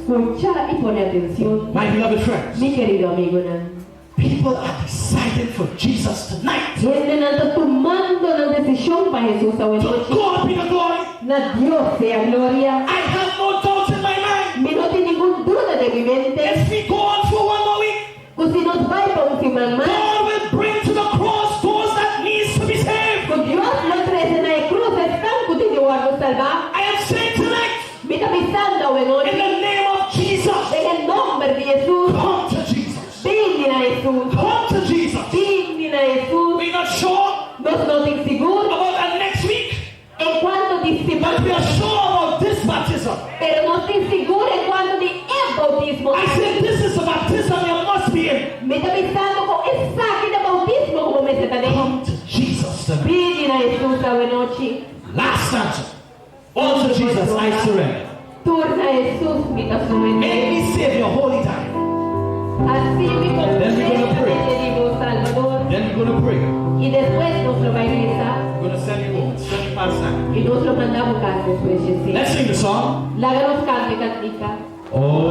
[SPEAKER 2] Escucha y pone atención.
[SPEAKER 1] My beloved friends,
[SPEAKER 2] Mi querido amigo,
[SPEAKER 1] people are deciding for Jesus tonight.
[SPEAKER 2] Suelen estar tomando la decisión para Jesús a
[SPEAKER 1] To
[SPEAKER 2] noche.
[SPEAKER 1] God be the glory.
[SPEAKER 2] Na Dios sea gloria.
[SPEAKER 1] I have no doubt in my mind.
[SPEAKER 2] Mi no tiene ninguna duda de mi mente.
[SPEAKER 1] If we go on for one more week,
[SPEAKER 2] Que si nos va para un semana más,
[SPEAKER 1] God will bring to the cross those that needs to be saved.
[SPEAKER 2] con Dios lo trae en la cruz, están continuando salvar.
[SPEAKER 1] I am saying tonight,
[SPEAKER 2] Mi está pisando a
[SPEAKER 1] in
[SPEAKER 2] noche.
[SPEAKER 1] the name of Jesus,
[SPEAKER 2] En el nombre de Jesús.
[SPEAKER 1] come to Jesus.
[SPEAKER 2] Viven a Jesús.
[SPEAKER 1] Come to Jesus.
[SPEAKER 2] Viven a Jesús.
[SPEAKER 1] We're not sure
[SPEAKER 2] Nos no te seguro
[SPEAKER 1] about that next week,
[SPEAKER 2] en cuanto
[SPEAKER 1] but we
[SPEAKER 2] discípulos.
[SPEAKER 1] are sure about this baptism.
[SPEAKER 2] Pero no estoy seguro en cuanto de el bautismo.
[SPEAKER 1] I said this is a baptism you must be in.
[SPEAKER 2] Me está pensando con el saque de bautismo como me se está diciendo.
[SPEAKER 1] Come to Jesus tonight.
[SPEAKER 2] Viven a Jesús a noche.
[SPEAKER 1] Last answer. All to Jesus I surrender.
[SPEAKER 2] Turna a Jesús mi
[SPEAKER 1] Make
[SPEAKER 2] casamiento.
[SPEAKER 1] me Savior holy time.
[SPEAKER 2] Así mi
[SPEAKER 1] Then we're gonna pray.
[SPEAKER 2] completamente Salvador.
[SPEAKER 1] Then we're going to pray.
[SPEAKER 2] Y después nos lo va a ingresar.
[SPEAKER 1] We're going to send you home. It's 20 past 9.
[SPEAKER 2] Y nos lo mandamos a casa después de
[SPEAKER 1] Let's sing the song.
[SPEAKER 2] La gran cante cantica.
[SPEAKER 1] Oh,